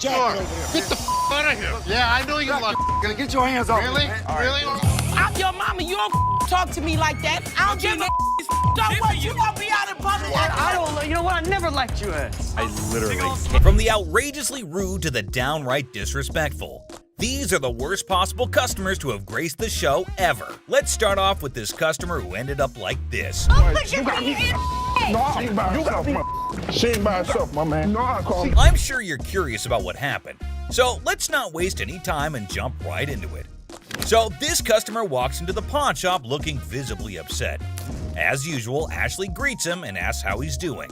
jacket over there. Get the out of here. Yeah, I know you like. Gonna get your hands off Really? me, man. Really? I'm your mama. You don't talk to me like that. I don't give a so what? You gonna be out in public? I don't. You know what? I never liked you as. I literally. From the outrageously rude to the downright disrespectful. These are the worst possible customers to have graced the show ever. Let's start off with this customer who ended up like this. No, she ain't by herself, man. She ain't by herself, my man. No, I call me. I'm sure you're curious about what happened, so let's not waste any time and jump right into it. So this customer walks into the pawn shop looking visibly upset. As usual, Ashley greets him and asks how he's doing.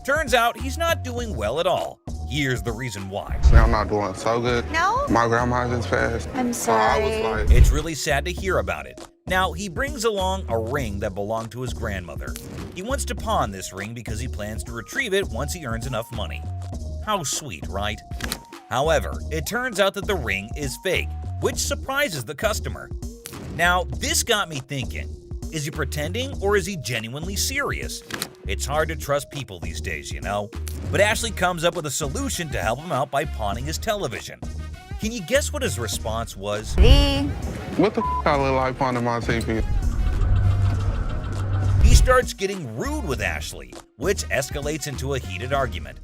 Turns out he's not doing well at all. Here's the reason why. I'm not doing so good. No? My grandma just passed. I'm sorry. I was like, It's really sad to hear about it. Now, he brings along a ring that belonged to his grandmother. He wants to pawn this ring because he plans to retrieve it once he earns enough money. How sweet, right? However, it turns out that the ring is fake, which surprises the customer. Now, this got me thinking. Is he pretending or is he genuinely serious? It's hard to trust people these days, you know? But Ashley comes up with a solution to help him out by pawning his television. Can you guess what his response was? what the I look like on my TV? He starts getting rude with Ashley, which escalates into a heated argument.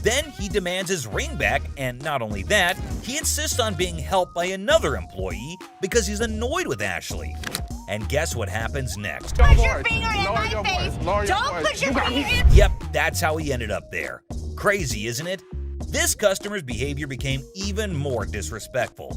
Then he demands his ring back, and not only that, he insists on being helped by another employee because he's annoyed with Ashley. And guess what happens next? Put your finger in my face. Don't put your finger in. Yep, that's how he ended up there. Crazy, isn't it? This customer's behavior became even more disrespectful.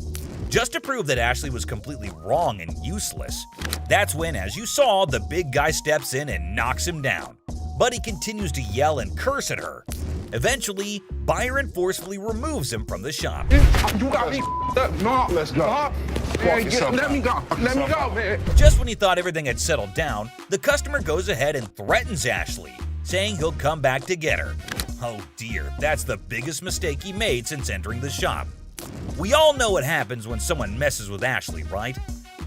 Just to prove that Ashley was completely wrong and useless, that's when, as you saw, the big guy steps in and knocks him down. But he continues to yell and curse at her. Eventually, Byron forcefully removes him from the shop. You got me up. No, let's go. Man, let me go. Let me go, man. Just when he thought everything had settled down, the customer goes ahead and threatens Ashley, saying he'll come back to get her. Oh dear, that's the biggest mistake he made since entering the shop. We all know what happens when someone messes with Ashley, right?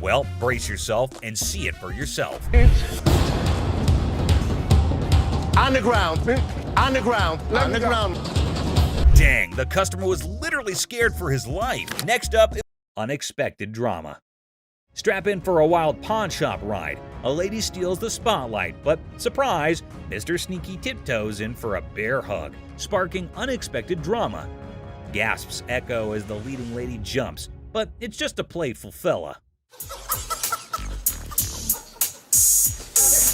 Well, brace yourself and see it for yourself. On the ground. On the ground. On the ground. Dang, the customer was literally scared for his life. Next up is unexpected drama. Strap in for a wild pawn shop ride. A lady steals the spotlight, but surprise, Mr. Sneaky tiptoes in for a bear hug, sparking unexpected drama. Gasps echo as the leading lady jumps, but it's just a playful fella.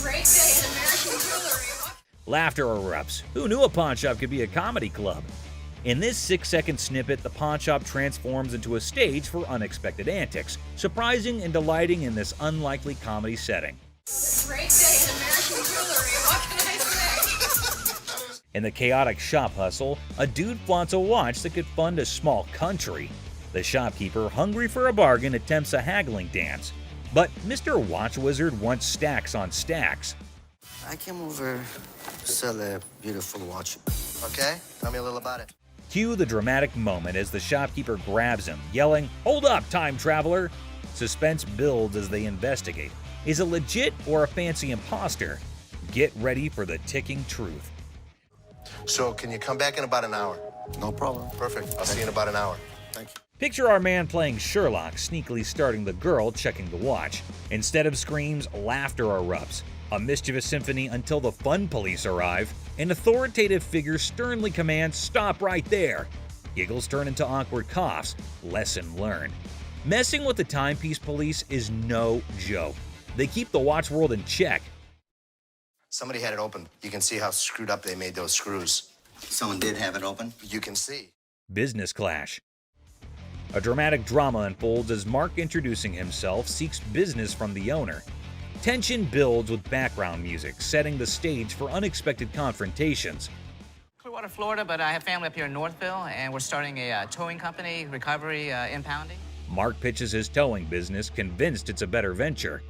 Great day in American jewelry. Laughter erupts. Who knew a pawn shop could be a comedy club? In this 6-second snippet, the pawn shop transforms into a stage for unexpected antics, surprising and delighting in this unlikely comedy setting. Great day in American jewelry. What can I say? In the chaotic shop hustle, a dude flaunts a watch that could fund a small country. The shopkeeper, hungry for a bargain, attempts a haggling dance. But Mr. Watch Wizard wants stacks on stacks. I came over to sell a beautiful watch. Okay? Tell me a little about it. Cue the dramatic moment as the shopkeeper grabs him, yelling, "Hold up, time traveler!" Suspense builds as they investigate. Is it legit or a fancy imposter? Get ready for the ticking truth. So, can you come back in about an hour? No problem. Perfect. I'll see you in about an hour. Thank you. Picture our man playing Sherlock, sneakily starting the girl checking the watch. Instead of screams, laughter erupts. A mischievous symphony until the fun police arrive. An authoritative figure sternly commands, "Stop right there!" Giggles turn into awkward coughs. Lesson learned. Messing with the timepiece police is no joke. They keep the watch world in check. Somebody had it open. You can see how screwed up they made those screws. Someone did have it open? You can see. Business clash. A dramatic drama unfolds as Mark, introducing himself, seeks business from the owner. Tension builds with background music, setting the stage for unexpected confrontations. Clearwater, Florida, but I have family up here in Northville, and we're starting a towing company, recovery, impounding. Mark pitches his towing business, convinced it's a better venture.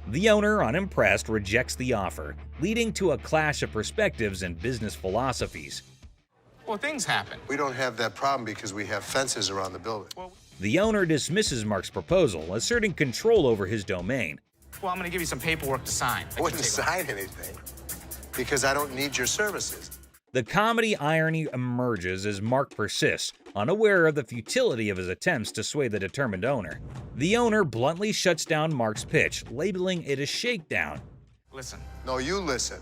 The owner, unimpressed, rejects the offer, leading to a clash of perspectives and business philosophies. Well, things happen. We don't have that problem because we have fences around the building. The owner dismisses Mark's proposal, asserting control over his domain. Well, I'm going to give you some paperwork to sign. I wouldn't sign anything because I don't need your services. The comedy irony emerges as Mark persists, unaware of the futility of his attempts to sway the determined owner. The owner bluntly shuts down Mark's pitch, labeling it a shakedown. Listen. No, you listen.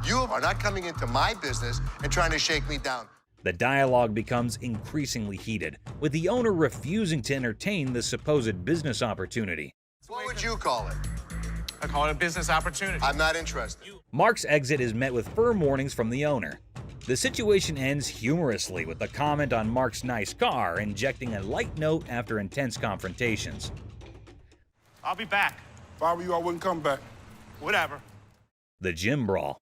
You are not coming into my business and trying to shake me down. The dialogue becomes increasingly heated, with the owner refusing to entertain the supposed business opportunity. What would you call it? I call it a business opportunity. I'm not interested. Mark's exit is met with firm warnings from the owner. The situation ends humorously with a comment on Mark's nice car, injecting a light note after intense confrontations. I'll be back. If I were you, I wouldn't come back. Whatever. The gym brawl.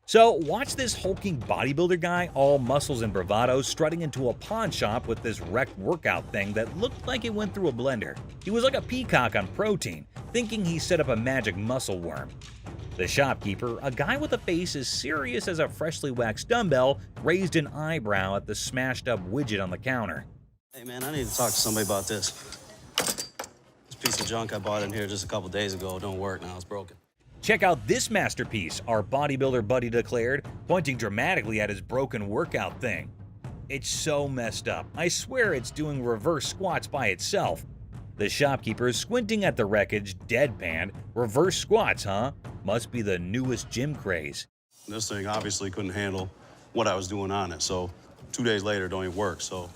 So watch this hulking bodybuilder guy, all muscles and bravado, strutting into a pawn shop with this wrecked workout thing that looked like it went through a blender. He was like a peacock on protein, thinking he set up a magic muscle worm. The shopkeeper, a guy with a face as serious as a freshly waxed dumbbell, raised an eyebrow at the smashed up widget on the counter. Hey man, I need to talk to somebody about this. This piece of junk I bought in here just a couple days ago don't work now, it's broken. Check out this masterpiece, our bodybuilder buddy declared, pointing dramatically at his broken workout thing. It's so messed up. I swear it's doing reverse squats by itself. The shopkeeper, squinting at the wreckage, deadpanned. Reverse squats, huh? Must be the newest gym craze. This thing obviously couldn't handle what I was doing on it, so 2 days later it don't even work, so.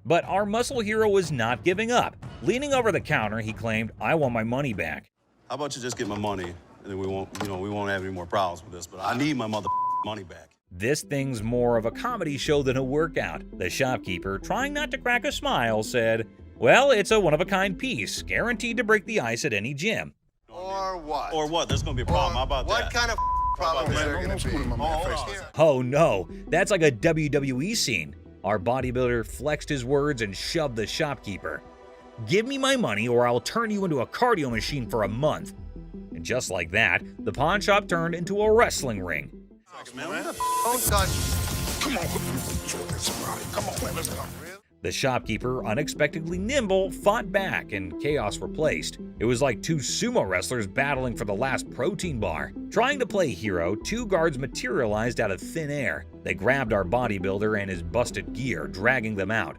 But our muscle hero was not giving up. Leaning over the counter, he claimed, "I want my money back." How about you just get my money, and then we won't have any more problems with this, but I need my money back. This thing's more of a comedy show than a workout. The shopkeeper, trying not to crack a smile, said, "Well, it's a one-of-a-kind piece, guaranteed to break the ice at any gym." Or what? Or what? There's gonna be a problem. How about what that? kind of problem is there Don't going to be? screw my man face. Oh no, that's like a WWE scene. Our bodybuilder flexed his words and shoved the shopkeeper. "Give me my money or I'll turn you into a cardio machine for a month." And just like that, the pawn shop turned into a wrestling ring. Don't touch. Come on, somebody. Come on, man, let's go. The shopkeeper, unexpectedly nimble, fought back and chaos replaced. It was like two sumo wrestlers battling for the last protein bar. Trying to play hero, two guards materialized out of thin air. They grabbed our bodybuilder and his busted gear, dragging them out.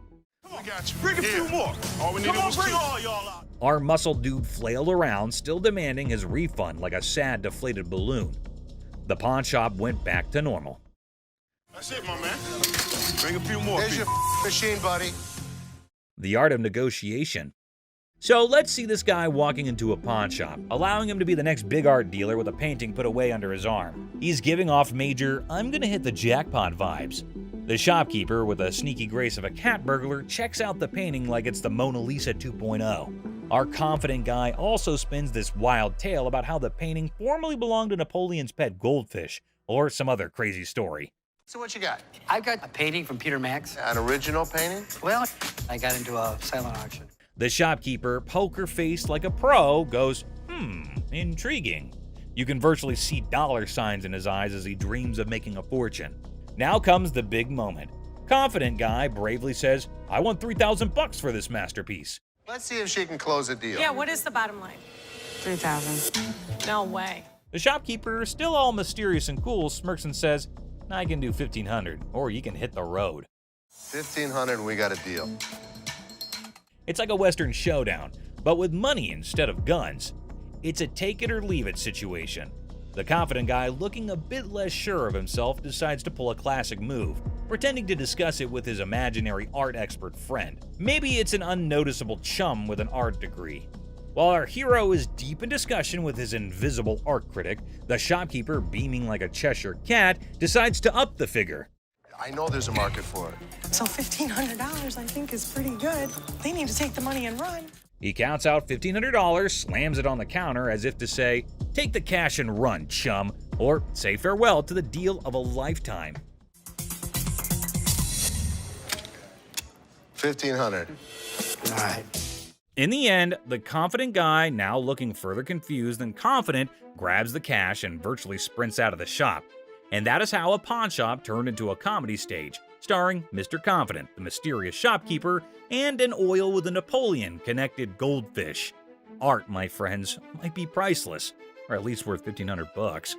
We got you. Bring a few more. All we needed was two. all y'all out. Our muscle dude flailed around, still demanding his refund like a sad, deflated balloon. The pawn shop went back to normal. That's it, my man. Bring a few more. Here's your machine, buddy. The art of negotiation. So let's see this guy walking into a pawn shop, allowing him to be the next big art dealer with a painting put away under his arm. He's giving off major, "I'm gonna hit the jackpot" vibes. The shopkeeper, with a sneaky grace of a cat burglar, checks out the painting like it's the Mona Lisa 2.0. Our confident guy also spins this wild tale about how the painting formerly belonged to Napoleon's pet goldfish, or some other crazy story. So what you got? I've got a painting from Peter Max. An original painting? Well, I got into a silent auction. The shopkeeper, poker-faced like a pro, goes, intriguing. You can virtually see dollar signs in his eyes as he dreams of making a fortune. Now comes the big moment. Confident guy bravely says, "I want $3,000 for this masterpiece." Let's see if she can close a deal. Yeah, what is the bottom line? 3,000. No way. The shopkeeper, still all mysterious and cool, smirks and says, "I can do 1,500, or you can hit the road." 1,500 and we got a deal. It's like a Western showdown, but with money instead of guns. It's a take it or leave it situation. The confident guy, looking a bit less sure of himself, decides to pull a classic move, pretending to discuss it with his imaginary art expert friend. Maybe it's an unnoticeable chum with an art degree. While our hero is deep in discussion with his invisible art critic, the shopkeeper, beaming like a Cheshire cat, decides to up the figure. I know there's a market for it. So $1,500 I think is pretty good. They need to take the money and run. He counts out $1,500, slams it on the counter as if to say, "Take the cash and run, chum," or say farewell to the deal of a lifetime. 1,500. All right. In the end, the confident guy, now looking further confused than confident, grabs the cash and virtually sprints out of the shop. And that is how a pawn shop turned into a comedy stage, starring Mr. Confident, the mysterious shopkeeper, and an oil with a Napoleon-connected goldfish. Art, my friends, might be priceless, or at least worth $1,500.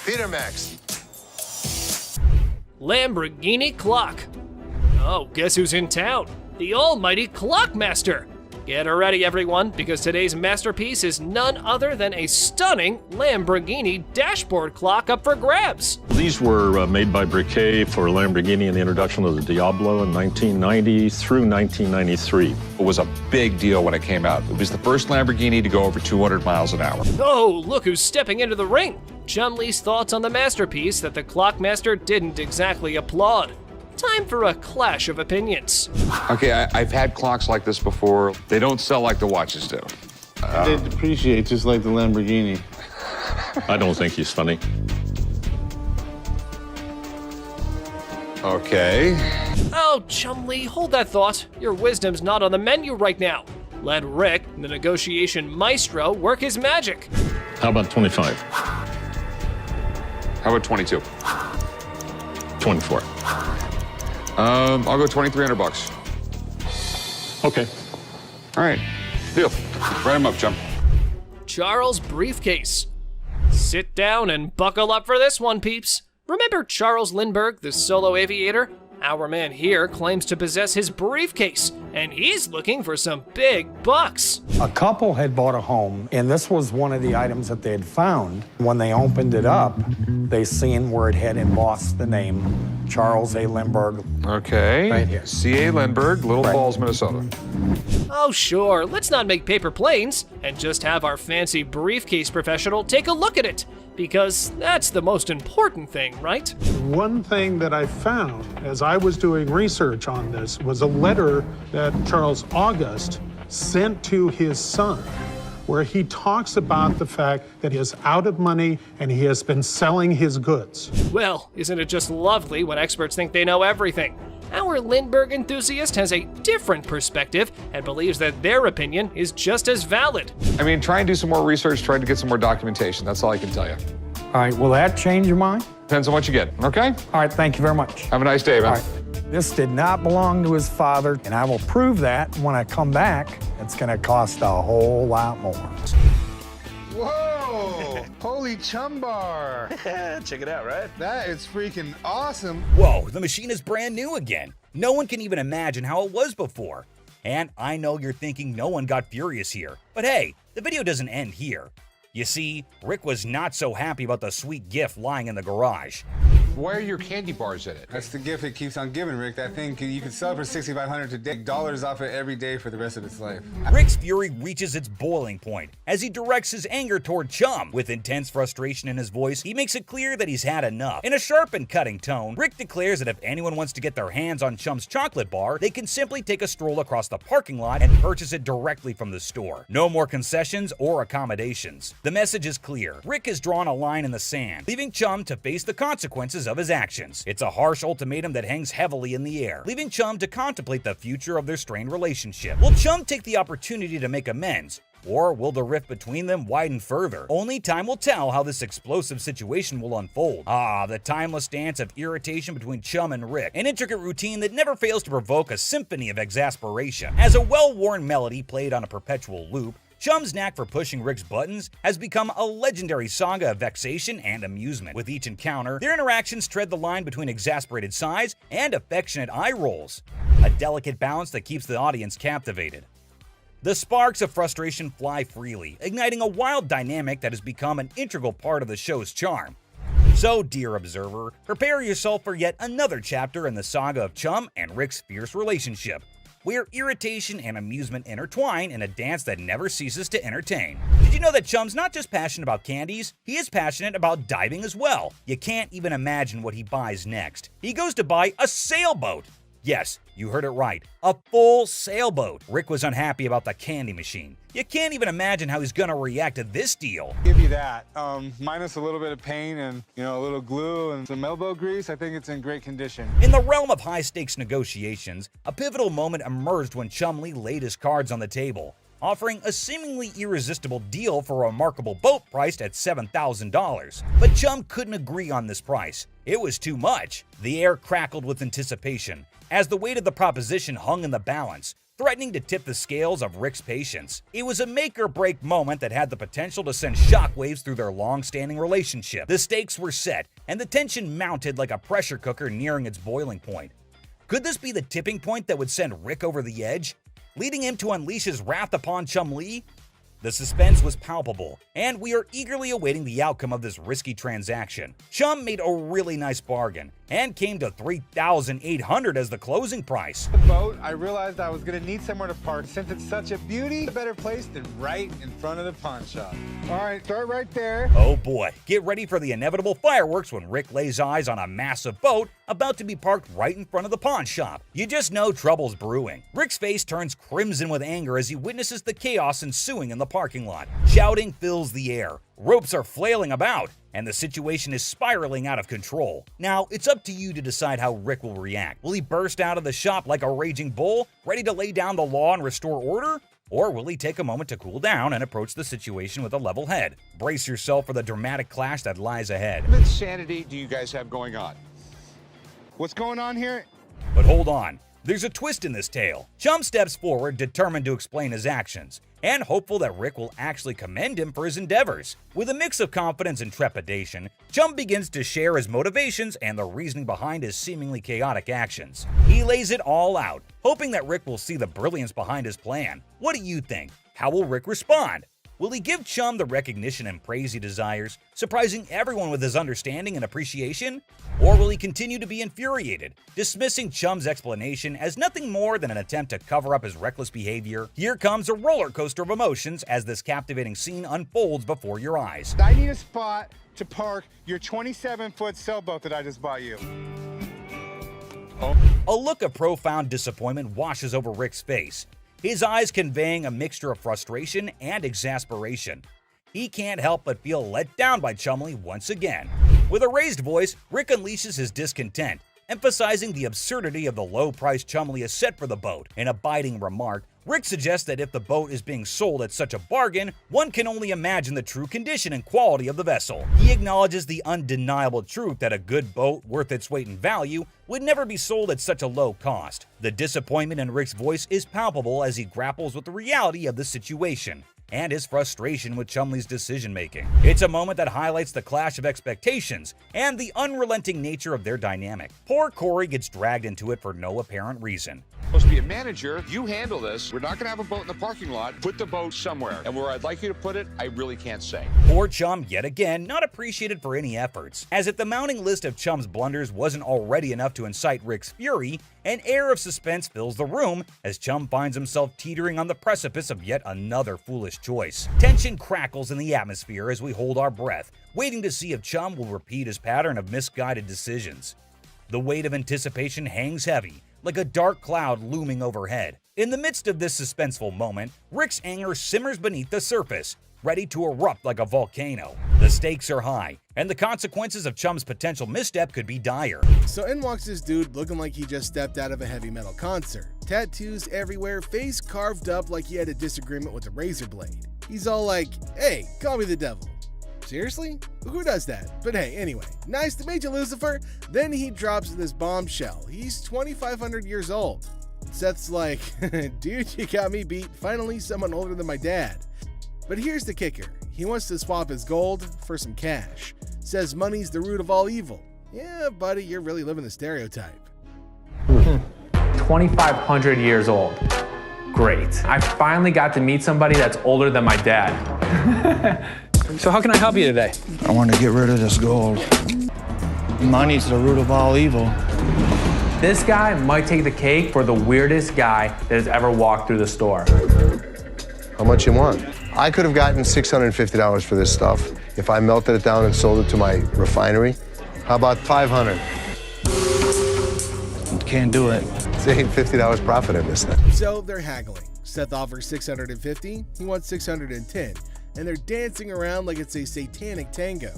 Peter Max. Lamborghini clock. Oh, guess who's in town? The almighty Clockmaster. Get ready, everyone, because today's masterpiece is none other than a stunning Lamborghini dashboard clock up for grabs. These were made by Briquet for Lamborghini in the introduction of the Diablo in 1990 through 1993. It was a big deal when it came out. It was the first Lamborghini to go over 200 miles an hour. Oh, look who's stepping into the ring. Chumley's thoughts on the masterpiece that the Clockmaster didn't exactly applaud. Time for a clash of opinions. Okay, I've had clocks like this before. They don't sell like the watches do. They depreciate just like the Lamborghini. I don't think he's funny. Okay. Oh, Chumley, hold that thought. Your wisdom's not on the menu right now. Let Rick, the negotiation maestro, work his magic. How about 25? How about 22? 24. I'll go $2,300. Okay. All right, deal. Write them up, Chum. Charles Briefcase. Sit down and buckle up for this one, peeps. Remember Charles Lindbergh, the solo aviator? Our man here claims to possess his briefcase, and he's looking for some big bucks. A couple had bought a home, and this was one of the items that they had found. When they opened it up, they seen where it had embossed the name Charles A. Lindbergh. Okay. Right here. C.A. Lindbergh, Little Falls, Minnesota. Oh sure, let's not make paper planes, and just have our fancy briefcase professional take a look at it. Because that's the most important thing, right? One thing that I found as I was doing research on this was a letter that Charles August sent to his son, where he talks about the fact that he is out of money and he has been selling his goods. Well, isn't it just lovely when experts think they know everything? Our Lindbergh enthusiast has a different perspective and believes that their opinion is just as valid. I mean, try and do some more research, try to get some more documentation. That's all I can tell you. All right, will that change your mind? Depends on what you get, okay? All right, thank you very much. Have a nice day, man. All right. This did not belong to his father, and I will prove that when I come back. It's gonna cost a whole lot more. Whoa! Holy Chum bar! Check it out, right? That is freaking awesome. Whoa, the machine is brand new again. No one can even imagine how it was before. And I know you're thinking no one got furious here. But hey, the video doesn't end here. You see, Rick was not so happy about the sweet gift lying in the garage. Why are your candy bars in it? That's the gift it keeps on giving, Rick. That thing, you can sell it for $6,500 today, dollars off it every day for the rest of its life. Rick's fury reaches its boiling point as he directs his anger toward Chum. With intense frustration in his voice, he makes it clear that he's had enough. In a sharp and cutting tone, Rick declares that if anyone wants to get their hands on Chum's chocolate bar, they can simply take a stroll across the parking lot and purchase it directly from the store. No more concessions or accommodations. The message is clear. Rick has drawn a line in the sand, leaving Chum to face the consequences of his actions. It's a harsh ultimatum that hangs heavily in the air, leaving Chum to contemplate the future of their strained relationship. Will Chum take the opportunity to make amends? Or will the rift between them widen further? Only time will tell how this explosive situation will unfold. Ah, the timeless dance of irritation between Chum and Rick, an intricate routine that never fails to provoke a symphony of exasperation. As a well-worn melody played on a perpetual loop, Chum's knack for pushing Rick's buttons has become a legendary saga of vexation and amusement. With each encounter, their interactions tread the line between exasperated sighs and affectionate eye rolls, a delicate balance that keeps the audience captivated. The sparks of frustration fly freely, igniting a wild dynamic that has become an integral part of the show's charm. So, dear observer, prepare yourself for yet another chapter in the saga of Chum and Rick's fierce relationship, where irritation and amusement intertwine in a dance that never ceases to entertain. Did you know that Chum's not just passionate about candies, he is passionate about diving as well? You can't even imagine what he buys next. He goes to buy a sailboat. Yes, you heard it right, a full sailboat. Rick was unhappy about the candy machine. You can't even imagine how he's gonna react to this deal. Give you that. Minus a little bit of paint and, a little glue and some elbow grease, I think it's in great condition. In the realm of high-stakes negotiations, a pivotal moment emerged when Chumley laid his cards on the table, offering a seemingly irresistible deal for a remarkable boat priced at $7,000. But Chum couldn't agree on this price. It was too much. The air crackled with anticipation. As the weight of the proposition hung in the balance, threatening to tip the scales of Rick's patience. It was a make-or-break moment that had the potential to send shockwaves through their long-standing relationship. The stakes were set, and the tension mounted like a pressure cooker nearing its boiling point. Could this be the tipping point that would send Rick over the edge, leading him to unleash his wrath upon Chum Lee? The suspense was palpable, and we are eagerly awaiting the outcome of this risky transaction. Chum made a really nice bargain, and came to $3,800 as the closing price. The boat, I realized I was gonna need somewhere to park. Since it's such a beauty, a better place than right in front of the pawn shop. All right, start right there. Oh boy, get ready for the inevitable fireworks when Rick lays eyes on a massive boat about to be parked right in front of the pawn shop. You just know trouble's brewing. Rick's face turns crimson with anger as he witnesses the chaos ensuing in the parking lot. Shouting fills the air, ropes are flailing about, and the situation is spiraling out of control. Now, it's up to you to decide how Rick will react. Will he burst out of the shop like a raging bull, ready to lay down the law and restore order? Or will he take a moment to cool down and approach the situation with a level head? Brace yourself for the dramatic clash that lies ahead. What insanity do you guys have going on? What's going on here? But hold on, there's a twist in this tale. Chum steps forward, determined to explain his actions, and hopeful that Rick will actually commend him for his endeavors. With a mix of confidence and trepidation, Chum begins to share his motivations and the reasoning behind his seemingly chaotic actions. He lays it all out, hoping that Rick will see the brilliance behind his plan. What do you think? How will Rick respond? Will he give Chum the recognition and praise he desires, surprising everyone with his understanding and appreciation? Or will he continue to be infuriated, dismissing Chum's explanation as nothing more than an attempt to cover up his reckless behavior? Here comes a roller coaster of emotions as this captivating scene unfolds before your eyes. I need a spot to park your 27-foot sailboat that I just bought you. A look of profound disappointment washes over Rick's face, his eyes conveying a mixture of frustration and exasperation. He can't help but feel let down by Chum Lee once again. With a raised voice, Rick unleashes his discontent, emphasizing the absurdity of the low price Chum Lee has set for the boat. In a biting remark, Rick suggests that if the boat is being sold at such a bargain, one can only imagine the true condition and quality of the vessel. He acknowledges the undeniable truth that a good boat worth its weight in value would never be sold at such a low cost. The disappointment in Rick's voice is palpable as he grapples with the reality of the situation and his frustration with Chum Lee's decision-making. It's a moment that highlights the clash of expectations and the unrelenting nature of their dynamic. Poor Corey gets dragged into it for no apparent reason. Supposed to be a manager. You handle this. We're not going to have a boat in the parking lot. Put the boat somewhere. And where I'd like you to put it, I really can't say. Poor Chum, yet again, not appreciated for any efforts. As if the mounting list of Chum's blunders wasn't already enough to incite Rick's fury, an air of suspense fills the room as Chum finds himself teetering on the precipice of yet another foolish choice. Tension crackles in the atmosphere as we hold our breath, waiting to see if Chum will repeat his pattern of misguided decisions. The weight of anticipation hangs heavy, like a dark cloud looming overhead. In the midst of this suspenseful moment, Rick's anger simmers beneath the surface, ready to erupt like a volcano. The stakes are high, and the consequences of Chum's potential misstep could be dire. So in walks this dude looking like he just stepped out of a heavy metal concert. Tattoos everywhere, face carved up like he had a disagreement with a razor blade. He's all like, "Hey, call me the devil." Seriously? Who does that? But hey, anyway, nice to meet you, Lucifer. Then he drops this bombshell. He's 2,500 years old. Seth's like, "Dude, you got me beat. Finally, someone older than my dad." But here's the kicker. He wants to swap his gold for some cash. Says money's the root of all evil. Yeah, buddy, you're really living the stereotype. 2,500 years old. Great. I finally got to meet somebody that's older than my dad. So how can I help you today? I want to get rid of this gold. Money's the root of all evil. This guy might take the cake for the weirdest guy that has ever walked through the store. How much you want? I could have gotten $650 for this stuff if I melted it down and sold it to my refinery. How about $500? Can't do it. It's $50 profit in this thing. So they're haggling. Seth offers $650, he wants $610, and they're dancing around like it's a satanic tango.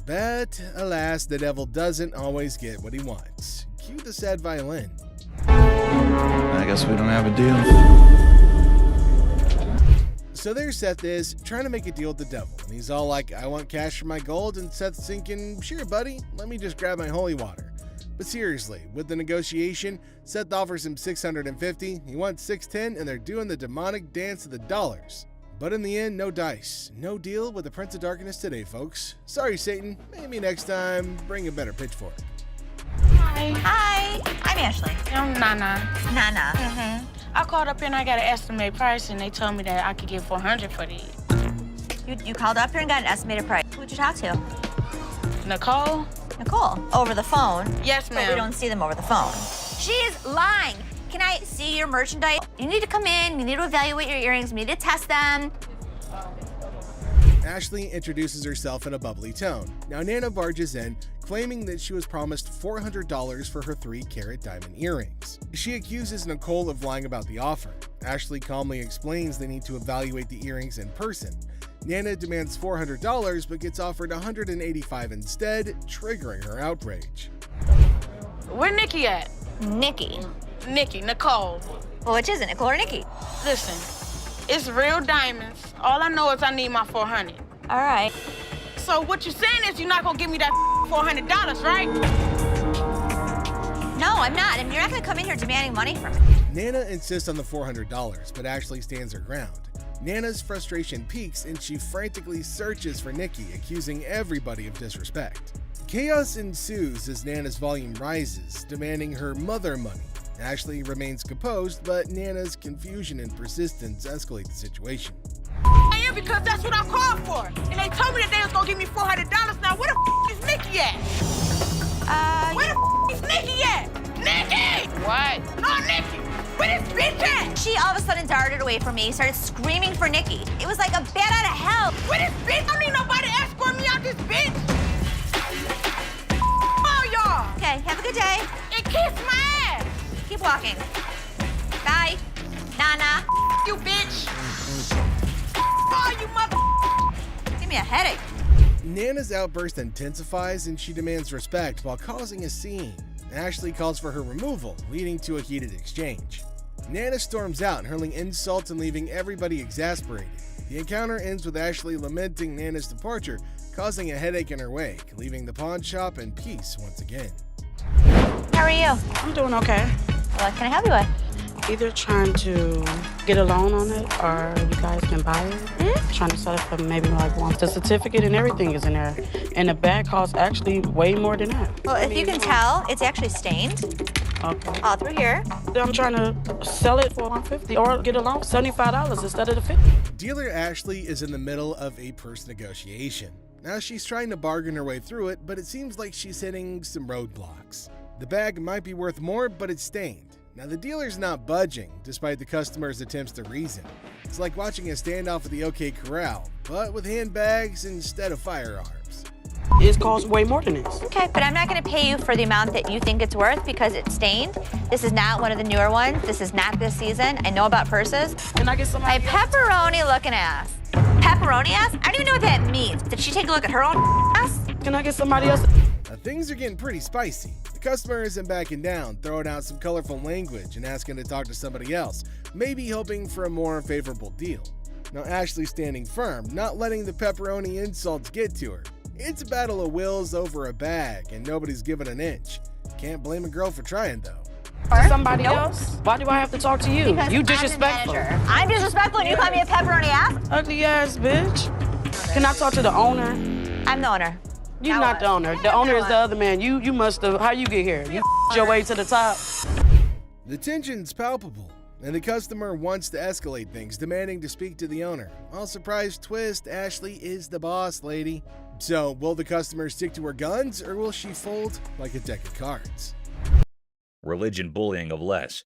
But alas, the devil doesn't always get what he wants. Cue the sad violin. I guess we don't have a deal. So there Seth is, trying to make a deal with the devil. And he's all like, "I want cash for my gold." And Seth's thinking, "Sure, buddy, let me just grab my holy water." But seriously, with the negotiation, Seth offers him $650, he wants $610, and they're doing the demonic dance of the dollars. But in the end, no dice. No deal with the Prince of Darkness today, folks. Sorry, Satan. Maybe next time, bring a better pitchfork. Hi. Hi, I'm Ashley. I'm Nana. Nana. I called up here and I got an estimate price, and they told me that I could get $400 for these. You called up here and got an estimated price. Who'd you talk to? Nicole? Nicole. Over the phone? Yes, But ma'am. we don't see them over the phone. She's lying. Can I see your merchandise? You need to come in, you need to evaluate your earrings, you need to test them. Ashley introduces herself in a bubbly tone. Now Nana barges in, claiming that she was promised $400 for her 3-carat diamond earrings. She accuses Nicole of lying about the offer. Ashley calmly explains they need to evaluate the earrings in person. Nana demands $400 but gets offered $185 instead, triggering her outrage. Where Nikki at? Nikki. Nicole. Well, which is it, Nicole or Nikki? Listen, it's real diamonds. All I know is I need my $400. All right. So what you're saying is you're not gonna give me that $400, right? No, I'm not. And you're not gonna come in here demanding money from me. Nana insists on the $400, but Ashley stands her ground. Nana's frustration peaks and she frantically searches for Nikki, accusing everybody of disrespect. Chaos ensues as Nana's volume rises, demanding her mother money. Ashley remains composed, but Nana's confusion and persistence escalate the situation. I am because that's what I called for. And they told me that they was gonna give me $400. Now where the is Nikki at? Where the is Nikki at? Nikki! What? No, Nikki! Where this bitch at? She all of a sudden darted away from me, started screaming for Nikki. It was like a bat out of hell. Where this bitch? I don't need nobody to escort me out this bitch. Oh, y'all. Okay, have a good day. And kiss my ass. Keep walking. Bye. Nana. You bitch. Oh, you mother. Give me a headache. Nana's outburst intensifies and she demands respect while causing a scene. Ashley calls for her removal, leading to a heated exchange. Nana storms out, hurling insults and leaving everybody exasperated. The encounter ends with Ashley lamenting Nana's departure, causing a headache in her wake, leaving the pawn shop in peace once again. How are you? I'm doing okay. What can I help you with? Either trying to get a loan on it or you guys can buy it. Trying to sell it for maybe like once. The certificate and everything is in there. And the bag costs actually way more than that. Well, if you can tell, it's actually stained. Okay. All through here. I'm trying to sell it for $150 or get a loan $75 instead of the $50. Dealer Ashley is in the middle of a purse negotiation. Now she's trying to bargain her way through it, but it seems like she's hitting some roadblocks. The bag might be worth more, but it's stained. Now the dealer's not budging, despite the customer's attempts to reason. It's like watching a standoff at the OK Corral, but with handbags instead of firearms. It costs way more than this. Okay, but I'm not going to pay you for the amount that you think it's worth because it's stained. This is not one of the newer ones. This is not this season. I know about purses. Can I get some? My pepperoni looking ass. Pepperoni ass? I don't even know what that means. Did she take a look at her own ass? Can I get somebody else? Now, things are getting pretty spicy. The customer isn't backing down, throwing out some colorful language and asking to talk to somebody else, maybe hoping for a more favorable deal. Now Ashley's standing firm, not letting the pepperoni insults get to her. It's a battle of wills over a bag, and nobody's giving an inch. Can't blame a girl for trying, though. Somebody else? Why do I have to talk to you? Because You disrespectful. I'm disrespectful and you call me a pepperoni ass? Ugly ass bitch. Can I talk to the owner? I'm the owner. You're not the owner. The owner is the other man. You must have. How you get here? You your way to the top. The tension's palpable, and the customer wants to escalate things, demanding to speak to the owner. All surprise twist, Ashley is the boss lady. So, will the customer stick to her guns, or will she fold like a deck of cards? Religion bullying of less.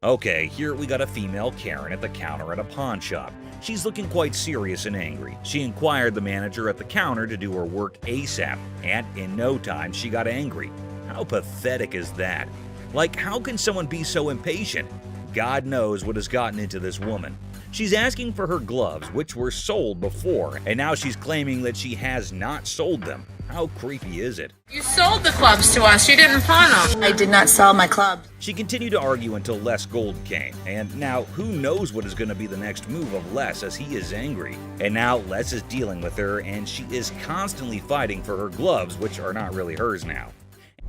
Okay, here we got a female Karen at the counter at a pawn shop. She's looking quite serious and angry. She inquired the manager at the counter to do her work ASAP, and in no time she got angry. How pathetic is that? Like, how can someone be so impatient? God knows what has gotten into this woman. She's asking for her gloves, which were sold before, and now she's claiming that she has not sold them. How creepy is it? You sold the clubs to us. You didn't pawn them. I did not sell my club. She continued to argue until Les Gold came, and now who knows what is going to be the next move of Les as he is angry. And now Les is dealing with her, and she is constantly fighting for her gloves, which are not really hers now.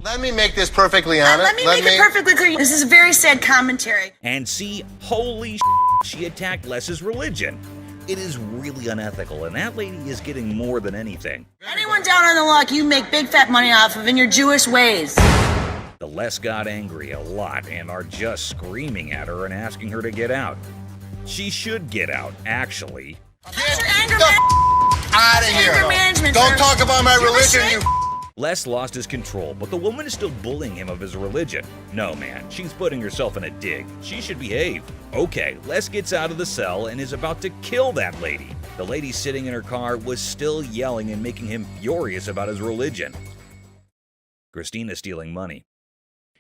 Let me make this perfectly honest. Let me make it perfectly clear. This is a very sad commentary. And see, holy she attacked Les's religion. It is really unethical, and that lady is getting more than anything. Anyone down on the luck you make big fat money off of in your Jewish ways. The Les got angry a lot and are just screaming at her and asking her to get out. She should get out, actually. Get your anger out of here. Anger management, Don't sir. talk about my religion, you. Les lost his control, but the woman is still bullying him of his religion. No, man, she's putting herself in a dig. She should behave. Okay, Les gets out of the cell and is about to kill that lady. The lady sitting in her car was still yelling and making him furious about his religion. Christina stealing money.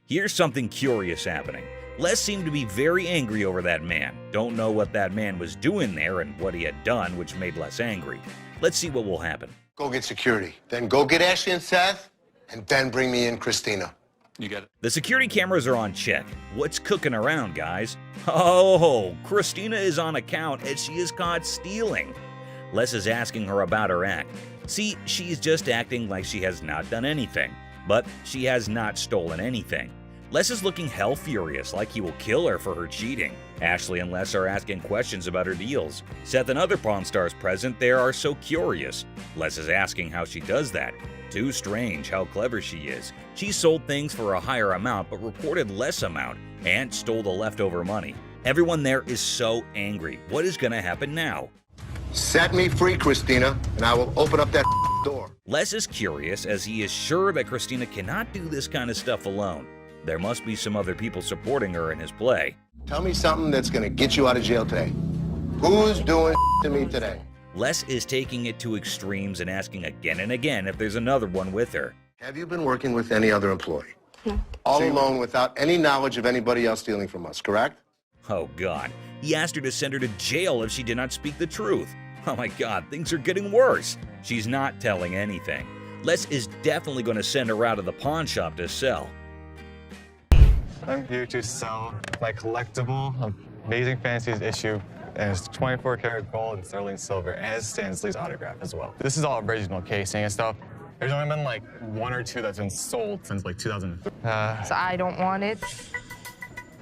Here's something curious happening. Les seemed to be very angry over that man. Don't know what that man was doing there and what he had done, which made Les angry. Let's see what will happen. Go get security. Then go get Ashley and Seth, and then bring me in Christina. You get it. The security cameras are on check. What's cooking around, guys? Oh, Christina is on account as she is caught stealing. Les is asking her about her act. See, she's just acting like she has not done anything, but she has not stolen anything. Les is looking hell furious, like he will kill her for her cheating. Ashley and Les are asking questions about her deals. Seth and other Pawn Stars present there are so curious. Les is asking how she does that. Too strange how clever she is. She sold things for a higher amount but reported less amount and stole the leftover money. Everyone there is so angry. What is gonna happen now? Set me free, Christina, and I will open up that door. Les is curious as he is sure that Christina cannot do this kind of stuff alone. There must be some other people supporting her in his play. Tell me something that's gonna get you out of jail today. Who's doing to me today? Les is taking it to extremes and asking again and again if there's another one with her. Have you been working with any other employee? No. All alone without any knowledge of anybody else stealing from us, correct? Oh God, he asked her to send her to jail if she did not speak the truth. Oh my God, things are getting worse. She's not telling anything. Les is definitely going to send her out of the pawn shop to sell. I'm here to sell my collectible Amazing Fancies issue, and it's 24 karat gold and sterling silver, and it's Stan Lee's autograph as well. This is all original casing and stuff. There's only been like 1 or 2 that's been sold since like 2003. So I don't want it,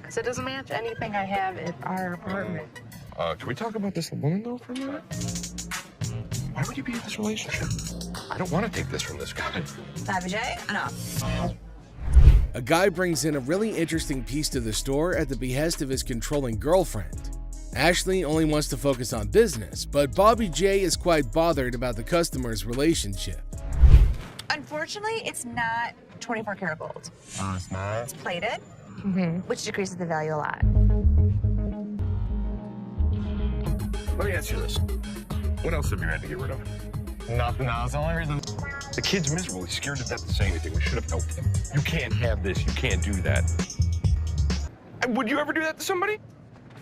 because it doesn't match anything I have at our apartment. Can we talk about this woman though for a minute? Why would you be in this relationship? I don't want to take this from this guy. No. A guy brings in a really interesting piece to the store at the behest of his controlling girlfriend. Ashley only wants to focus on business, but Bobby J is quite bothered about the customer's relationship. Unfortunately, it's not 24 karat gold. Oh, it's not? It's plated, which decreases the value a lot. Let me ask you this. What else have you had to get rid of? Nothing else. The only reason... The kid's miserable. He's scared to death to say anything. We should have helped him. You can't have this. You can't do that. And would you ever do that to somebody?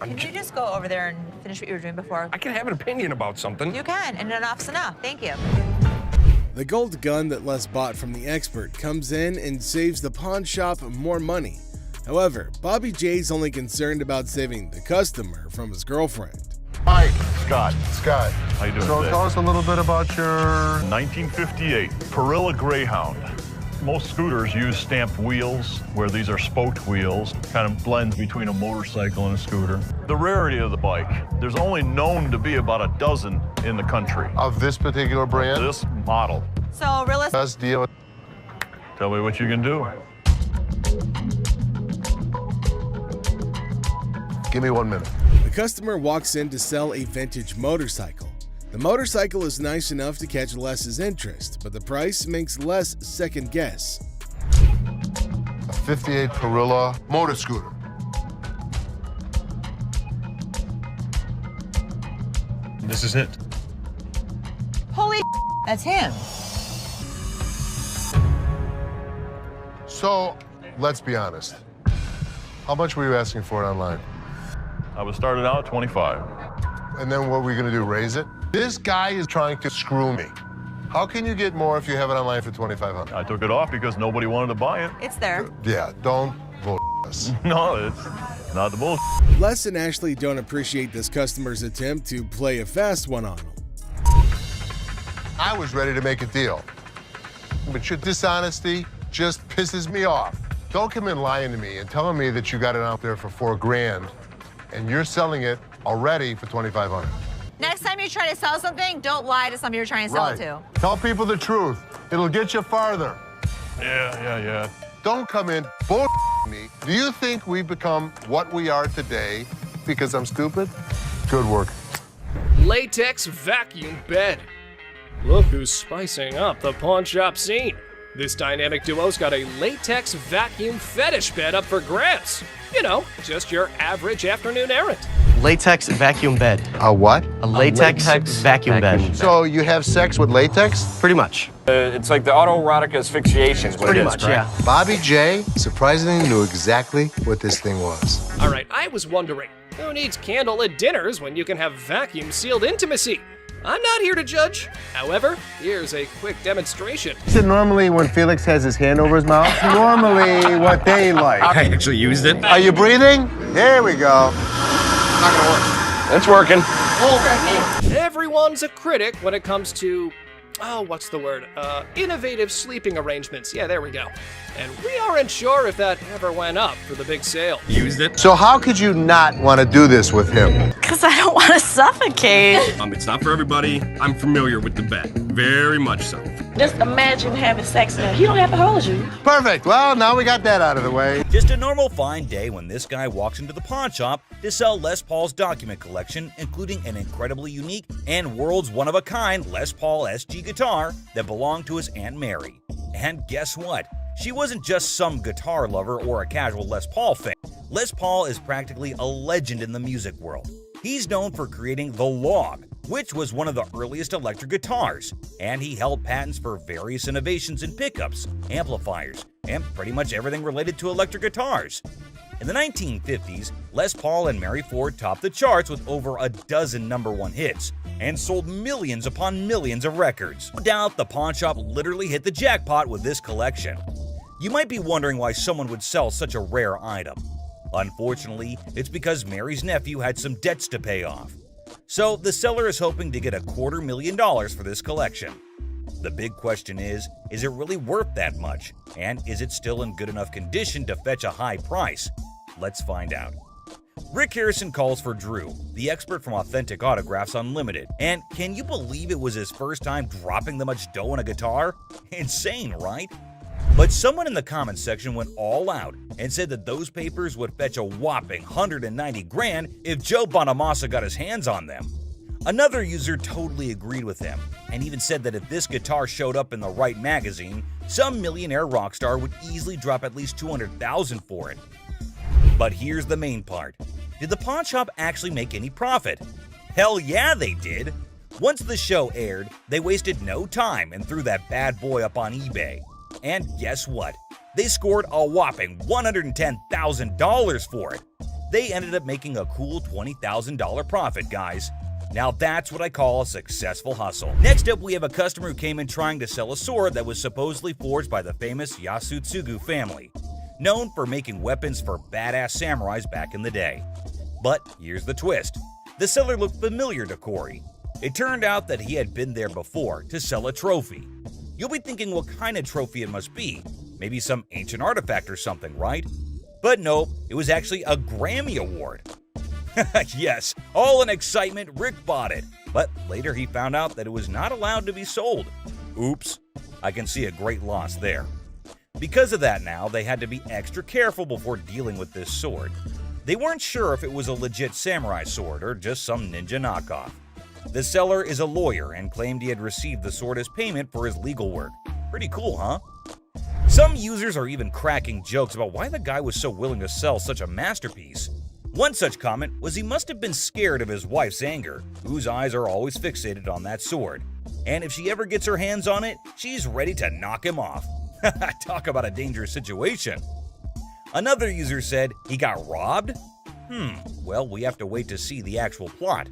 Can you just go over there and finish what you were doing before? I can have an opinion about something. You can, and enough's enough. Thank you. The gold gun that Les bought from the expert comes in and saves the pawn shop more money. However, Bobby J's only concerned about saving the customer from his girlfriend. Mike. Scott. Scott. How you doing So today? tell us a little bit about your... 1958 Perilla Greyhound. Most scooters use stamped wheels, where these are spoked wheels, kind of blends between a motorcycle and a scooter. The rarity of the bike, there's only known to be about a dozen in the country. Of this particular brand? This model. So, realistic. Best deal. Tell me what you can do. Give me 1 minute. The customer walks in to sell a vintage motorcycle. The motorcycle is nice enough to catch Les's interest, but the price makes Les second guess. A 58 Perilla motor scooter. This is it. Holy that's him. So, let's be honest. How much were you asking for it online? I was started out at 25. And then what were we gonna do, raise it? This guy is trying to screw me. How can you get more if you have it online for $2,500? I took it off because nobody wanted to buy it. It's there. Yeah, don't bullshit us. No, it's not the bullshit. Les and Ashley don't appreciate this customer's attempt to play a fast one on them. I was ready to make a deal. But your dishonesty just pisses me off. Don't come in lying to me and telling me that you got it out there for $4 grand and you're selling it already for $2,500. Next time you try to sell something, don't lie to somebody you're trying to sell it to. Tell people the truth. It'll get you farther. Yeah. Don't come in bull me. Do you think we've become what we are today because I'm stupid? Good work. Latex vacuum bed. Look who's spicing up the pawn shop scene. This dynamic duo's got a latex vacuum fetish bed up for grabs. You know, just your average afternoon errand. Latex vacuum bed. A what? A latex vacuum bed. So you have sex with latex? Pretty much. It's like the autoerotic asphyxiation. Pretty much, yeah. Bobby J surprisingly knew exactly what this thing was. All right, I was wondering, who needs candlelit dinners when you can have vacuum-sealed intimacy? I'm not here to judge. However, here's a quick demonstration. Is it normally when Felix has his hand over his mouth? Normally what they like. I actually used it. Are you breathing? Here we go. Not gonna work. It's working. Everyone's a critic when it comes to, what's the word? Innovative sleeping arrangements. Yeah, there we go. And we aren't sure if that ever went up for the big sale. Used it. So how could you not want to do this with him? Because I don't want to suffocate. It's not for everybody. I'm familiar with the bed. Very much so. Just imagine having sex now. He don't have to hold you. Perfect. Well, now we got that out of the way. Just a normal fine day when this guy walks into the pawn shop to sell Les Paul's document collection, including an incredibly unique and world's one-of-a-kind Les Paul SG guitar that belonged to his Aunt Mary. And guess what? She wasn't just some guitar lover or a casual Les Paul fan. Les Paul is practically a legend in the music world. He's known for creating the Log, which was one of the earliest electric guitars, and he held patents for various innovations in pickups, amplifiers, and pretty much everything related to electric guitars. In the 1950s, Les Paul and Mary Ford topped the charts with over a dozen #1 hits and sold millions upon millions of records. No doubt the pawn shop literally hit the jackpot with this collection. You might be wondering why someone would sell such a rare item. Unfortunately, it's because Mary's nephew had some debts to pay off. So the seller is hoping to get $250,000 for this collection. The big question is it really worth that much? And is it still in good enough condition to fetch a high price? Let's find out. Rick Harrison calls for Drew, the expert from Authentic Autographs Unlimited. And can you believe it was his first time dropping that much dough on a guitar? Insane, right? But someone in the comments section went all out and said that those papers would fetch a whopping $190,000 if Joe Bonamassa got his hands on them. Another user totally agreed with him and even said that if this guitar showed up in the right magazine, some millionaire rock star would easily drop at least $200,000 for it. But here's the main part. Did the pawn shop actually make any profit? Hell yeah, they did. Once the show aired, they wasted no time and threw that bad boy up on eBay. And guess what? They scored a whopping $110,000 for it. They ended up making a cool $20,000 profit, guys. Now that's what I call a successful hustle. Next up, we have a customer who came in trying to sell a sword that was supposedly forged by the famous Yasutsugu family, known for making weapons for badass samurais back in the day. But here's the twist. The seller looked familiar to Corey. It turned out that he had been there before to sell a trophy. You'll be thinking what kind of trophy it must be. Maybe some ancient artifact or something, right? But nope, it was actually a Grammy Award. Yes, all in excitement, Rick bought it. But later he found out that it was not allowed to be sold. Oops, I can see a great loss there. Because of that now, they had to be extra careful before dealing with this sword. They weren't sure if it was a legit samurai sword or just some ninja knockoff. The seller is a lawyer and claimed he had received the sword as payment for his legal work. Pretty cool, huh? Some users are even cracking jokes about why the guy was so willing to sell such a masterpiece. One such comment was he must have been scared of his wife's anger, whose eyes are always fixated on that sword. And if she ever gets her hands on it, she's ready to knock him off. Talk about a dangerous situation. Another user said he got robbed? Well, we have to wait to see the actual plot.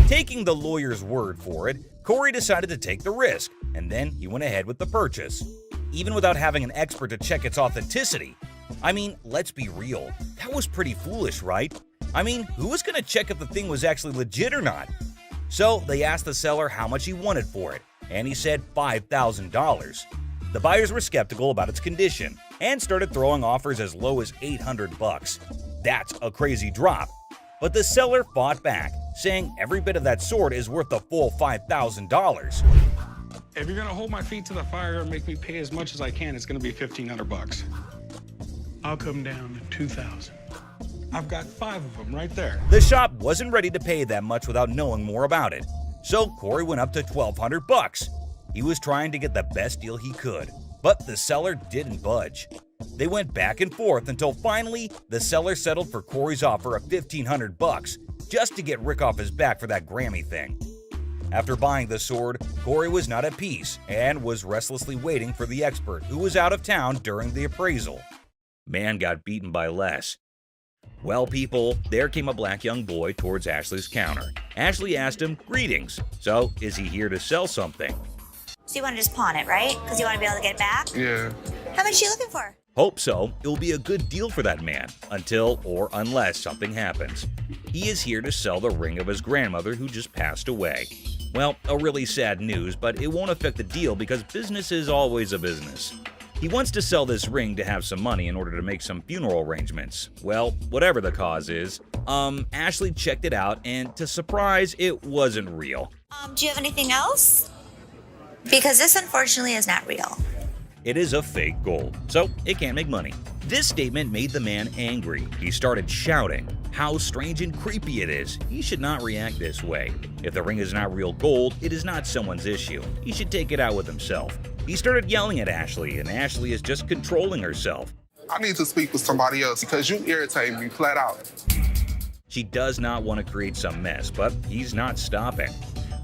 Taking the lawyer's word for it, Corey decided to take the risk, and then he went ahead with the purchase, even without having an expert to check its authenticity. I mean, let's be real, that was pretty foolish, right? I mean, who was going to check if the thing was actually legit or not? So they asked the seller how much he wanted for it, and he said $5,000. The buyers were skeptical about its condition and started throwing offers as low as $800. That's a crazy drop. But the seller fought back, saying every bit of that sword is worth the full $5,000. If you're gonna hold my feet to the fire and make me pay as much as I can, it's gonna be $1,500. I'll come down to $2,000. I've got 5 of them right there. The shop wasn't ready to pay that much without knowing more about it, so Corey went up to $1,200. He was trying to get the best deal he could, but the seller didn't budge. They went back and forth until finally the seller settled for Corey's offer of $1,500 just to get Rick off his back for that Grammy thing. After buying the sword, Corey was not at peace and was restlessly waiting for the expert who was out of town during the appraisal. Man got beaten by less. Well, people, there came a black young boy towards Ashley's counter. Ashley asked him, "Greetings. So, is he here to sell something?" So you want to just pawn it, right? Because you want to be able to get it back? Yeah. How much are you looking for? Hope so. It will be a good deal for that man, until or unless something happens. He is here to sell the ring of his grandmother who just passed away. Well, a really sad news, but it won't affect the deal because business is always a business. He wants to sell this ring to have some money in order to make some funeral arrangements. Well, whatever the cause is, Ashley checked it out, and to surprise, it wasn't real. Do you have anything else? Because this, unfortunately, is not real. It is a fake gold, so it can't make money. This statement made the man angry. He started shouting how strange and creepy it is. He should not react this way. If the ring is not real gold, it is not someone's issue. He should take it out with himself. He started yelling at Ashley, and Ashley is just controlling herself. I need to speak with somebody else because you irritate me flat out. She does not want to create some mess, but he's not stopping.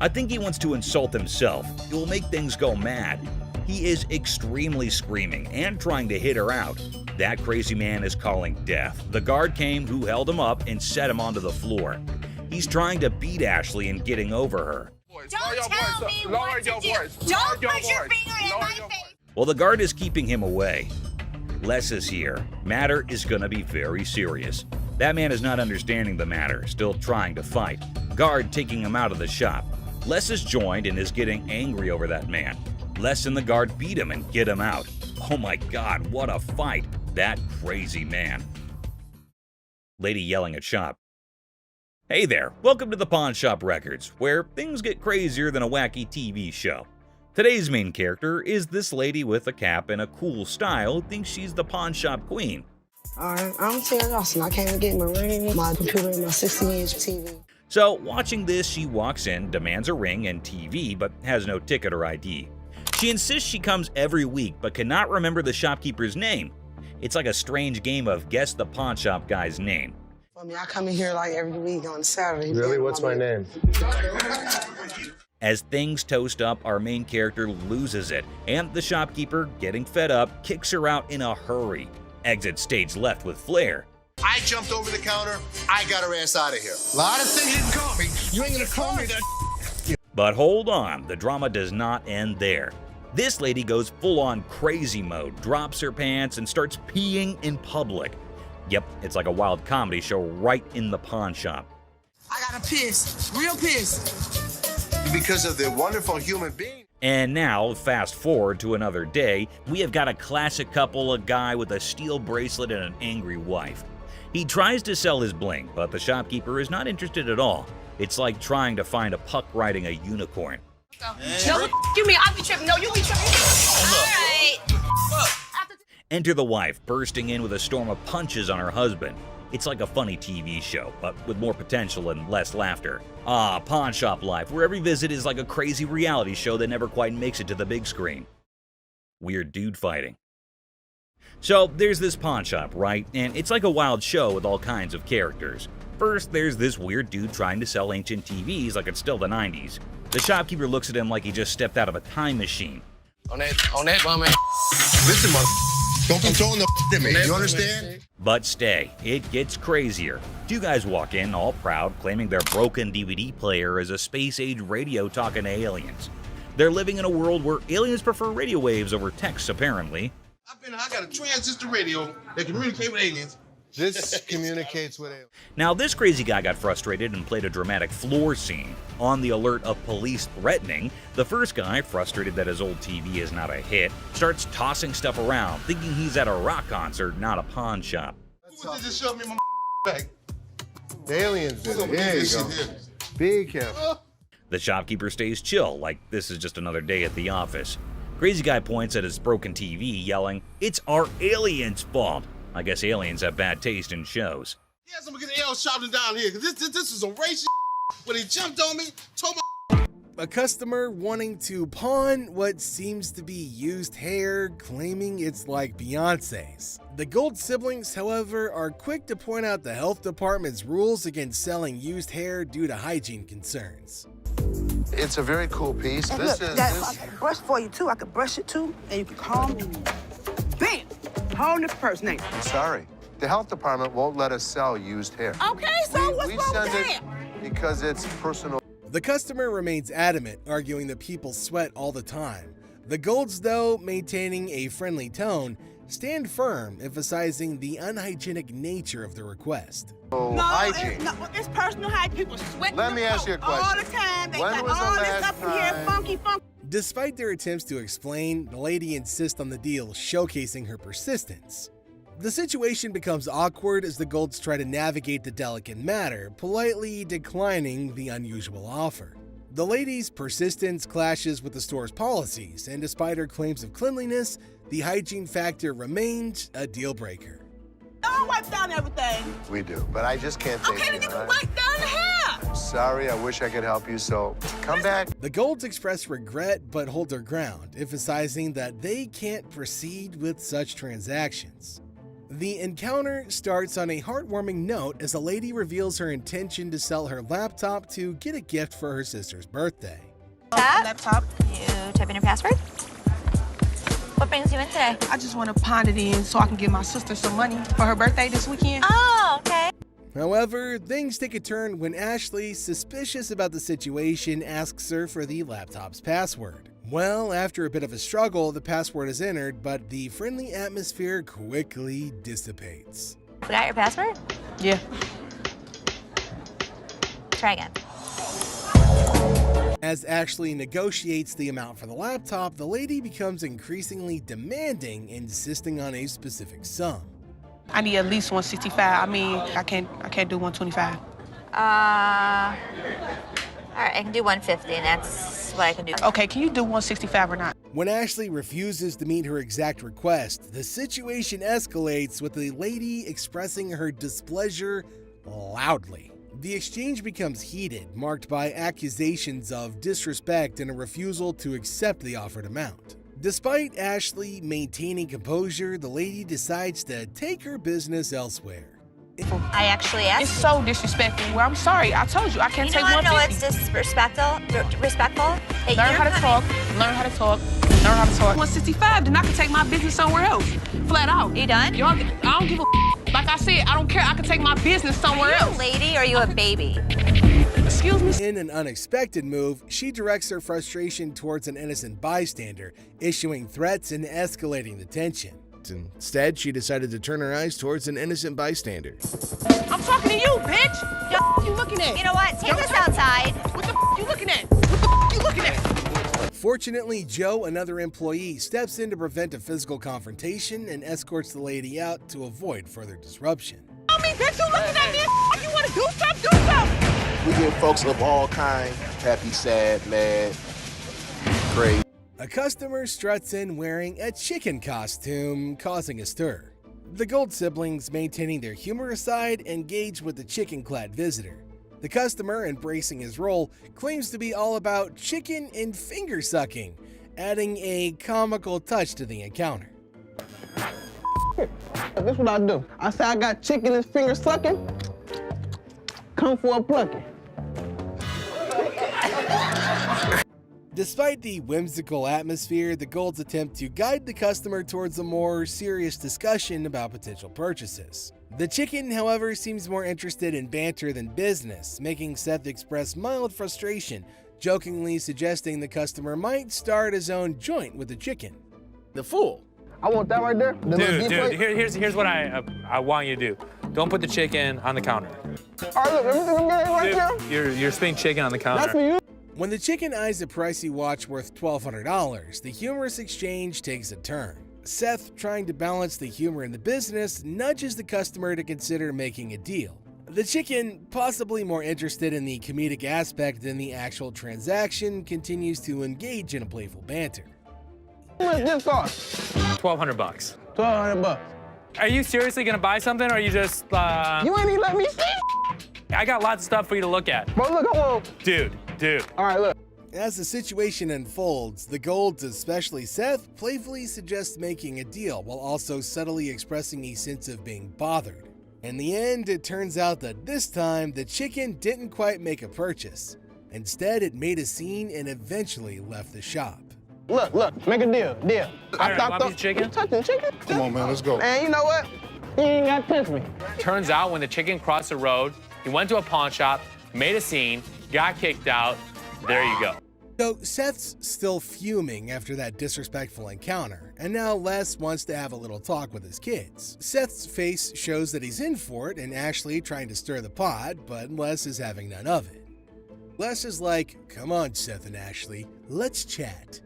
I think he wants to insult himself. It will make things go mad. He is extremely screaming and trying to hit her out. That crazy man is calling death. The guard came who held him up and set him onto the floor. He's trying to beat Ashley and getting over her. Don't tell me what to do. Don't put your finger in my face. Well, the guard is keeping him away. Les is here. Matter is gonna be very serious. That man is not understanding the matter, still trying to fight. Guard taking him out of the shop. Les is joined and is getting angry over that man. Les and the guard beat him and get him out. Oh my God, what a fight. That crazy man. Lady yelling at shop. Hey there, welcome to the Pawn Shop Records, where things get crazier than a wacky TV show. Today's main character is this lady with a cap and a cool style who thinks she's the pawn shop queen. Alright, I'm Terry Austin. I came to get my ring, my computer, and my 60-inch TV. So, watching this, she walks in, demands a ring and TV, but has no ticket or ID. She insists she comes every week, but cannot remember the shopkeeper's name. It's like a strange game of guess the pawn shop guy's name. I mean, I come in here like every week on Saturday. Really? What's my name? As things toast up, our main character loses it, and the shopkeeper, getting fed up, kicks her out in a hurry. Exit stage left with flair. I jumped over the counter. I got her ass out of here. A lot of things you can call me. You ain't gonna call me that. But hold on, the drama does not end there. This lady goes full-on crazy mode, drops her pants, and starts peeing in public. Yep, it's like a wild comedy show right in the pawn shop. I got a piss, real piss. Because of the wonderful human being. And now, fast forward to another day, we have got a classic couple, a guy with a steel bracelet and an angry wife. He tries to sell his bling, but the shopkeeper is not interested at all. It's like trying to find a puck riding a unicorn. No, you mean I be tripping? No, you be tripping. All right. Enter the wife, bursting in with a storm of punches on her husband. It's like a funny TV show, but with more potential and less laughter. Ah, pawn shop life, where every visit is like a crazy reality show that never quite makes it to the big screen. Weird dude fighting. So there's this pawn shop, right? And it's like a wild show with all kinds of characters. First, there's this weird dude trying to sell ancient TVs like it's still the 90s. The shopkeeper looks at him like he just stepped out of a time machine. On that, my man. Listen, mother, don't be throwing the at me. You understand? But stay, it gets crazier. Two guys walk in, all proud, claiming their broken DVD player is a space-age radio talking to aliens. They're living in a world where aliens prefer radio waves over text, apparently. I got a transistor radio that can communicate with aliens. This communicates with aliens. Now, this crazy guy got frustrated and played a dramatic floor scene. On the alert of police threatening, the first guy, frustrated that his old TV is not a hit, starts tossing stuff around, thinking he's at a rock concert, not a pawn shop. Who just shoved me my bag? The aliens did it. Here you go. Be careful. The shopkeeper stays chill, like this is just another day at the office. Crazy guy points at his broken TV, yelling, "It's our aliens' fault." I guess aliens have bad taste in shows. Yes, I'm gonna get the L shouting down here, because this is some racist when he jumped on me, told my A customer wanting to pawn what seems to be used hair, claiming it's like Beyonce's. The Gold siblings, however, are quick to point out the health department's rules against selling used hair due to hygiene concerns. It's a very cool piece. And This look, is Dad, this. I can brush for you too. I can brush it too, and you can comb it. Bam! Hold this purse, Nate. Sorry, the health department won't let us sell used hair. Okay, so what's we wrong with send that? it because it's personal. The customer remains adamant, arguing that people sweat all the time. The Golds, though, maintaining a friendly tone, stand firm, emphasizing the unhygienic nature of the request. Oh, No, hygiene. it's personal hygiene. People sweat. Let me ask you a question. All the time. They When got was the all this last up in here, time- funky. Despite their attempts to explain, the lady insists on the deal, showcasing her persistence. The situation becomes awkward as the Golds try to navigate the delicate matter, politely declining the unusual offer. The lady's persistence clashes with the store's policies, and despite her claims of cleanliness, the hygiene factor remains a deal breaker. Don't wipe down everything. We do, but I just can't take Okay, then it. you all can right? wipe down the hair. Sorry, I wish I could help you, so come back. The Golds express regret but hold their ground, emphasizing that they can't proceed with such transactions. The encounter starts on a heartwarming note as a lady reveals her intention to sell her laptop to get a gift for her sister's birthday. Laptop. You type in your password. What brings you in today? I just want to pawn it in so I can give my sister some money for her birthday this weekend. Oh, okay. However, things take a turn when Ashley, suspicious about the situation, asks her for the laptop's password. Well, after a bit of a struggle, the password is entered, but the friendly atmosphere quickly dissipates. Forgot your password? Yeah. Try again. As Ashley negotiates the amount for the laptop, the lady becomes increasingly demanding, insisting on a specific sum. I need at least 165. I mean, I can't do 125. All right, I can do 150, and that's what I can do. Okay, can you do 165 or not? When Ashley refuses to meet her exact request, the situation escalates with the lady expressing her displeasure loudly. The exchange becomes heated, marked by accusations of disrespect and a refusal to accept the offered amount. Despite Ashley maintaining composure, the lady decides to take her business elsewhere. I actually asked. It's so disrespectful. Well, I'm sorry. I told you I can't You take know what? 150. No, it's disrespectful. Respectful. Hey, Learn you're how to coming- talk. Learn how to talk. Learn how to talk. 165, then I can take my business somewhere else. Flat out. You done? Y'all, I don't give a. Like I said, I don't care. I can take my business somewhere Are you else. a lady or are you a baby? Excuse me. In an unexpected move, she directs her frustration towards an innocent bystander, issuing threats and escalating the tension. Instead, she decided to turn her eyes towards an innocent bystander. I'm talking to you, bitch. What you looking at? You know what? Take this outside. What the you looking at? What the you looking at? Fortunately, Joe, another employee, steps in to prevent a physical confrontation and escorts the lady out to avoid further disruption. Tell me, bitch, you looking at me? You want to do something? Do something. We get folks of all kinds, happy, sad, mad, crazy. A customer struts in wearing a chicken costume, causing a stir. The Gold siblings, maintaining their humorous side, engage with the chicken-clad visitor. The customer, embracing his role, claims to be all about chicken and finger-sucking, adding a comical touch to the encounter. This what I do. I say I got chicken and finger sucking. Come for a plucking. Despite the whimsical atmosphere, the Golds attempt to guide the customer towards a more serious discussion about potential purchases. The chicken, however, seems more interested in banter than business, making Seth express mild frustration, jokingly suggesting the customer might start his own joint with the chicken. The fool. I want that right there. Dude, here's what I want you to do. Don't put the chicken on the counter. All right, look, everything right there. You're spitting chicken on the counter. That's for you. When the chicken eyes a pricey watch worth $1,200, the humorous exchange takes a turn. Seth, trying to balance the humor in the business, nudges the customer to consider making a deal. The chicken, possibly more interested in the comedic aspect than the actual transaction, continues to engage in a playful banter. How much this cost? $1,200. $1,200. Are you seriously gonna buy something, or are you just, You ain't even let me see. I got lots of stuff for you to look at. Bro, look, I want. Dude. All right, look. As the situation unfolds, the Golds, especially Seth, playfully suggest making a deal while also subtly expressing a sense of being bothered. In the end, it turns out that this time, the chicken didn't quite make a purchase. Instead, it made a scene and eventually left the shop. Look, make a deal. I stopped up. Chicken? You touching chicken? Come on, man, let's go. Man, you know what? You ain't got to touch me. Turns out when the chicken crossed the road, he went to a pawn shop, made a scene, got kicked out. There you go. So Seth's still fuming after that disrespectful encounter, and now Les wants to have a little talk with his kids. Seth's face shows that he's in for it and Ashley trying to stir the pot, but Les is having none of it. Les is like, "Come on, Seth and Ashley, let's chat."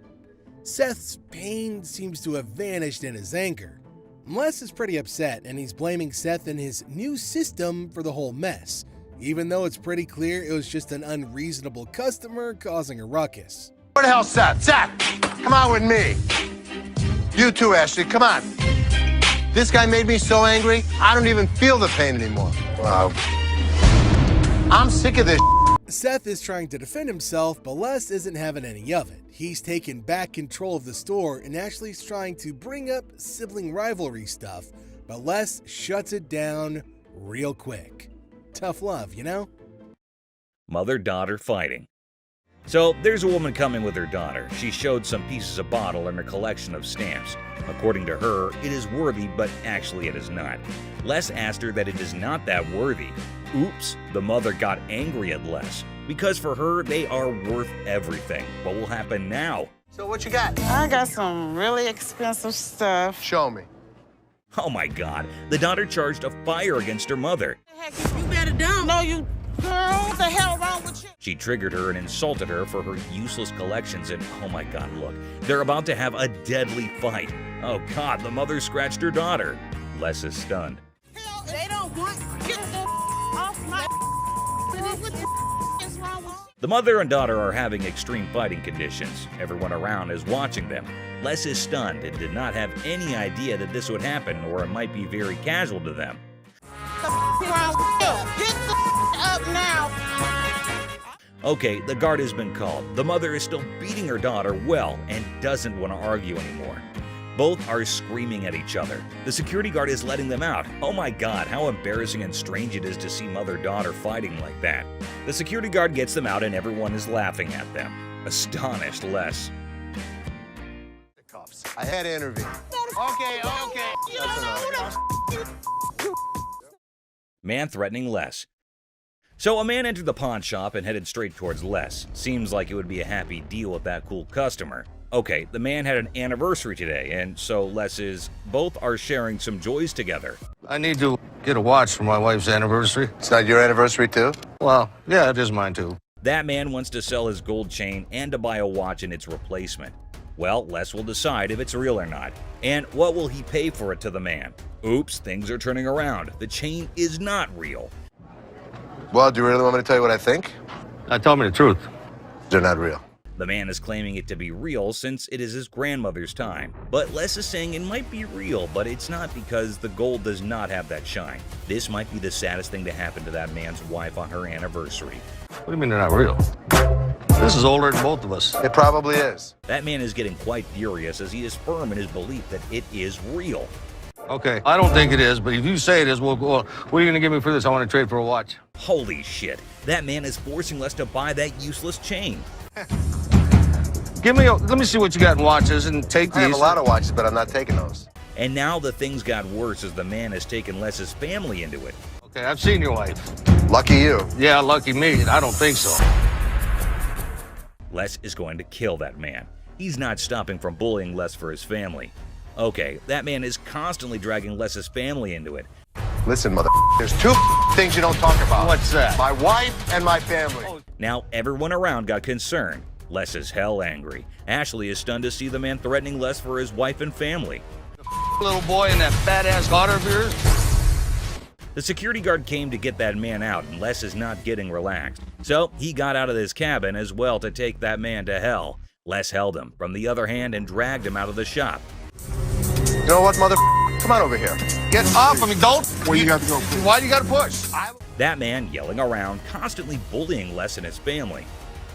Seth's pain seems to have vanished in his anger. Les is pretty upset, and he's blaming Seth and his new system for the whole mess, even though it's pretty clear it was just an unreasonable customer causing a ruckus. Where the hell's Seth? Seth, come on with me. You too, Ashley, come on. This guy made me so angry, I don't even feel the pain anymore. Wow. I'm sick of this. Seth is trying to defend himself, but Les isn't having any of it. He's taken back control of the store and Ashley's trying to bring up sibling rivalry stuff, but Les shuts it down real quick. Tough love, you know? Mother-daughter fighting. So there's a woman coming with her daughter. She showed some pieces of bottle in her collection of stamps. According to her, it is worthy, but actually it is not. Les asked her that it is not that worthy. Oops, the mother got angry at Les, because for her, they are worth everything. What will happen now? So what you got? I got some really expensive stuff. Show me. Oh my God, the daughter charged a fire against her mother. You better dumb. No, you girl, what the hell wrong with you? She triggered her and insulted her for her useless collections, and oh my God, look, they're about to have a deadly fight. Oh God, the mother scratched her daughter. Les is stunned. Hell, they don't want get the off my what the is wrong with you? The mother and daughter are having extreme fighting conditions. Everyone around is watching them. Les is stunned and did not have any idea that this would happen, or it might be very casual to them. Get the up now. Okay, the guard has been called. The mother is still beating her daughter well and doesn't want to argue anymore. Both are screaming at each other. The security guard is letting them out. Oh my God, how embarrassing and strange it is to see mother-daughter fighting like that. The security guard gets them out and everyone is laughing at them. Astonished Les. I had to intervene. Okay. Man threatening Les. So a man entered the pawn shop and headed straight towards Les. Seems like it would be a happy deal with that cool customer. Okay, the man had an anniversary today, and so both are sharing some joys together. I need to get a watch for my wife's anniversary. It's not your anniversary too? Well, yeah, it is mine too. That man wants to sell his gold chain and to buy a watch and its replacement. Well, Les will decide if it's real or not. And what will he pay for it to the man? Oops, things are turning around. The chain is not real. Well, do you really want me to tell you what I think? Tell me the truth. They're not real. The man is claiming it to be real since it is his grandmother's time. But Les is saying it might be real, but it's not because the gold does not have that shine. This might be the saddest thing to happen to that man's wife on her anniversary. What do you mean they're not real? This is older than both of us. It probably is. That man is getting quite furious as he is firm in his belief that it is real. Okay, I don't think it is, but if you say it is, well, what are you going to give me for this? I want to trade for a watch. Holy shit, that man is forcing Les to buy that useless chain. Let me see what you got in watches and take these. I have a lot of watches, but I'm not taking those. And now the things got worse as the man has taken Les's family into it. Okay, I've seen your wife. Lucky you. Yeah, lucky me. I don't think so. Les is going to kill that man. He's not stopping from bullying Les for his family. Okay, that man is constantly dragging Les's family into it. Listen, mother, there's two things you don't talk about. What's that? My wife and my family. Now everyone around got concerned. Les is hell angry. Ashley is stunned to see the man threatening Les for his wife and family. Little boy and that fat-ass daughter of yours? The security guard came to get that man out, and Les is not getting relaxed. So he got out of his cabin as well to take that man to hell. Les held him from the other hand and dragged him out of the shop. You know what, mother? Come on over here. Get off of me, don't! Where you got to go? Why do you gotta push? That man yelling around, constantly bullying Les and his family.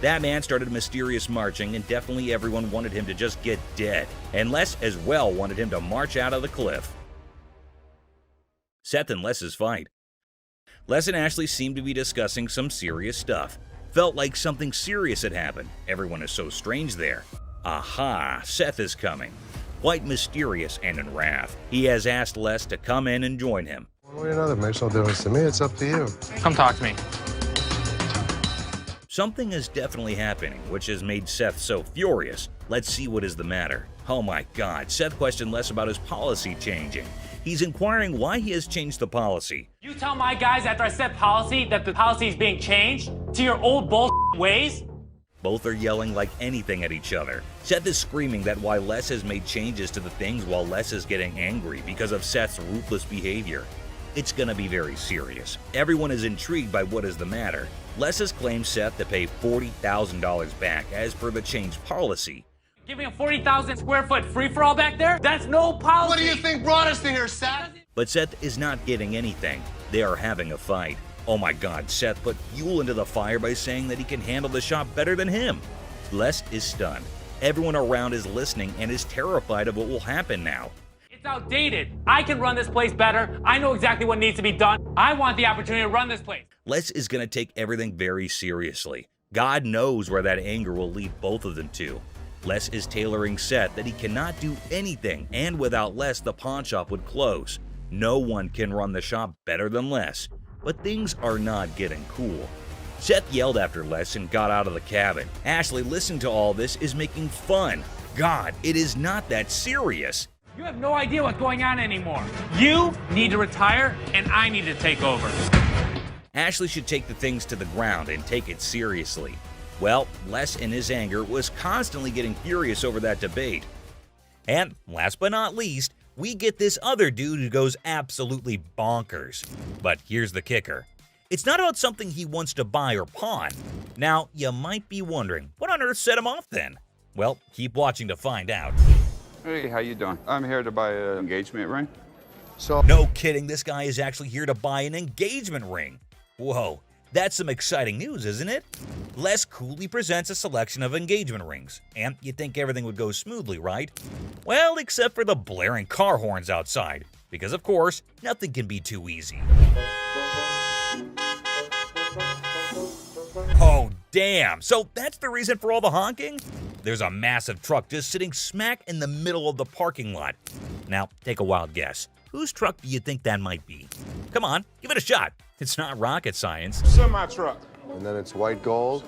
That man started mysterious marching, and definitely everyone wanted him to just get dead. And Les as well wanted him to march out of the cliff. Seth and Les's fight. Les and Ashley seemed to be discussing some serious stuff. Felt like something serious had happened. Everyone is so strange there. Aha, Seth is coming. Quite mysterious and in wrath. He has asked Les to come in and join him. One way or another, makes no difference to me. It's up to you. Come talk to me. Something is definitely happening, which has made Seth so furious. Let's see what is the matter. Oh my God, Seth questioned Les about his policy changing. He's inquiring why he has changed the policy. You tell my guys after I set policy that the policy is being changed to your old bull ways? Both are yelling like anything at each other. Seth is screaming that why Les has made changes to the things while Les is getting angry because of Seth's ruthless behavior. It's gonna be very serious. Everyone is intrigued by what is the matter. Les has claimed Seth to pay $40,000 back as per the changed policy. Giving a 40,000 square foot free-for-all back there? That's no policy! What do you think brought us to here, Seth? But Seth is not getting anything. They are having a fight. Oh my God, Seth put fuel into the fire by saying that he can handle the shop better than him. Les is stunned. Everyone around is listening and is terrified of what will happen now. It's outdated. I can run this place better. I know exactly what needs to be done. I want the opportunity to run this place. Les is going to take everything very seriously. God knows where that anger will lead both of them to. Les is tailoring Seth that he cannot do anything, and without Les, the pawn shop would close. No one can run the shop better than Les. But things are not getting cool. Seth yelled after Les and got out of the cabin. Ashley, listening to all this, is making fun. God, it is not that serious. You have no idea what's going on anymore. You need to retire, and I need to take over. Ashley should take the things to the ground and take it seriously. Well, Les in his anger was constantly getting furious over that debate. And last but not least, we get this other dude who goes absolutely bonkers. But here's the kicker. It's not about something he wants to buy or pawn. Now, you might be wondering, what on earth set him off then? Well, keep watching to find out. Hey, how you doing? I'm here to buy an engagement ring. No kidding, this guy is actually here to buy an engagement ring. Whoa, that's some exciting news, isn't it? Les coolly presents a selection of engagement rings, and you'd think everything would go smoothly, right? Well, except for the blaring car horns outside, because of course, nothing can be too easy. Oh, damn, so that's the reason for all the honking? There's a massive truck just sitting smack in the middle of the parking lot. Now, take a wild guess. Whose truck do you think that might be? Come on, give it a shot. It's not rocket science. Semi-truck. And then it's white gold.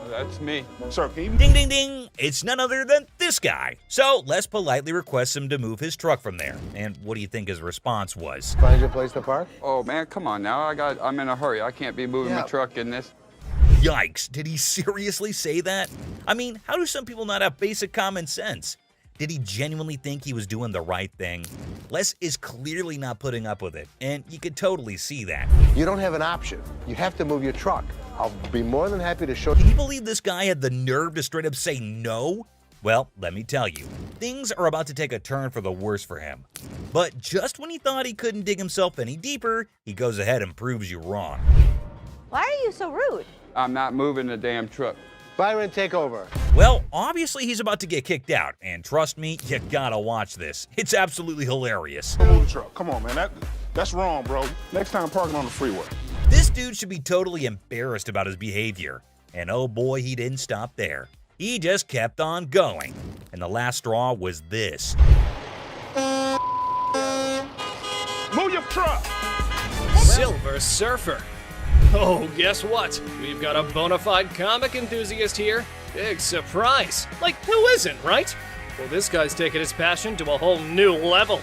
That's me. Sir, can you... Ding, ding, ding. It's none other than this guy. So Les politely requests him to move his truck from there. And what do you think his response was? Find your place to park? Oh man, come on now. I'm in a hurry. I can't be moving my truck in this. Yikes, did he seriously say that? I mean, how do some people not have basic common sense? Did he genuinely think he was doing the right thing? Les is clearly not putting up with it, and you could totally see that. You don't have an option. You have to move your truck. I'll be more than happy to show you. Can you believe this guy had the nerve to straight up say no? Well, let me tell you, things are about to take a turn for the worse for him. But just when he thought he couldn't dig himself any deeper, he goes ahead and proves you wrong. Why are you so rude? I'm not moving the damn truck. Byron, take over. Well, obviously he's about to get kicked out, and trust me, you gotta watch this. It's absolutely hilarious. Move the truck. Come on, man. That's wrong, bro. Next time, parking on the freeway. This dude should be totally embarrassed about his behavior. And oh boy, he didn't stop there. He just kept on going. And the last straw was this. Move your truck! Silver Surfer. Oh, guess what? We've got a bona fide comic enthusiast here. Big surprise. Like, who isn't, right? Well, this guy's taking his passion to a whole new level.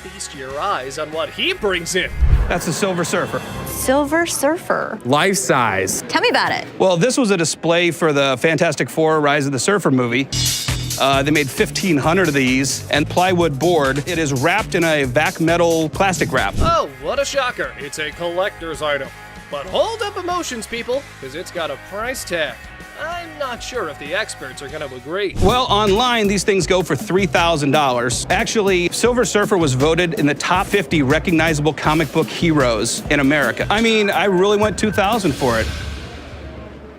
Feast your eyes on what he brings in. That's a Silver Surfer. Silver Surfer. Life size. Tell me about it. Well, this was a display for the Fantastic Four Rise of the Surfer movie. They made 1,500 of these, and plywood board. It is wrapped in a vac metal plastic wrap. Oh, what a shocker. It's a collector's item. But hold up emotions, people, because it's got a price tag. I'm not sure if the experts are going to agree. Well, online, these things go for $3,000. Actually, Silver Surfer was voted in the top 50 recognizable comic book heroes in America. I mean, I really went $2,000 for it.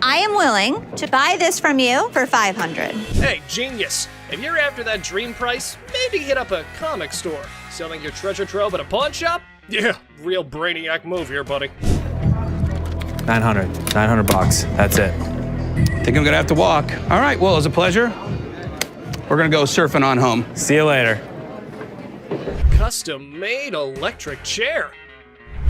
I am willing to buy this from you for $500. Hey, genius. If you're after that dream price, maybe hit up a comic store. Selling your treasure trove at a pawn shop? Yeah, real brainiac move here, buddy. 900 bucks. That's it. Think I'm gonna have to walk. All right, well, it was a pleasure. We're gonna go surfing on home. See you later. Custom-made electric chair.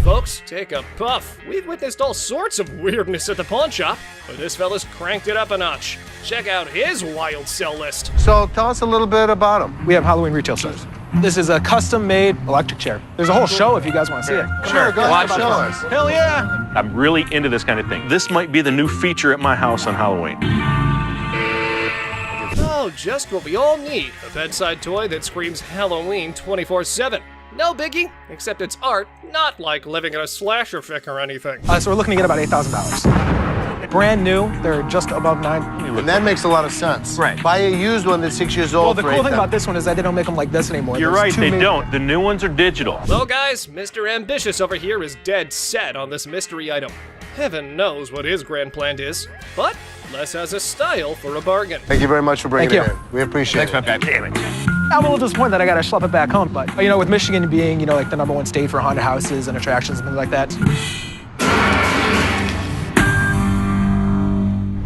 Folks, take a puff. We've witnessed all sorts of weirdness at the pawn shop, but this fella's cranked it up a notch. Check out his wild sell list. So tell us a little bit about them. We have Halloween retail stores. This is a custom-made electric chair. There's a whole show if you guys want to see it. Sure, go ahead, show us. Hell yeah! I'm really into this kind of thing. This might be the new feature at my house on Halloween. Oh, just what we all need. A bedside toy that screams Halloween 24/7. No biggie, except it's art, not like living in a slasher fic or anything. So we're looking to get about $8,000. Brand new, they're just above $9,000. And that makes a lot of sense. Right. Buy a used one that's 6 years old. Well, the cool thing about this one is that they don't make them like this anymore. You're right, they don't. The new ones are digital. Well, guys, Mr. Ambitious over here is dead set on this mystery item. Heaven knows what his grand plan is, but Les has a style for a bargain. Thank you very much for bringing Thank it you. in. We appreciate it. Thanks, man. Damn it. I'm a little disappointed that I gotta schlep it back home, but with Michigan being, like the #1 state for haunted houses and attractions and things like that.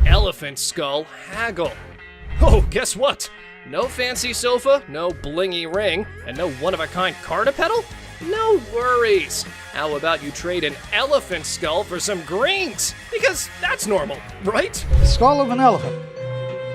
Elephant skull haggle. Oh, guess what? No fancy sofa, no blingy ring, and no one-of-a-kind carta pedal? No worries. How about you trade an elephant skull for some greens? Because that's normal, right? Skull of an elephant.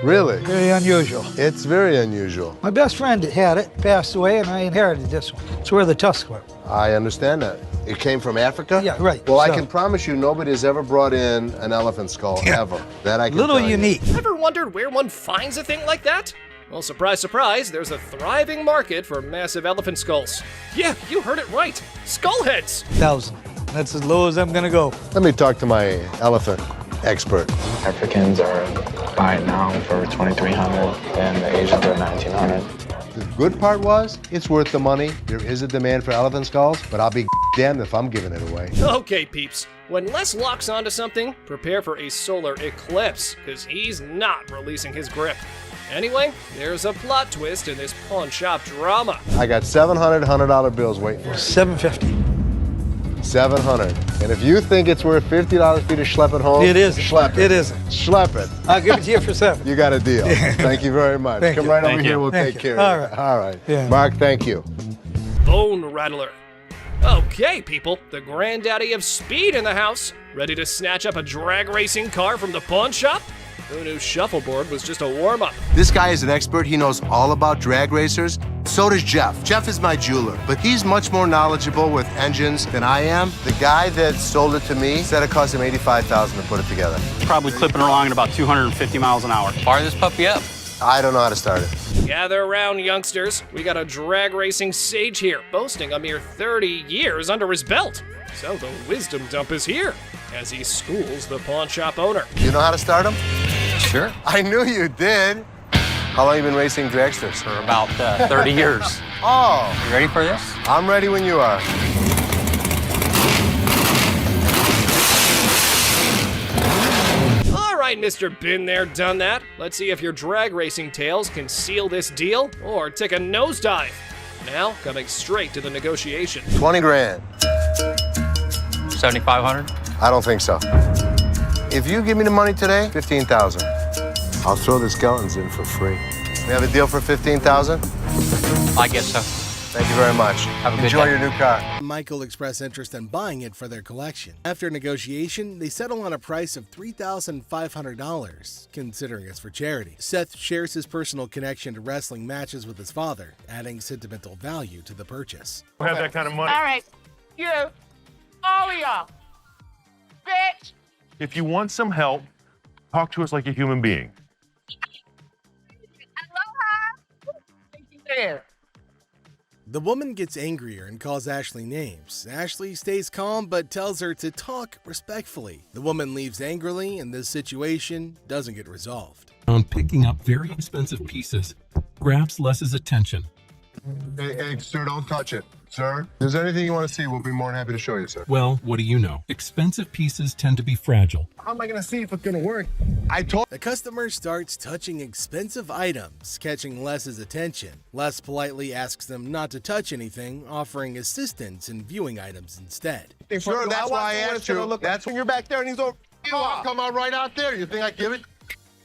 Really? Very unusual. It's very unusual. My best friend had it, passed away, and I inherited this one. It's where the tusks were. I understand that. It came from Africa? Yeah, right. Well, I So- can promise you nobody has ever brought in an elephant skull, ever. That I can Little tell you. unique. Ever wondered where one finds a thing like that? Well, surprise, surprise, there's a thriving market for massive elephant skulls. Yeah, you heard it right. Skull heads. 1,000. That's as low as I'm gonna go. Let me talk to my elephant expert. Africans are buying now for $2,300 and the Asians are $1,900. The good part was, it's worth the money. There is a demand for elephant skulls, but I'll be damned if I'm giving it away. Okay, peeps. When Les locks onto something, prepare for a solar eclipse, because he's not releasing his grip. Anyway, there's a plot twist in this pawn shop drama. I got 700 $100 bills waiting for you. $750. 700. And if you think it's worth $50 for you to schlep it home, It isn't. Schlep it. It isn't. Schlep it. I'll give it to you for 7. You got a deal. Thank you very much. Thank Come you. right over Thank here. you. We'll Thank take you. care All of it. right. All right. Yeah. Mark, thank you. Bone rattler. Okay, people, the granddaddy of speed in the house. Ready to snatch up a drag racing car from the pawn shop? Who knew shuffleboard was just a warm-up? This guy is an expert. He knows all about drag racers. So does Jeff. Jeff is my jeweler, but he's much more knowledgeable with engines than I am. The guy that sold it to me said it cost him $85,000 to put it together. Probably clipping along at about 250 miles an hour. Fire this puppy up. I don't know how to start it. Gather around, youngsters. We got a drag racing sage here, boasting a mere 30 years under his belt. So the wisdom dump is here, as he schools the pawn shop owner. You know how to start him? Sure. I knew you did. How long have you been racing dragsters? For about 30 years. Oh. You ready for this? I'm ready when you are. All right, Mr. Been There, Done That. Let's see if your drag racing tales can seal this deal or take a nosedive. Now, coming straight to the negotiation. 20 grand. 7,500. I don't think so. If you give me the money today, 15,000. I'll throw the skeletons in for free. We have a deal for 15,000? I guess so. Thank you very much. Have a good Enjoy day. your new car. Michael expressed interest in buying it for their collection. After negotiation, they settle on a price of $3,500, considering it's for charity. Seth shares his personal connection to wrestling matches with his father, adding sentimental value to the purchase. Who has that kind of money? All right. Yeah. y'all. Bitch. If you want some help, talk to us like a human being. There. The woman gets angrier and calls Ashley names. Ashley stays calm but tells her to talk respectfully. The woman leaves angrily and the situation doesn't get resolved. On picking up very expensive pieces, grabs Les's attention. Hey, sir, don't touch it. Sir, if there's anything you want to see, we'll be more than happy to show you, sir. Well, what do you know? Expensive pieces tend to be fragile. How am I going to see if it's going to work? The customer starts touching expensive items, catching Les's attention. Les politely asks them not to touch anything, offering assistance in viewing items instead. Sure, that's why I asked you. That's when you're back there and he's over. I'll come out right out there. You think I give it?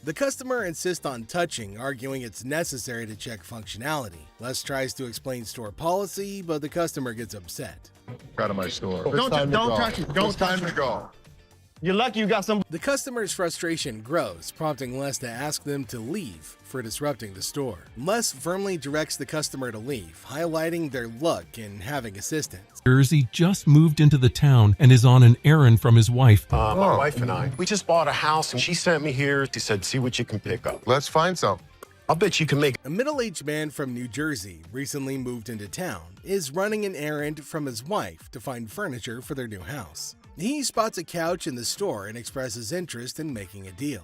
The customer insists on touching, arguing it's necessary to check functionality. Les tries to explain store policy, but the customer gets upset. Out of my store. Don't touch it. Don't time to go. You're lucky you got some. The customer's frustration grows, prompting Les to ask them to leave for disrupting the store. Les firmly directs the customer to leave, highlighting their luck in having assistance. Jersey just moved into the town and is on an errand from his wife. My wife and I, we just bought a house and she sent me here. She said, see what you can pick up. Let's find some. I'll bet you can make. A middle-aged man from New Jersey, recently moved into town, is running an errand from his wife to find furniture for their new house. He spots a couch in the store and expresses interest in making a deal.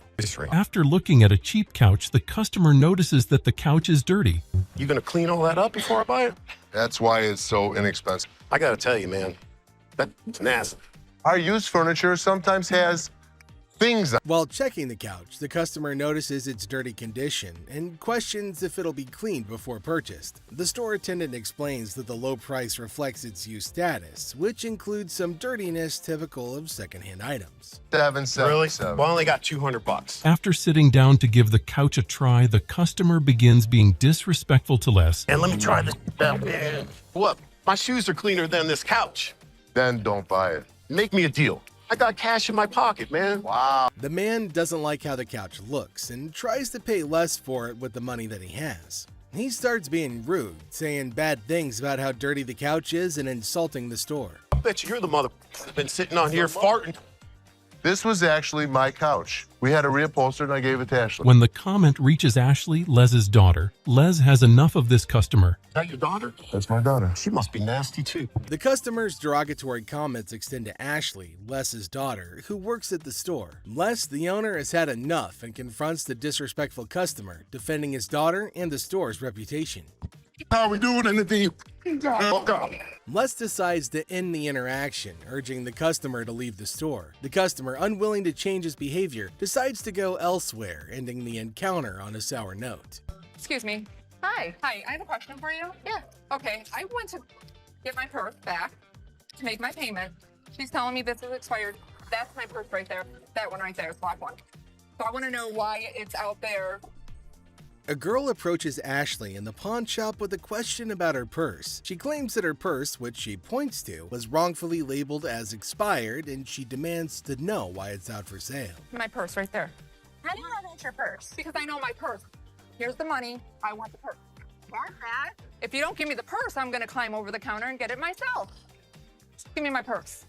After looking at a cheap couch, the customer notices that the couch is dirty. You gonna clean all that up before I buy it? That's why it's so inexpensive. I gotta tell you, man, that's nasty. Our used furniture sometimes has things on. While checking the couch, the customer notices its dirty condition and questions if it'll be cleaned before purchased. The store attendant explains that the low price reflects its used status, which includes some dirtiness typical of secondhand items. Really? Well, I only got $200. After sitting down to give the couch a try, the customer begins being disrespectful to Les. And let me try this out, man. What? My shoes are cleaner than this couch. Then don't buy it. Make me a deal. I got cash in my pocket, man. Wow. The man doesn't like how the couch looks and tries to pay less for it with the money that he has. He starts being rude, saying bad things about how dirty the couch is and insulting the store. I bet you're the mother that's been sitting on here farting. This was actually my couch. We had it reupholstered and I gave it to Ashley. When the comment reaches Ashley, Les's daughter, Les has enough of this customer. Is that your daughter? That's my daughter. She must be nasty too. The customer's derogatory comments extend to Ashley, Les's daughter, who works at the store. Les, the owner, has had enough and confronts the disrespectful customer, defending his daughter and the store's reputation. How are we doing anything? Les decides to end the interaction, urging the customer to leave the store. The customer, unwilling to change his behavior, decides to go elsewhere, ending the encounter on a sour note. Excuse me. Hi. Hi, I have a question for you. Yeah. Okay, I went to get my purse back to make my payment. She's telling me this is expired. That's my purse right there. That one right there is black one. So I want to know why it's out there. A girl approaches Ashley in the pawn shop with a question about her purse. She claims that her purse, which she points to, was wrongfully labeled as expired, and she demands to know why it's out for sale. My purse right there. How do you know that's your purse? Because I know my purse. Here's the money. I want the purse. Want that? If you don't give me the purse, I'm going to climb over the counter and get it myself. Just give me my purse.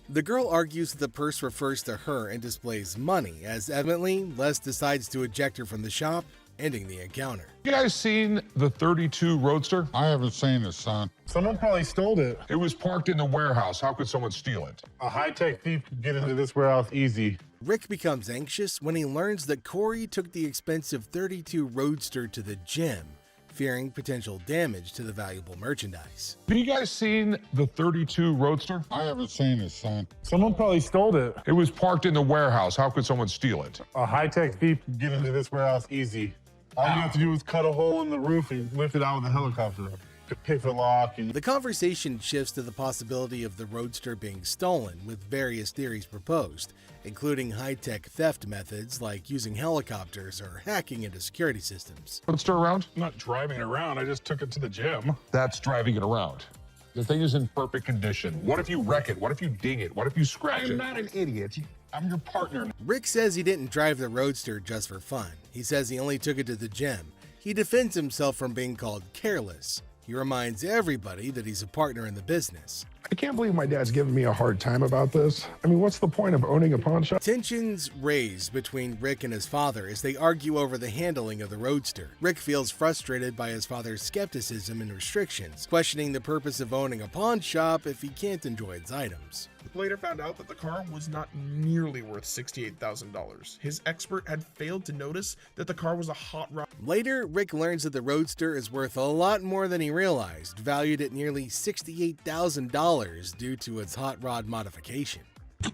The girl argues that the purse refers to her and displays money, as evidently, Les decides to eject her from the shop, ending the encounter. You guys seen the 32 Roadster? I haven't seen it, son. Someone probably stole it. It was parked in the warehouse. How could someone steal it? A high-tech thief could get into this warehouse easy. Rick becomes anxious when he learns that Corey took the expensive 32 Roadster to the gym, fearing potential damage to the valuable merchandise. Have you guys seen the 32 Roadster? I haven't seen it, son. Someone probably stole it. It was parked in the warehouse. How could someone steal it? A high-tech thief could get into this warehouse easy. All you have to do is cut a hole in the roof and lift it out with a helicopter. To pick the lock. The conversation shifts to the possibility of the Roadster being stolen, with various theories proposed, including high-tech theft methods like using helicopters or hacking into security systems. Roadster around? I'm not driving it around. I just took it to the gym. That's driving it around. The thing is in perfect condition. What if you wreck it? What if you ding it? What if you scratch it? I'm not an idiot. I'm your partner. Rick says he didn't drive the Roadster just for fun. He says he only took it to the gym. He defends himself from being called careless. He reminds everybody that he's a partner in the business. I can't believe my dad's giving me a hard time about this. I mean, what's the point of owning a pawn shop? Tensions raise between Rick and his father as they argue over the handling of the Roadster. Rick feels frustrated by his father's skepticism and restrictions, questioning the purpose of owning a pawn shop if he can't enjoy its items. Later found out that the car was not nearly worth $68,000. His expert had failed to notice that the car was a hot rod. Later, Rick learns that the Roadster is worth a lot more than he realized, valued at nearly $68,000 due to its hot rod modification. So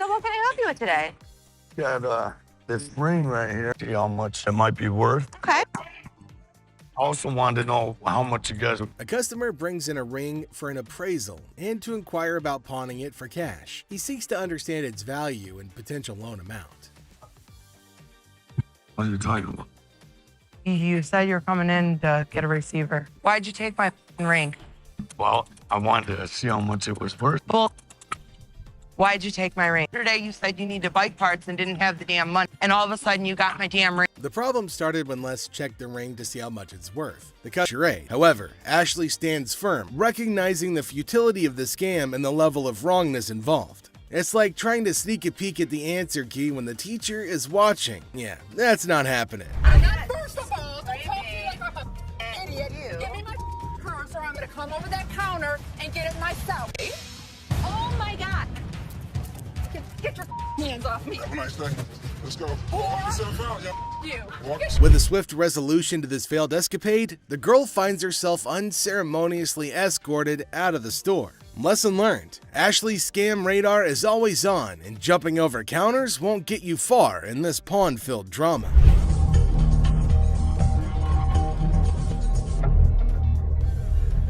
what can I help you with today? Got this ring right here. See how much it might be worth. Okay. I also wanted to know how much you guys... A customer brings in a ring for an appraisal and to inquire about pawning it for cash. He seeks to understand its value and potential loan amount. What are you talking about? You said you were coming in to get a receiver. Why'd you take my ring? Well, I wanted to see how much it was worth. Well, why'd you take my ring? Yesterday you said you needed bike parts and didn't have the damn money. And all of a sudden you got my damn ring. The problem started when Les checked the ring to see how much it's worth. The customer. However, Ashley stands firm, recognizing the futility of the scam and the level of wrongness involved. It's like trying to sneak a peek at the answer key when the teacher is watching. Yeah, that's not happening. First of all, don't talk to me like I'm an idiot. Give me my purse or I'm gonna come over that counter and get it myself. Oh my God. Get your hands off me. Have a nice day. Let's go. With a swift resolution to this failed escapade, the girl finds herself unceremoniously escorted out of the store. Lesson learned. Ashley's scam radar is always on, and jumping over counters won't get you far in this pawn-filled drama.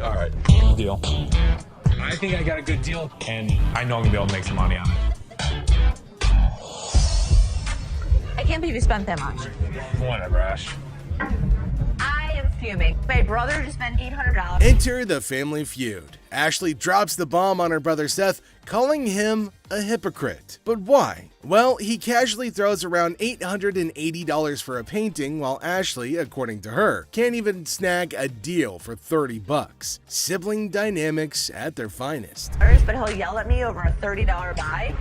All right, deal. I think I got a good deal, and I know I'm gonna be able to make some money on it. I can't believe you spent that much. Whatever, Ash. I am fuming. My brother just spent $800. Enter the family feud. Ashley drops the bomb on her brother Seth, calling him a hypocrite. But why? Well, he casually throws around $880 for a painting, while Ashley, according to her, can't even snag a deal for $30. Sibling dynamics at their finest. But he'll yell at me over a $30 buy.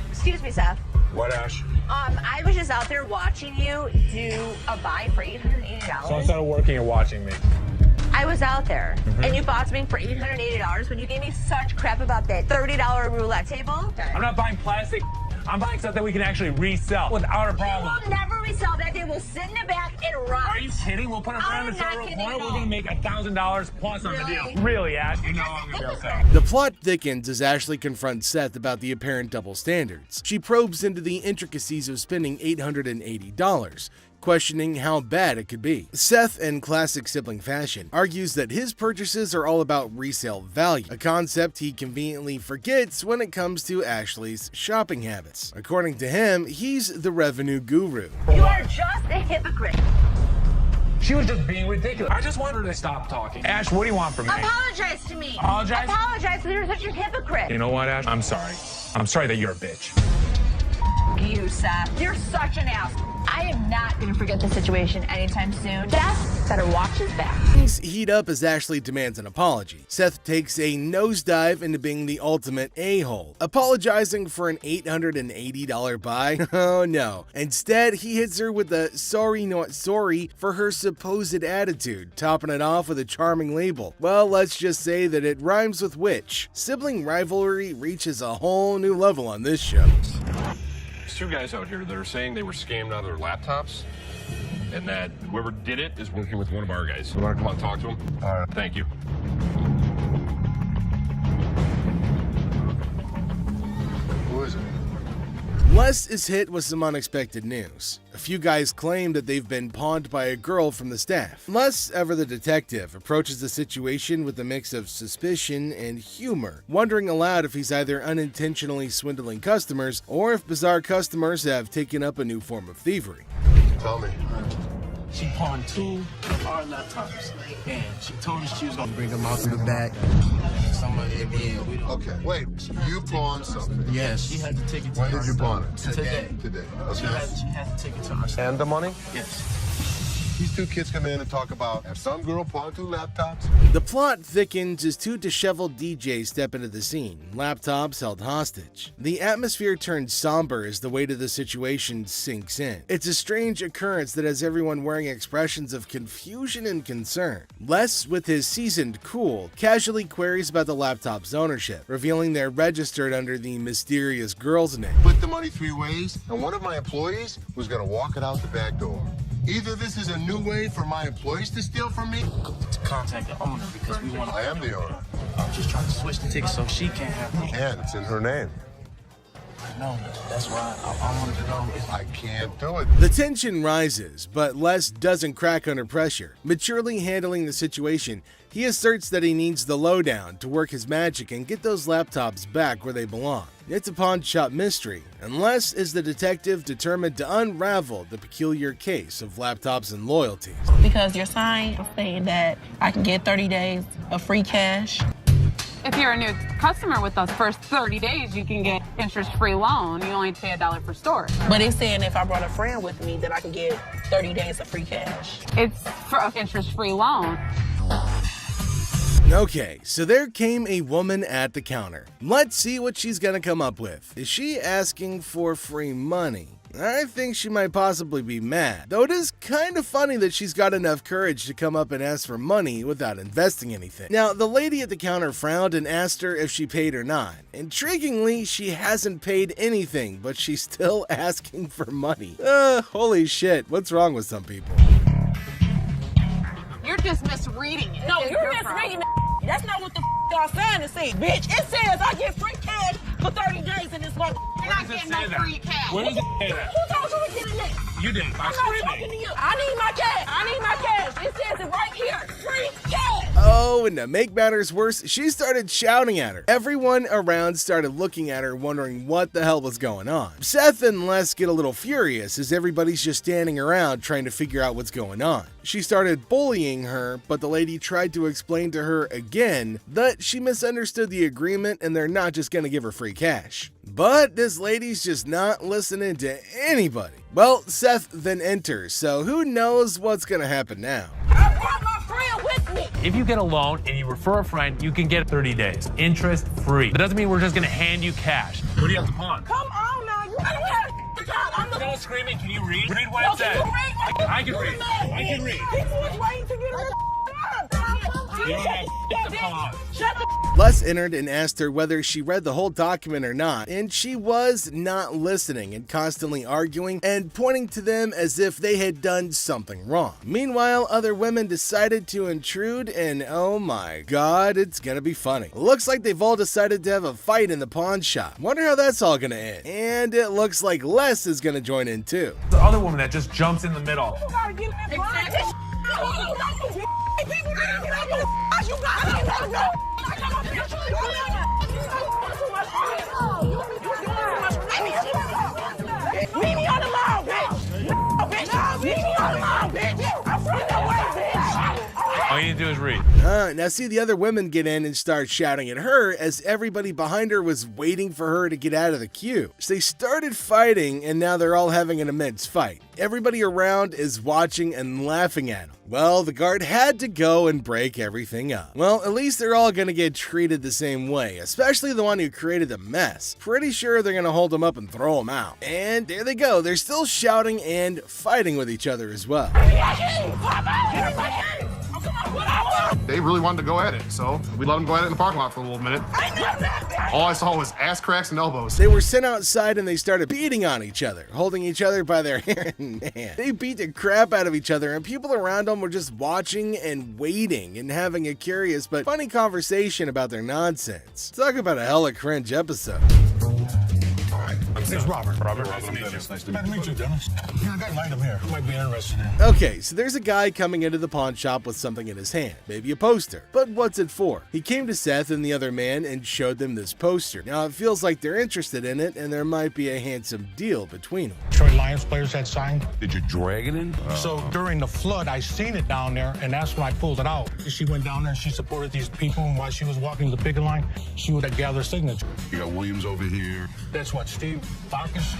Excuse me, Seth. What, Ash? I was just out there watching you do a buy for $880. So instead of working, you're watching me. I was out there, and you bought something for $880 when you gave me such crap about that $30 roulette table. I'm not buying plastic. I'm buying stuff that we can actually resell without a problem. We will never resell that. They will sit in the back and rot. Are you kidding? We'll put it around the third corner. We're gonna make $1,000 plus on the deal. Really, Ash? You know I'm gonna be upset. The plot thickens as Ashley confronts Seth about the apparent double standards. She probes into the intricacies of spending $880, questioning how bad it could be. Seth, in classic sibling fashion, argues that his purchases are all about resale value, a concept he conveniently forgets when it comes to Ashley's shopping habits. According to him, he's the revenue guru. You are just a hypocrite. She was just being ridiculous. I just want her to stop talking. Ash, what do you want from me? Apologize to me. Apologize? Apologize because you're such a hypocrite. You know what, Ash? I'm sorry. I'm sorry that you're a bitch. You, Seth. You're such an ass. I am not going to forget the situation anytime soon. Seth better watch his back. Things heat up as Ashley demands an apology. Seth takes a nosedive into being the ultimate a-hole, apologizing for an $880 buy. Oh no. Instead, he hits her with a sorry not sorry for her supposed attitude, topping it off with a charming label. Well, let's just say that it rhymes with witch. Sibling rivalry reaches a whole new level on this show. There's two guys out here that are saying they were scammed out of their laptops, and that whoever did it is working with one of our guys. You want to come out and talk to him? All right. Thank you. Who is it? Les is hit with some unexpected news. A few guys claim that they've been pawned by a girl from the staff. Les, ever the detective, approaches the situation with a mix of suspicion and humor, wondering aloud if he's either unintentionally swindling customers or if bizarre customers have taken up a new form of thievery. Tell me. She pawned 2 of our laptops, and she told us she was gonna bring them out to the back. Somebody again. Okay, wait. You pawned something? Yes, she had to take it to When did you pawn it? Today. Today. She Okay. had to take it to us. And the money? Yes. These two kids come in and talk about have some girl pawn 2 laptops. The plot thickens as 2 disheveled DJs step into the scene, laptops held hostage. The atmosphere turns somber as the weight of the situation sinks in. It's a strange occurrence that has everyone wearing expressions of confusion and concern. Les, with his seasoned cool, casually queries about the laptop's ownership, revealing they're registered under the mysterious girl's name. Split the money 3 ways, and one of my employees was gonna walk it out the back door. Either this is a new way for my employees to steal from me. To contact the owner because we want. I am the owner. I'm just trying to switch the ticket so she can't have them. And it's in her name. No, that's why I wanted to know if I can't do it. The tension rises, but Les doesn't crack under pressure. Maturely handling the situation, he asserts that he needs the lowdown to work his magic and get those laptops back where they belong. It's a pawn shop mystery, and Les is the detective determined to unravel the peculiar case of laptops and loyalties. Because your sign is saying that I can get 30 days of free cash. If you're a new customer with those first 30 days, you can get interest-free loan. You only pay $1 per store. But it's saying if I brought a friend with me that I can get 30 days of free cash. It's for an interest-free loan. Okay, so there came a woman at the counter. Let's see what she's gonna come up with. Is she asking for free money? I think she might possibly be mad, though it is kind of funny that she's got enough courage to come up and ask for money without investing anything. Now, the lady at the counter frowned and asked her if she paid or not. Intriguingly, she hasn't paid anything, but she's still asking for money. Holy shit, what's wrong with some people? You're just misreading it. No, you're misreading it. That's not what the y'all sign is saying, bitch. It says I get free cash for 30 days in this month. You're not getting no free cash. Where does it say that? Who told you to get in there? You did. I'm not talking to you. I need my cash. I need my cash. It says it right here. Free cash. Oh, and to make matters worse, she started shouting at her. Everyone around started looking at her, wondering what the hell was going on. Seth and Les get a little furious as everybody's just standing around trying to figure out what's going on. She started bullying her, but the lady tried to explain to her again that she misunderstood the agreement and they're not just gonna give her free cash. But this lady's just not listening to anybody. Well, Seth then enters, so who knows what's gonna happen now. I brought my friend with me. If you get a loan and you refer a friend, you can get 30 days, interest free. That doesn't mean we're just gonna hand you cash. What do you have to pawn? Come on now, you don't have to talk. I'm the Don't screaming. Can you read? Read what No, it says. can you read? I can read. I can read. People was waiting to get her. You don't have to pawn. Shut the Les entered and asked her whether she read the whole document or not, and she was not listening and constantly arguing and pointing to them as if they had done something wrong. Meanwhile, other women decided to intrude, and oh my god, it's gonna be funny. Looks like they've all decided to have a fight in the pawn shop. Wonder how that's all gonna end. And it looks like Les is gonna join in too. The other woman that just jumps in the middle. You gotta get in that blind. People need to get out the you gotta go. Leave me on the lawn, bitch. No, bitch. Leave me on the lawn, bitch. I'm from the way, bitch. All you need to do is read. Now see the other women get in and start shouting at her as everybody behind her was waiting for her to get out of the queue. So they started fighting and now they're all having an immense fight. Everybody around is watching and laughing at them. Well, the guard had to go and break everything up. Well, at least they're all gonna get treated the same way, especially the one who created the mess. Pretty sure they're gonna hold him up and throw him out. And there they go, they're still shouting and fighting with each other as well. They really wanted to go at it, so we let them go at it in the parking lot for a little minute. All I saw was ass cracks and elbows. They were sent outside and they started beating on each other, holding each other by their hair and man. They beat the crap out of each other and people around them were just watching and waiting and having a curious but funny conversation about their nonsense. Talk about a hella cringe episode. It's Robert. Nice to meet you. Nice to meet you, Dennis. Yeah, I got an item here. Might be interested in. Okay, so there's a guy coming into the pawn shop with something in his hand, maybe a poster. But what's it for? He came to Seth and the other man and showed them this poster. Now it feels like they're interested in it and there might be a handsome deal between them. Detroit Lions players had signed. Did you drag it in? So during the flood, I seen it down there, and that's when I pulled it out. She went down there and she supported these people, and while she was walking the picket line, she would gather signature. You got Williams over here. That's what, Steve Farkas?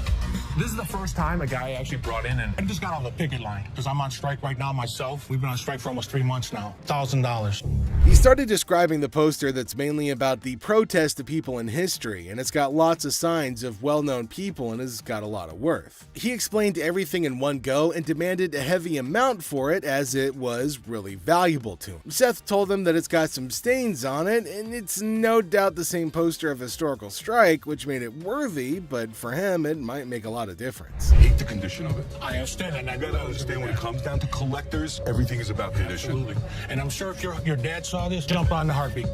This is the first time a guy actually brought in, and I just got on the picket line because I'm on strike right now myself. We've been on strike for almost 3 months now. $1,000. He started describing the poster that's mainly about the protest of people in history, and it's got lots of signs of well-known people and has got a lot of worth. He explained everything in one go and demanded a heavy amount for it as it was really valuable to him. Seth told him that it's got some stains on it, and it's no doubt the same poster of historical strike, which made it worthy, but for him it might make a lot of difference. Hate the condition of it. I understand, and I gotta understand when it comes down to collectors, everything is about condition. Absolutely. And I'm sure if your dad saw this, jump on the heartbeat.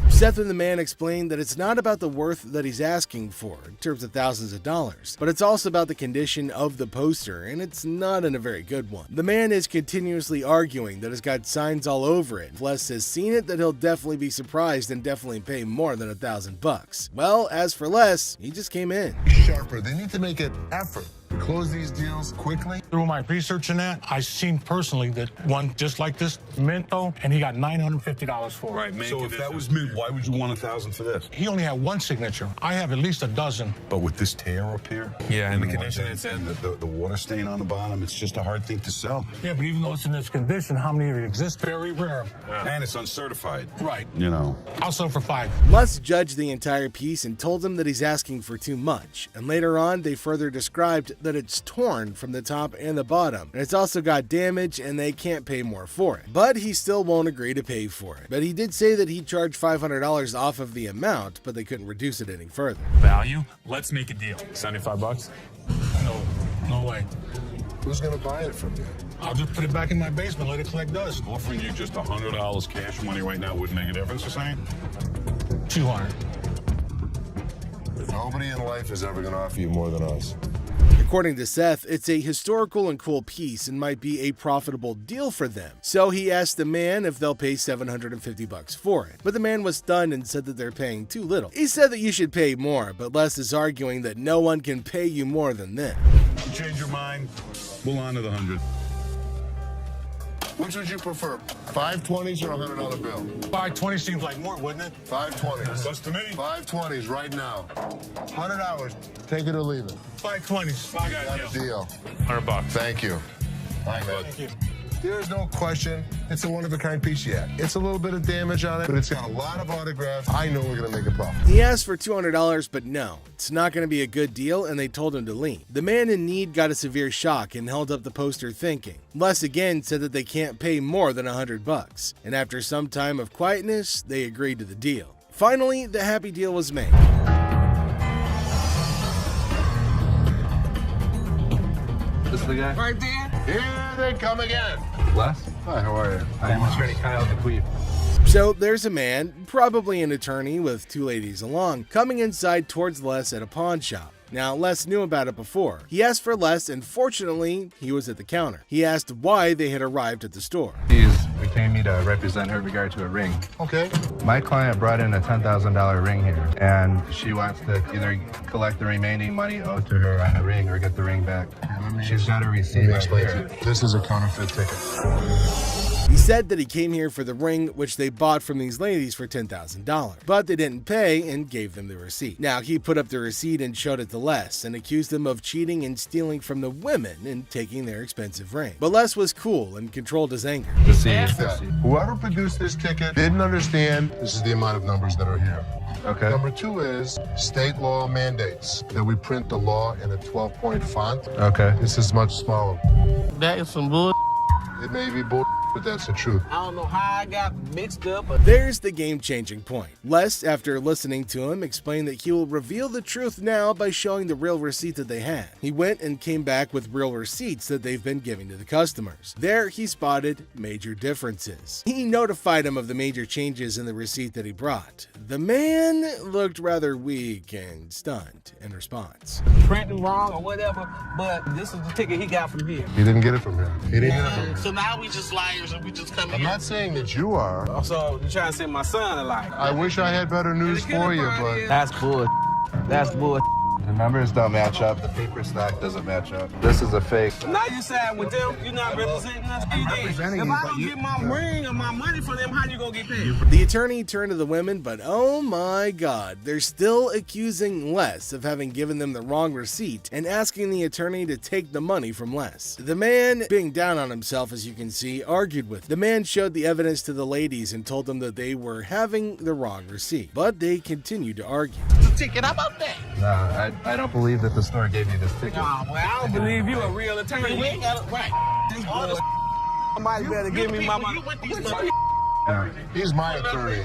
Seth and the man explained that it's not about the worth that he's asking for, in terms of thousands of dollars, but it's also about the condition of the poster, and it's not in a very good one. The man is continuously arguing that it's got signs all over it. If Les has seen it, that he'll definitely be surprised and definitely pay more than $1,000. Well, as for Les, he just came in. Sharper. They need to make an effort. Close these deals quickly. Through my research in that, I seen personally that one just like this mint though, and he got $950 for it. Right, so if that was mint, why would you want $1,000 for this? He only had one signature. I have at least a dozen. But with this tear up here, and the condition it's in, the water stain on the bottom, it's just a hard thing to sell. Yeah, but even though it's in this condition, how many of it exist? Very rare. And it's uncertified. Right. You know. I'll sell for $5. Les judged the entire piece and told him that he's asking for too much, and later on they further described that it's torn from the top and the bottom, and it's also got damage and they can't pay more for it. But he still won't agree to pay for it. But he did say that he'd charge $500 off of the amount, but they couldn't reduce it any further. Value? Let's make a deal. $75? No way. Who's gonna buy it from you? I'll just put it back in my basement, let it collect dust. Offering you just $100 cash money right now wouldn't make a difference, you're saying? $200. Nobody in life is ever gonna offer you more than us. According to Seth, it's a historical and cool piece and might be a profitable deal for them. So he asked the man if they'll pay $750 for it. But the man was stunned and said that they're paying too little. He said that you should pay more, but Les is arguing that no one can pay you more than this. You change your mind, we'll honor the 100. Which would you prefer, 520s or a $100 bill? 520 seems like more, wouldn't it? 520s. That's to me. 520s right now. $100. Take it or leave it. 520s. Got a deal. $100. Thank you. All right, man. Thank you. There's no question. It's a one-of-a-kind piece yet. It's a little bit of damage on it, but it's got a lot of autographs. I know we're going to make a profit. He asked for $200, but no, it's not going to be a good deal, and they told him to leave. The man in need got a severe shock and held up the poster thinking. Les again said that they can't pay more than $100, and after some time of quietness, they agreed to the deal. Finally, the happy deal was made. This is the guy? Right there. Here they come again. Les? Hi, how are you? I'm Attorney Kyle DeQueeve. So there's a man, probably an attorney with two ladies along, coming inside towards Les at a pawn shop. Now, Les knew about it before. He asked for Les, and fortunately, he was at the counter. He asked why they had arrived at the store. She's retained me to represent her in regard to a ring. Okay. My client brought in a $10,000 ring here, and she wants to either collect the remaining money owed to her on the ring or get the ring back. She's got a receipt right here. This is a counterfeit ticket. He said that he came here for the ring, which they bought from these ladies for $10,000, but they didn't pay and gave them the receipt. Now, he put up the receipt and showed it to Les and accused them of cheating and stealing from the women and taking their expensive ring. But Les was cool and controlled his anger. Whoever produced this ticket didn't understand this is the amount of numbers that are here. Okay. Number two is state law mandates that we print the law in a 12-point font. Okay. This is much smaller. That is some bull. It may be bull, but that's the truth. I don't know how I got mixed up. There's the game-changing point. Les, after listening to him, explained that he will reveal the truth now by showing the real receipt that they had. He went and came back with real receipts that they've been giving to the customers. There, he spotted major differences. He notified him of the major changes in the receipt that he brought. The man looked rather weak and stunned in response. Printing wrong or whatever, but this is the ticket he got from here. He didn't get it from him. He didn't get it from him. So now we just liars and we just come in. I'm not saying that you are. So you trying to say my son a liar? I wish I had better news for you, but That's bull. That's bull. The numbers don't match up. The paper stack doesn't match up. This is a fake. Now you side with them. You're not representing us. If I don't get my ring or my money for them, how you gonna get paid? The attorney turned to the women, but oh my god, they're still accusing Les of having given them the wrong receipt and asking the attorney to take the money from Les. The man, being down on himself as you can see, argued with. The man showed the evidence to the ladies and told them that they were having the wrong receipt, but they continued to argue. Ticket, how about that? No, I don't believe that the store gave you this ticket. Nah, well, I don't believe you a real attorney. We ain't got it right. This boy, somebody better give me my money. He's my attorney.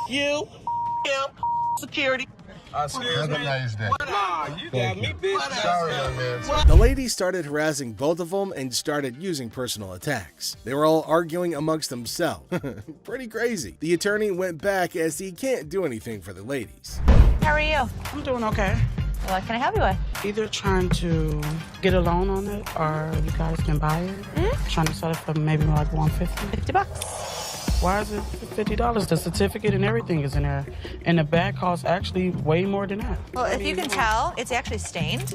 You, him, security. Have a nice day. Nah, you got me, bitch. Sorry, man. The ladies started harassing both of them and started using personal attacks. They were all arguing amongst themselves. Pretty crazy. The attorney went back as he can't do anything for the ladies. How are you? I'm doing okay. What can I help you with? Either trying to get a loan on it or you guys can buy it. Trying to sell it for maybe like $150. $50. Why is it $50? The certificate and everything is in there. And the bag costs actually way more than that. Well, if you can tell, it's actually stained.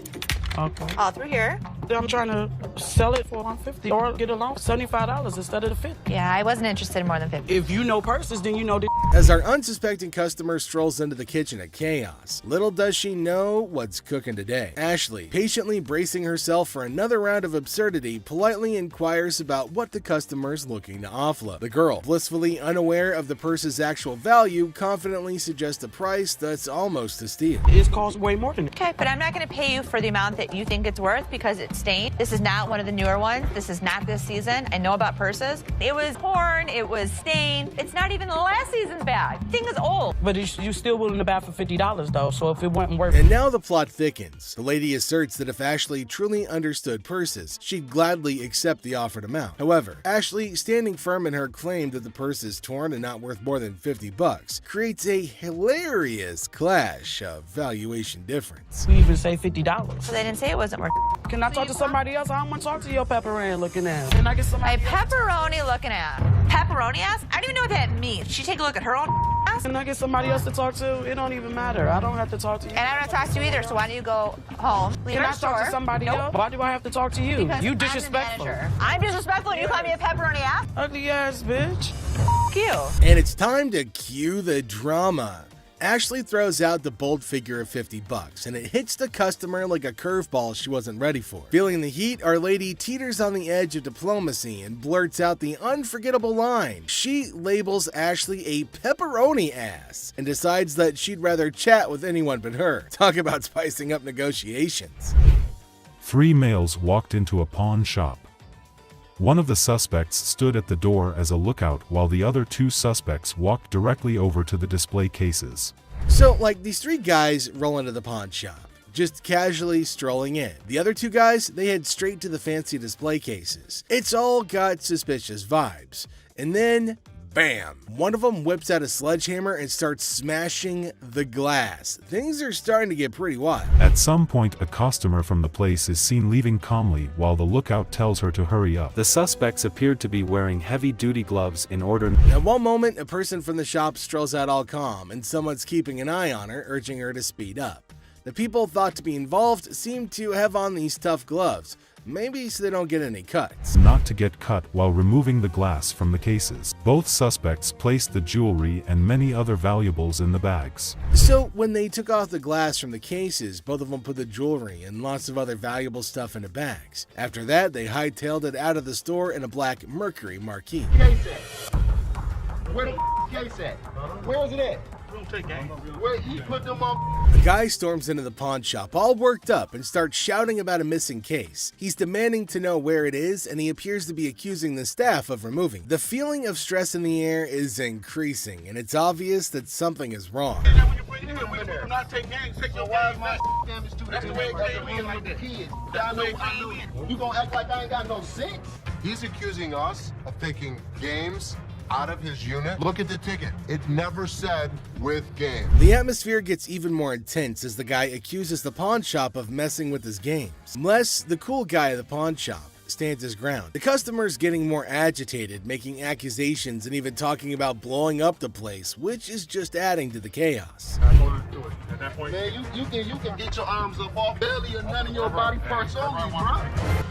Okay. All through here. I'm trying to sell it for $150 or get a loan for $75 instead of the $50. Yeah, I wasn't interested in more than $50. If you know purses, then you know the. As our unsuspecting customer strolls into the kitchen at Chaos, little does she know what's cooking today. Ashley, patiently bracing herself for another round of absurdity, politely inquires about what the customer's looking to offload. The girl, blissfully unaware of the purse's actual value, confidently suggests a price that's almost a steal. It costs way more than that. Okay, but I'm not going to pay you for the amount that you think it's worth because it's stained. This is not one of the newer ones. This is not this season. I know about purses. It was torn. It was stained. It's not even the last season's bag. The thing is old. But you still willing to buy for $50 though, so if it wasn't worth. And now the plot thickens. The lady asserts that if Ashley truly understood purses, she'd gladly accept the offered amount. However, Ashley, standing firm in her claim that the purse is torn and not worth more than $50, creates a hilarious clash of valuation difference. We even say $50. So they didn't say it wasn't worth. Can I talk to somebody else? I don't want to talk to your pepperoni looking ass. Can I get somebody? My pepperoni looking ass. Pepperoni ass? I don't even know what that means. She take a look at her own ass. Can I get somebody else to talk to? It don't even matter. I don't have to talk to you. And I don't talk to you either. So why don't you go home? Leave Can our I store. talk to somebody else? Why do I have to talk to you? Because You I'm the disrespectful. manager. I'm disrespectful and you call me a pepperoni ass? Ugly ass bitch. F you. And it's time to cue the drama. Ashley throws out the bold figure of $50 and it hits the customer like a curveball she wasn't ready for. Feeling the heat, our lady teeters on the edge of diplomacy and blurts out the unforgettable line. She labels Ashley a pepperoni ass and decides that she'd rather chat with anyone but her. Talk about spicing up negotiations. 3 males walked into a pawn shop. One of the suspects stood at the door as a lookout while the other 2 suspects walked directly over to the display cases. So, like, these 3 guys roll into the pawn shop, just casually strolling in. The other 2 guys, they head straight to the fancy display cases. It's all got suspicious vibes. And then, bam! One of them whips out a sledgehammer and starts smashing the glass. Things are starting to get pretty wild. At some point, a customer from the place is seen leaving calmly while the lookout tells her to hurry up. The suspects appeared to be wearing heavy-duty gloves in order. At one moment, a person from the shop strolls out all calm, and someone's keeping an eye on her, urging her to speed up. The people thought to be involved seem to have on these tough gloves, maybe so they don't get any cuts. Not to get cut while removing the glass from the cases. Both suspects placed the jewelry and many other valuables in the bags. So when they took off the glass from the cases, both of them put the jewelry and lots of other valuable stuff into bags. After that, they hightailed it out of the store in a black Mercury marquee. Case at? Where the case at? Where is it at? Where he put them on? The guy storms into the pawn shop all worked up and starts shouting about a missing case. He's demanding to know where it is, and he appears to be accusing the staff of removing. The feeling of stress in the air is increasing, and it's obvious that something is wrong. We do not take gangs, take your wives, man. That's the way it came in like that. That's the way it came in. You gonna act like I ain't got no sense? He's accusing us of taking games out of his unit. Look at the ticket. It never said with game. The atmosphere gets even more intense as the guy accuses the pawn shop of messing with his games. Les, the cool guy at the pawn shop, stands his ground. The customer's getting more agitated, making accusations and even talking about blowing up the place, which is just adding to the chaos. at that point. Man, you can get your arms up off belly and none of your body parts only, bro.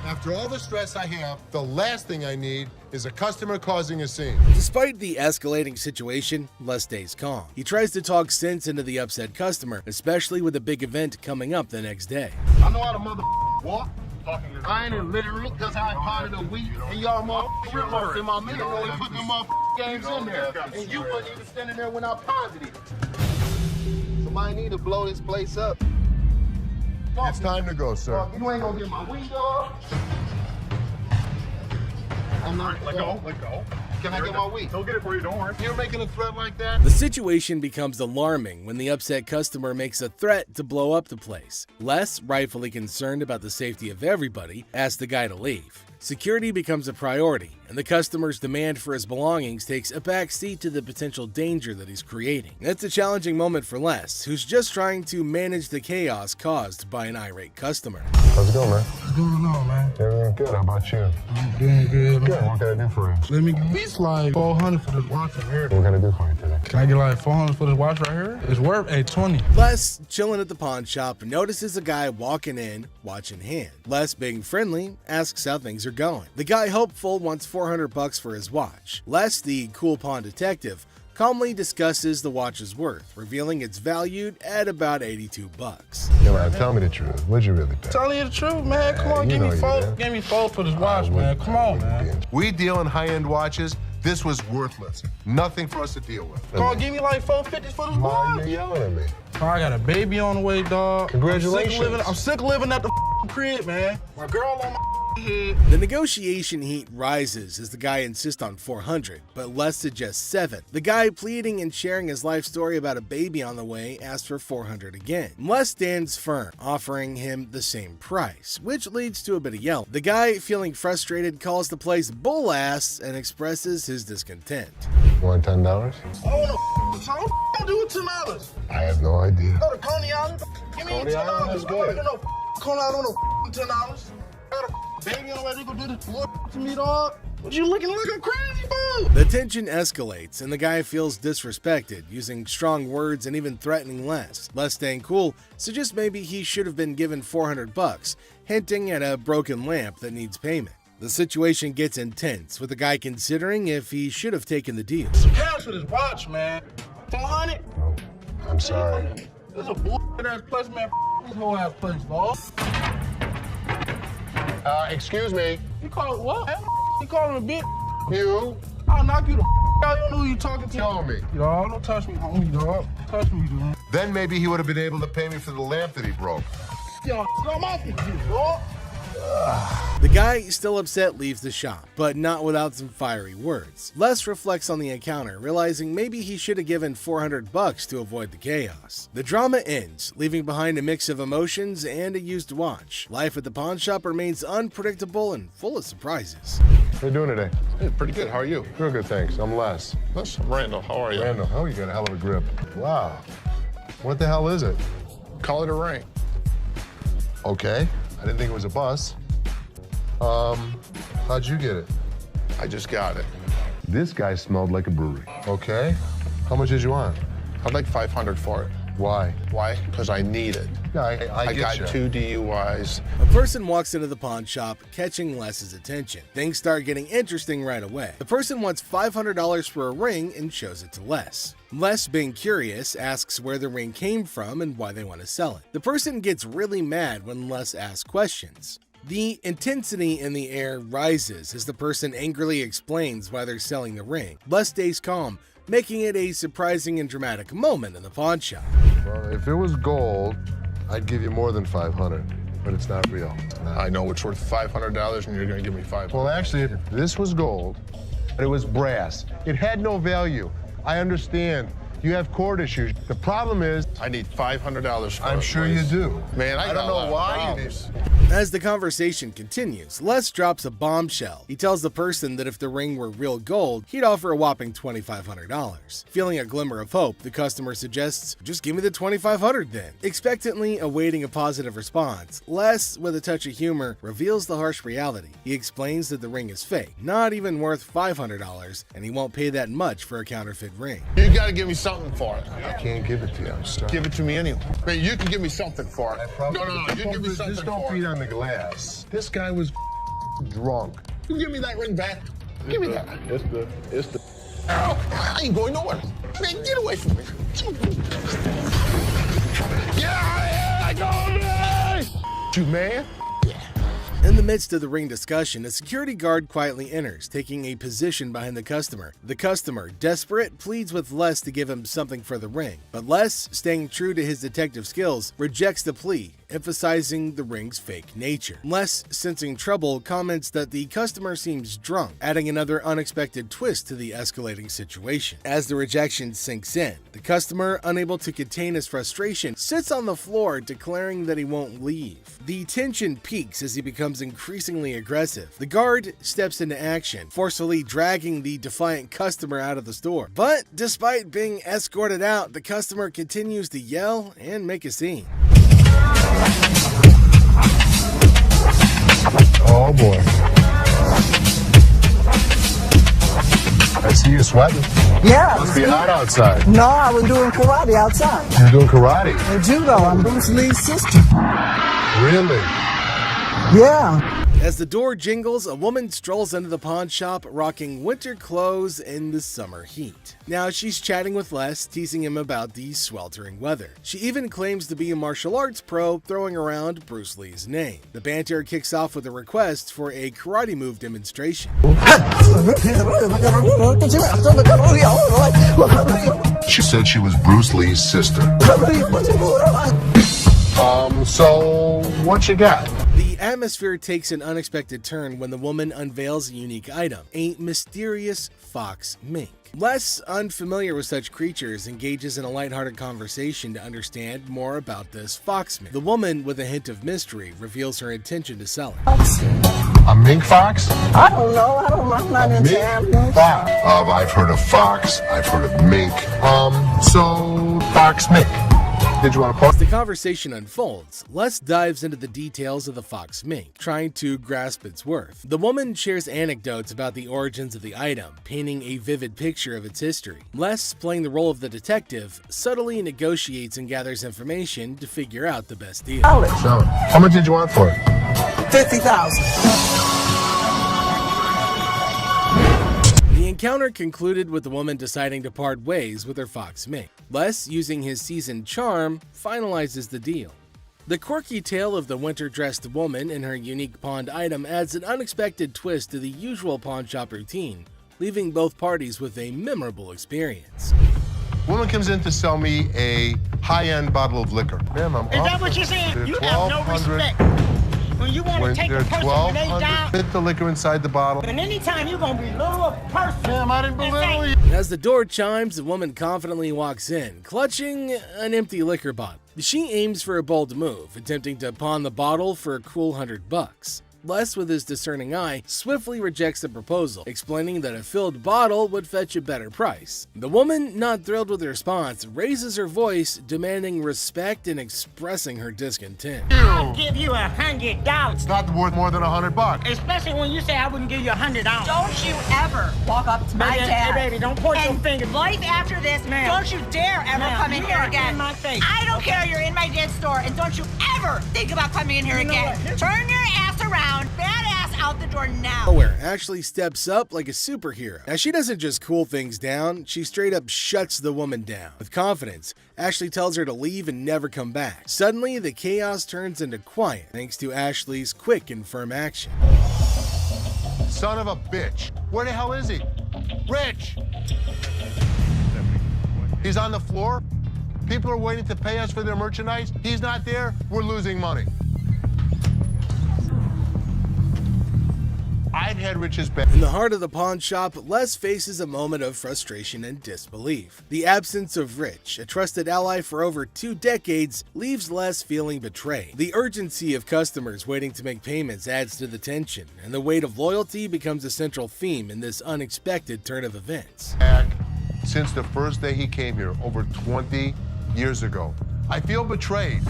After all the stress I have, the last thing I need is a customer causing a scene. Despite the escalating situation, Les stays calm. He tries to talk sense into the upset customer, especially with a big event coming up the next day. I know how to walk. I ain't illiterate because I ain't part of the week. And y'all motherfuckers in my middle only put them games in there. And you wasn't even standing there when I paused it. Somebody need to blow this place up. It's time to go, sir. You ain't gonna get my window. I'm not. Let go. Can I get my weed? He'll get it for you, don't worry. You're making a threat like that? The situation becomes alarming when the upset customer makes a threat to blow up the place. Les, rightfully concerned about the safety of everybody, asks the guy to leave. Security becomes a priority, and the customer's demand for his belongings takes a back seat to the potential danger that he's creating. It's a challenging moment for Les, who's just trying to manage the chaos caused by an irate customer. How's it going, man? What's going on, man? Everything good. How about you? I'm doing good. Good. What can I do for you? Let me at least like $400 for this watch right here. What can I do for you today? Can I get like $400 for this watch right here? It's worth $20. Les, chilling at the pawn shop, notices a guy walking in, watch in hand. Les, being friendly, asks how things are going. The guy, hopeful, wants $400 for his watch. Les, the cool pawn detective, calmly discusses the watch's worth, revealing it's valued at about $82. Hey, man, tell me the truth. What'd you really pay? Telling you the truth, man. Come on, give me $4 for this watch, man. Come on, man. We deal in high-end watches. This was worthless. Nothing for us to deal with. Come on, give me like $450 for this watch. Why yelling at me? Oh, I got a baby on the way, dog. Congratulations. I'm sick of living at the crib, man. My girl on my head. The negotiation heat rises as the guy insists on $400, but Les suggests $7. The guy, pleading and sharing his life story about a baby on the way, asks for $400 again. Les stands firm, offering him the same price, which leads to a bit of yelling. The guy, feeling frustrated, calls the place bull ass and expresses his discontent. You want $10? Oh, no, I do with $10. I have no idea. Go to Coney Island. Give me Coney Island is good. Coney Island, $10. Got a baby on the way. They gonna do this to me, dog. What you looking like a crazy fool? The tension escalates, and the guy feels disrespected, using strong words and even threatening Les. Les, staying cool, suggests maybe he should have been given $400, hinting at a broken lamp that needs payment. The situation gets intense, with the guy considering if he should have taken the deal. Some cash for this watch, man. $400? Oh, I'm sorry. This is a ass place, man. This whole ass place, dog. Excuse me. You call it what? You call him a bitch? You? I'll knock you the out. You don't know who you talking to. Tell me. Dog, don't touch me, homie, dog. Touch me, dog. Then maybe he would have been able to pay me for the lamp that he broke. Yo, I'm off with you, dog. The guy, still upset, leaves the shop, but not without some fiery words. Les reflects on the encounter, realizing maybe he should have given $400 to avoid the chaos. The drama ends, leaving behind a mix of emotions and a used watch. Life at the pawn shop remains unpredictable and full of surprises. How you doing today? Hey, pretty good. How are you? Real good, thanks. I'm Les. I'm Randall. How are you? Randall, you got a hell of a grip. Wow. What the hell is it? Call it a ring. Okay. I didn't think it was a bus. How'd you get it? I just got it. This guy smelled like a brewery. Okay. How much did you want? I'd like $500 for it. Why? Why? Because I need it. Yeah, I got get you. 2 DUIs. A person walks into the pawn shop, catching Les's attention. Things start getting interesting right away. The person wants $500 for a ring and shows it to Les. Les, being curious, asks where the ring came from and why they want to sell it. The person gets really mad when Les asks questions. The intensity in the air rises as the person angrily explains why they're selling the ring. Les stays calm, making it a surprising and dramatic moment in the pawn shop. Well, if it was gold, I'd give you more than $500, but it's not real. I know it's worth $500 and you're gonna give me $500. Well, actually, if this was gold, but it was brass, it had no value. I understand. You have court issues. The problem is, I need $500 for it. I'm sure you do. Man, I don't know why you need. As the conversation continues, Les drops a bombshell. He tells the person that if the ring were real gold, he'd offer a whopping $2,500. Feeling a glimmer of hope, the customer suggests, just give me the $2,500 then. Expectantly awaiting a positive response, Les, with a touch of humor, reveals the harsh reality. He explains that the ring is fake, not even worth $500, and he won't pay that much for a counterfeit ring. You gotta give me something something for it. I can't give it to you. I'm sorry. Give it to me anyway. Wait, you can give me something for it. No. You give me something Just don't for beat it. on the glass. This guy was drunk. You give me that ring back. Give me that. It's the. I ain't going nowhere. Man, get away from me. Yeah, I go. You man. In the midst of the ring discussion, a security guard quietly enters, taking a position behind the customer. The customer, desperate, pleads with Les to give him something for the ring, but Les, staying true to his detective skills, rejects the plea, emphasizing the ring's fake nature. Les, sensing trouble, comments that the customer seems drunk, adding another unexpected twist to the escalating situation. As the rejection sinks in, the customer, unable to contain his frustration, sits on the floor, declaring that he won't leave. The tension peaks as he becomes increasingly aggressive. The guard steps into action, forcefully dragging the defiant customer out of the store. But despite being escorted out, the customer continues to yell and make a scene. Oh boy. I see you sweating. Yeah. Must be hot outside. No, I was doing karate outside. You're doing karate? And judo. I'm Bruce Lee's sister. Really? Yeah. As the door jingles, a woman strolls into the pawn shop rocking winter clothes in the summer heat. Now she's chatting with Les, teasing him about the sweltering weather. She even claims to be a martial arts pro, throwing around Bruce Lee's name. The banter kicks off with a request for a karate move demonstration. She said she was Bruce Lee's sister. So what you got? The atmosphere takes an unexpected turn when the woman unveils a unique item, a mysterious Fox Mink. Les, unfamiliar with such creatures, engages in a lighthearted conversation to understand more about this Fox Mink. The woman, with a hint of mystery, reveals her intention to sell it. A mink fox? I don't know. I'm not into animals. Fox. I've heard of fox. I've heard of mink. So Fox Mink. Did you want to pause? As the conversation unfolds, Les dives into the details of the Fox Mink, trying to grasp its worth. The woman shares anecdotes about the origins of the item, painting a vivid picture of its history. Les, playing the role of the detective, subtly negotiates and gathers information to figure out the best deal. Sell it. How much did you want for it? $50,000. The encounter concluded with the woman deciding to part ways with her Fox Mink. Les, using his seasoned charm, finalizes the deal. The quirky tale of the winter-dressed woman and her unique pawned item adds an unexpected twist to the usual pawn shop routine, leaving both parties with a memorable experience. Woman comes in to sell me a high-end bottle of liquor. Ma'am, I'm Is that what you're saying? You have no respect. When you want to take a person when they die, fit the liquor inside the bottle. and anytime you're going to belittle a person. Ma'am, I didn't belittle you. As the door chimes, the woman confidently walks in, clutching an empty liquor bottle. She aims for a bold move, attempting to pawn the bottle for a cool $100. Les, with his discerning eye, swiftly rejects the proposal, explaining that a filled bottle would fetch a better price. The woman, not thrilled with the response, raises her voice, demanding respect and expressing her discontent. I'll give you $100. It's not worth more than $100. Especially when you say I wouldn't give you $100. Don't you ever walk up to my Baby, dad. hey, baby, don't point your finger. Life after this, Ma'am. don't you dare ever Ma'am, come in you here are again. in my face. I don't care, you're in my dad's store, and don't you ever think about coming in here again. Turn your ass around, badass out the door now. Where Ashley steps up like a superhero. Now, she doesn't just cool things down, she straight up shuts the woman down. With confidence, Ashley tells her to leave and never come back. Suddenly, the chaos turns into quiet thanks to Ashley's quick and firm action. Son of a bitch. Where the hell is he? Rich! He's on the floor. People are waiting to pay us for their merchandise. He's not there. We're losing money. I've had Rich's back. In the heart of the pawn shop, Les faces a moment of frustration and disbelief. The absence of Rich, a trusted ally for over 2 decades, leaves Les feeling betrayed. The urgency of customers waiting to make payments adds to the tension, and the weight of loyalty becomes a central theme in this unexpected turn of events. Since the first day he came here, over 20 years ago. I feel betrayed.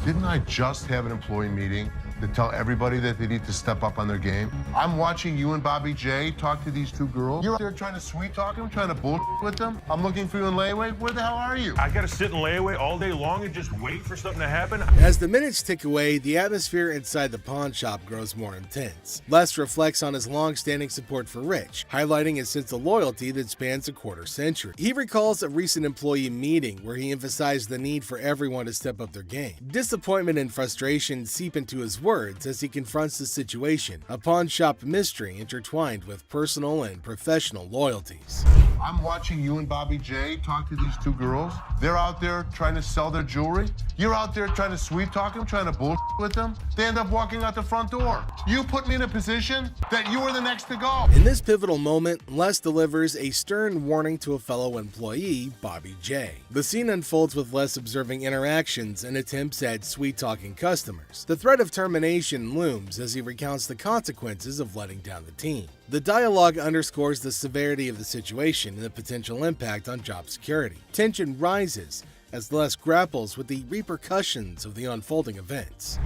Didn't I just have an employee meeting to tell everybody that they need to step up on their game. I'm watching you and Bobby J talk to these 2 girls. You're out there trying to sweet talk them, trying to bullshit with them. I'm looking for you in layaway. Where the hell are you? I gotta sit in layaway all day long and just wait for something to happen. As the minutes tick away, the atmosphere inside the pawn shop grows more intense. Les reflects on his long-standing support for Rich, highlighting his sense of loyalty that spans a quarter century. He recalls a recent employee meeting where he emphasized the need for everyone to step up their game. Disappointment and frustration seep into his words as he confronts the situation, a pawn shop mystery intertwined with personal and professional loyalties. I'm watching you and Bobby J talk to these 2 girls. They're out there trying to sell their jewelry. You're out there trying to sweet talk them, trying to bullshit with them. They end up walking out the front door. You put me in a position that you were the next to go. In this pivotal moment, Les delivers a stern warning to a fellow employee, Bobby J. The scene unfolds with Les observing interactions and attempts at sweet-talking customers. The threat of termination looms as he recounts the consequences of letting down the team. The dialogue underscores the severity of the situation and the potential impact on job security. Tension rises as Les grapples with the repercussions of the unfolding events.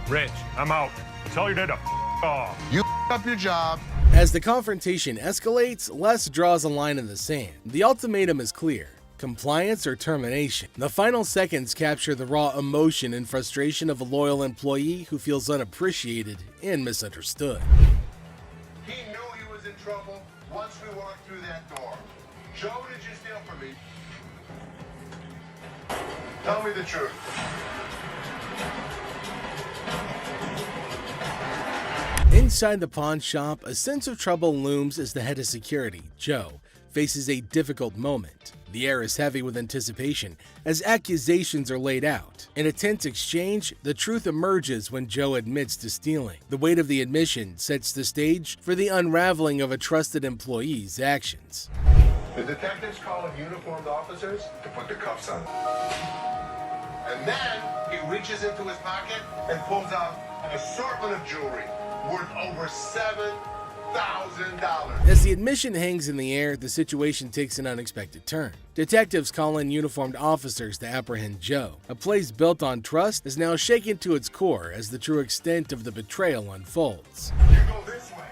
Rich, I'm out. Tell your dad to off. You up your job. As the confrontation escalates, Les draws a line in the sand. The ultimatum is clear: compliance or termination. The final seconds capture the raw emotion and frustration of a loyal employee who feels unappreciated and misunderstood. He knew he was in trouble once we walked through that door. Joe, did you steal from me? Tell me the truth. Inside the pawn shop, a sense of trouble looms as the head of security, Joe, faces a difficult moment. The air is heavy with anticipation as accusations are laid out. In a tense exchange, the truth emerges when Joe admits to stealing. The weight of the admission sets the stage for the unraveling of a trusted employee's actions. The detectives call in uniformed officers to put the cuffs on. And then he reaches into his pocket and pulls out an assortment of jewelry worth over $7,000. As the admission hangs in the air, the situation takes an unexpected turn. Detectives call in uniformed officers to apprehend Joe. A place built on trust is now shaken to its core as the true extent of the betrayal unfolds. You go this way.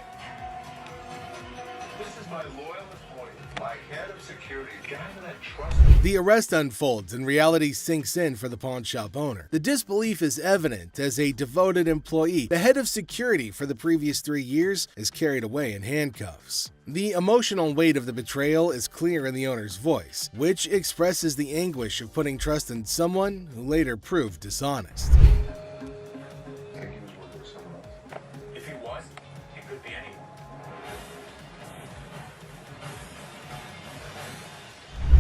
This is my loyalist point, my head of security, guy that trusts me. The arrest unfolds and reality sinks in for the pawn shop owner. The disbelief is evident as a devoted employee, the head of security for the previous 3 years, is carried away in handcuffs. The emotional weight of the betrayal is clear in the owner's voice, which expresses the anguish of putting trust in someone who later proved dishonest. If he was, he could be anyone.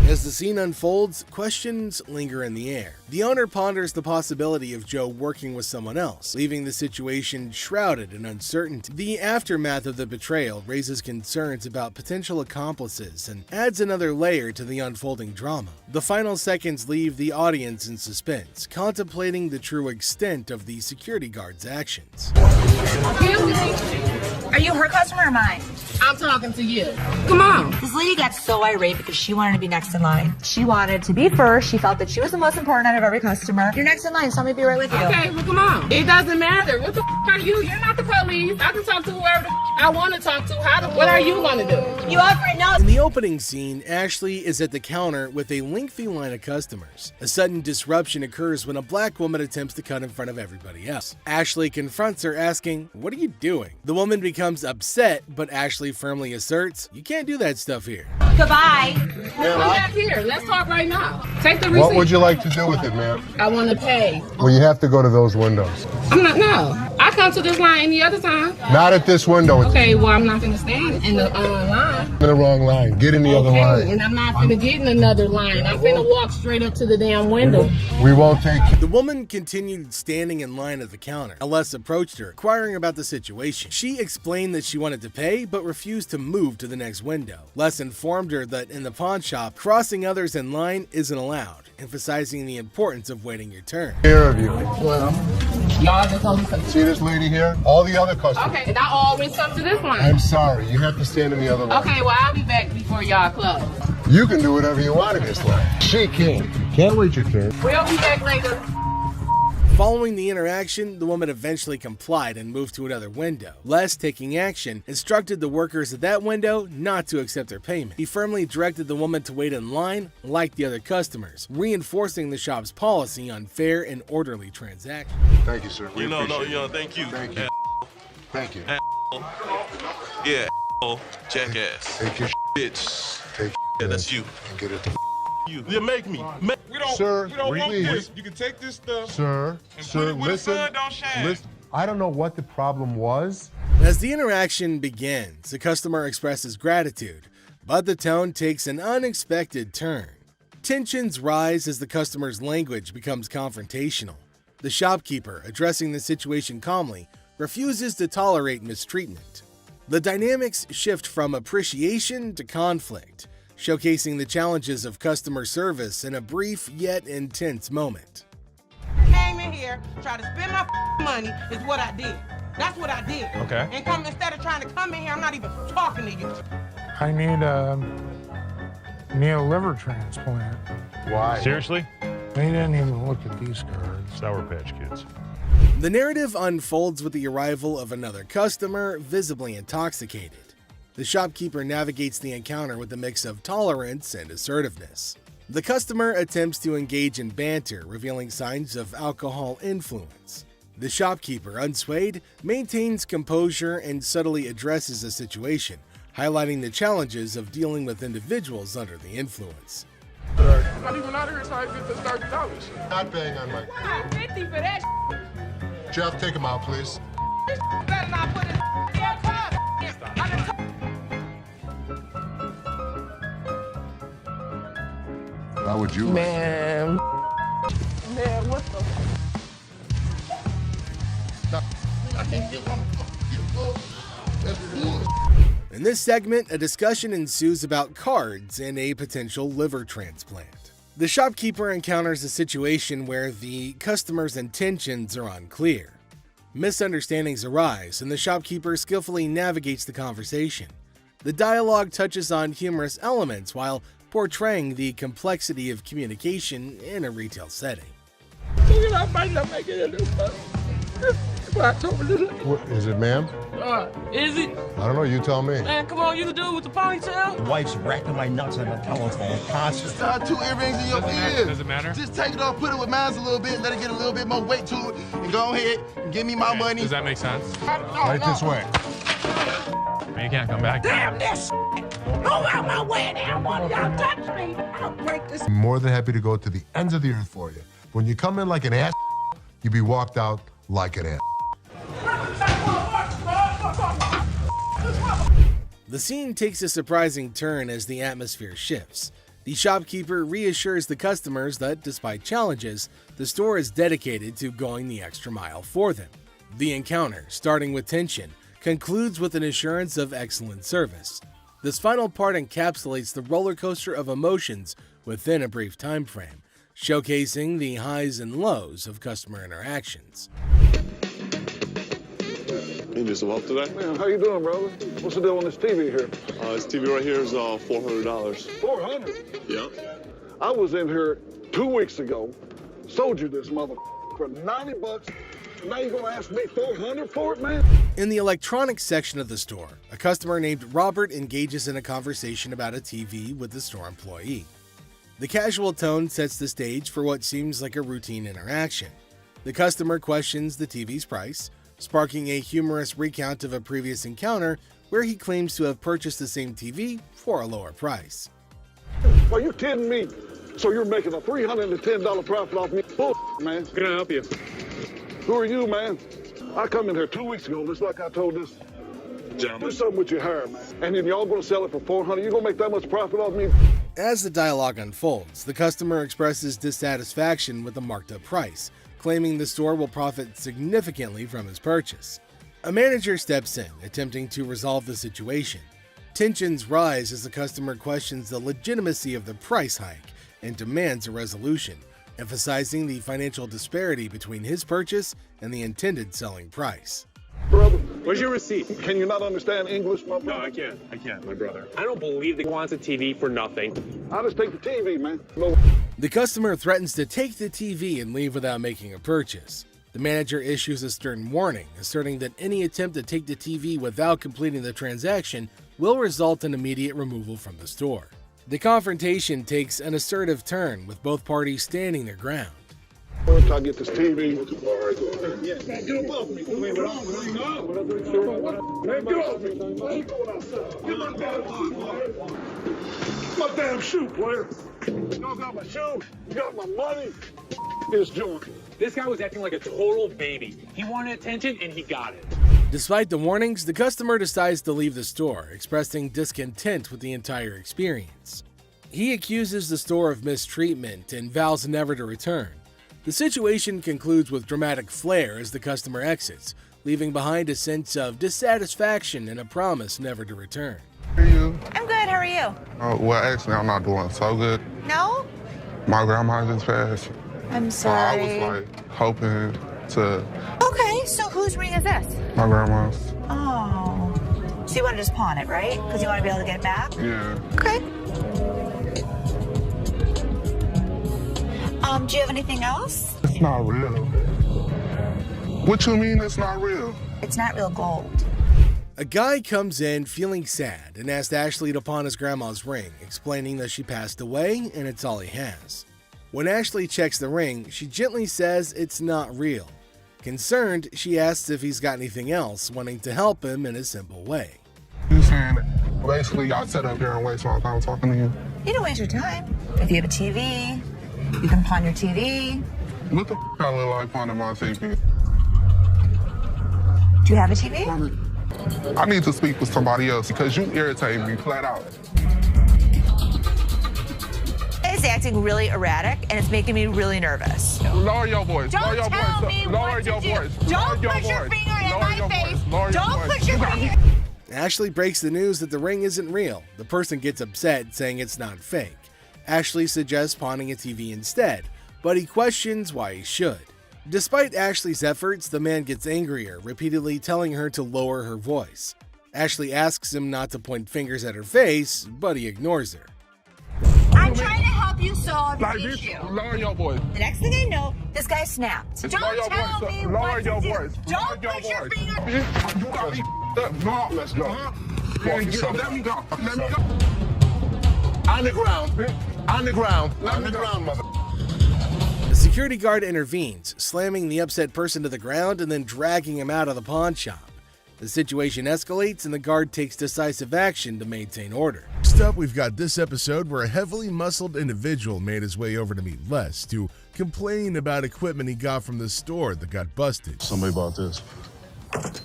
As the scene unfolds, questions linger in the air. The owner ponders the possibility of Joe working with someone else, leaving the situation shrouded in uncertainty. The aftermath of the betrayal raises concerns about potential accomplices and adds another layer to the unfolding drama. The final seconds leave the audience in suspense, contemplating the true extent of the security guard's actions. Are you her customer or mine? I'm talking to you. Come on. This lady got so irate because she wanted to be next in line. She wanted to be first. She felt that she was the most important out of every customer. You're next in line, so let me be right with you. Okay, well, come on. It doesn't matter. What the are you? You're not the police. I can talk to whoever I want to talk to. What are you going to do? You offer it now. In the opening scene, Ashley is at the counter with a lengthy line of customers. A sudden disruption occurs when a black woman attempts to cut in front of everybody else. Ashley confronts her, asking, "What are you doing?" The woman becomes upset, but Ashley firmly asserts, "You can't do that stuff here." Goodbye. Come back here. Let's talk right now. Take the receipt. What would you like to do with it, ma'am? I want to pay. Well, you have to go to those windows. No. I come to this line any other time. Not at this window. Okay, well, I'm not going to stand in the line. In the wrong line. Get in the other line. And I'm not going to get in another line. I'm going to walk straight up to the damn window. We won't take you. The woman continued standing in line at the counter. Les approached her, inquiring about the situation. She explained that she wanted to pay, but refused to move to the next window. Les informed her that in the pawn shop, crossing others in line isn't allowed, emphasizing the importance of waiting your turn. Here of you. Well, y'all just only come. See this lady here? All the other customers. Okay, and I always come to this line. I'm sorry. You have to stand in the other line. Okay, well, I'll be back before y'all close. You can do whatever you want in this line. She can't. Can't wait your turn. We'll be back later. Following the interaction, the woman eventually complied and moved to another window. Les, taking action, instructed the workers at that window not to accept their payment. He firmly directed the woman to wait in line like the other customers, reinforcing the shop's policy on fair and orderly transactions. Thank you, sir. We appreciate it. Thank you. Thank you. Thank you. Yeah, jackass. Take your bitch. Take yeah, that's you. And get it. You. Yeah, make me. We don't, Sir, we don't want please. this. You can take this stuff. Sir, and sir, put it where listen. the sun don't shine. Listen. I don't know what the problem was. As the interaction begins, the customer expresses gratitude, but the tone takes an unexpected turn. Tensions rise as the customer's language becomes confrontational. The shopkeeper, addressing the situation calmly, refuses to tolerate mistreatment. The dynamics shift from appreciation to conflict, showcasing the challenges of customer service in a brief yet intense moment. Came in here, tried to spend my money is what I did. That's what I did. Okay. And come instead of trying to come in here, I'm not even talking to you. I need a liver transplant. Why? Seriously? They didn't even look at these cards. Sour Patch Kids. The narrative unfolds with the arrival of another customer, visibly intoxicated. The shopkeeper navigates the encounter with a mix of tolerance and assertiveness. The customer attempts to engage in banter, revealing signs of alcohol influence. The shopkeeper, unswayed, maintains composure and subtly addresses the situation, highlighting the challenges of dealing with individuals under the influence. I'm not even out here trying to get the $30. Not paying on my... $50 for that. Jeff, take him out, please. This better not put in your car. How would you? Man, what the? I can't get one. In this segment, a discussion ensues about cards and a potential liver transplant. The shopkeeper encounters a situation where the customer's intentions are unclear. Misunderstandings arise, and the shopkeeper skillfully navigates the conversation. The dialogue touches on humorous elements while portraying the complexity of communication in a retail setting. What is it, ma'am? Is it? I don't know. You tell me. Man, come on, you the dude with the ponytail? The wife's racking my nuts on the telephone constantly. Just tie 2 earrings in your ears. Does it matter? Just take it off, put it with mine a little bit, let it get a little bit more weight to it, and go ahead and give me my money. Does that make sense? Right this way. You can't come back. Damn this! Go out my way now, one of y'all touch me. I'll break this. I'm more than happy to go to the ends of the earth for you. When you come in like an ass, you be walked out like an ass. The scene takes a surprising turn as the atmosphere shifts. The shopkeeper reassures the customers that, despite challenges, the store is dedicated to going the extra mile for them. The encounter, starting with tension, concludes with an assurance of excellent service. This final part encapsulates the roller coaster of emotions within a brief time frame, showcasing the highs and lows of customer interactions. You need some help today? Man, how you doing, brother? What's the deal on this TV here? This TV right here is $400. $400? Yeah. I was in here 2 weeks ago, sold you this mother for $90. Now you're gonna ask me $400 for it, man? In the electronics section of the store, a customer named Robert engages in a conversation about a TV with the store employee. The casual tone sets the stage for what seems like a routine interaction. The customer questions the TV's price, sparking a humorous recount of a previous encounter where he claims to have purchased the same TV for a lower price. Are you kidding me? So you're making a $310 profit off me? Bull, man. Can I help you? Who are you, man? I come in here 2 weeks ago, just like I told this gentleman. Do something with your hair, man. And then y'all gonna sell it for $400? You gonna make that much profit off me? As the dialogue unfolds, the customer expresses dissatisfaction with the marked up price, claiming the store will profit significantly from his purchase. A manager steps in, attempting to resolve the situation. Tensions rise as the customer questions the legitimacy of the price hike and demands a resolution, emphasizing the financial disparity between his purchase and the intended selling price. Brother, where's your receipt? Can you not understand English, my brother? No, I can't, my brother. I don't believe that he wants a TV for nothing. I'll just take the TV, man. No. The customer threatens to take the TV and leave without making a purchase. The manager issues a stern warning, asserting that any attempt to take the TV without completing the transaction will result in immediate removal from the store. The confrontation takes an assertive turn, with both parties standing their ground. Once I get this TV. Man, get up off me. Man, get off me. Man, get off me. I ain't going outside. Get my damn shoe. My damn shoe, player. Y'all got my shoe. You got my money. This joint. This guy was acting like a total baby. He wanted attention and he got it. Despite the warnings, the customer decides to leave the store, expressing discontent with the entire experience. He accuses the store of mistreatment and vows never to return. The situation concludes with dramatic flair as the customer exits, leaving behind a sense of dissatisfaction and a promise never to return. How are you? I'm good, how are you? Well, actually, I'm not doing so good. No? My grandma just passed. I'm sorry. I was like hoping to. Okay, so whose ring is this? My grandma's. Oh. So you want to just pawn it, right? Because you want to be able to get it back? Yeah. Okay. Do you have anything else? It's not real. What you mean it's not real? It's not real gold. A guy comes in feeling sad and asks Ashley to pawn his grandma's ring, explaining that she passed away and it's all he has. When Ashley checks the ring, she gently says it's not real. Concerned, she asks if he's got anything else, wanting to help him in a simple way. You saying basically I sat up here and waste my time talking to you? You don't waste your time. If you have a TV, you can pawn your TV. What the I look like pawning my TV? Do you have a TV? I need to speak with somebody else because you irritate me flat out. It's acting really erratic and it's making me really nervous. Lower your voice. Don't Lower your tell voice. me Lower what your to do. voice. Don't Lower put your voice. finger in Lower my your face. voice. Lower your Don't voice. put your finger. Ashley breaks the news that the ring isn't real. The person gets upset, saying it's not fake. Ashley suggests pawning a TV instead, but he questions why he should. Despite Ashley's efforts, the man gets angrier, repeatedly telling her to lower her voice. Ashley asks him not to point fingers at her face, but he ignores her. I'm trying to help you solve your issue. Lower your voice. The next thing I know, this guy snapped. Lower your Don't tell voice. me Lower what your to do. voice. Don't Lower put your your voice. finger. You got me up. No, let's go. Man, get up. Let me go. Let me go. On the ground. On the ground. On the ground, mother. The security guard intervenes, slamming the upset person to the ground and then dragging him out of the pawn shop. The situation escalates and the guard takes decisive action to maintain order. Next up, we've got this episode where a heavily muscled individual made his way over to meet Les to complain about equipment he got from the store that got busted. Somebody bought this. This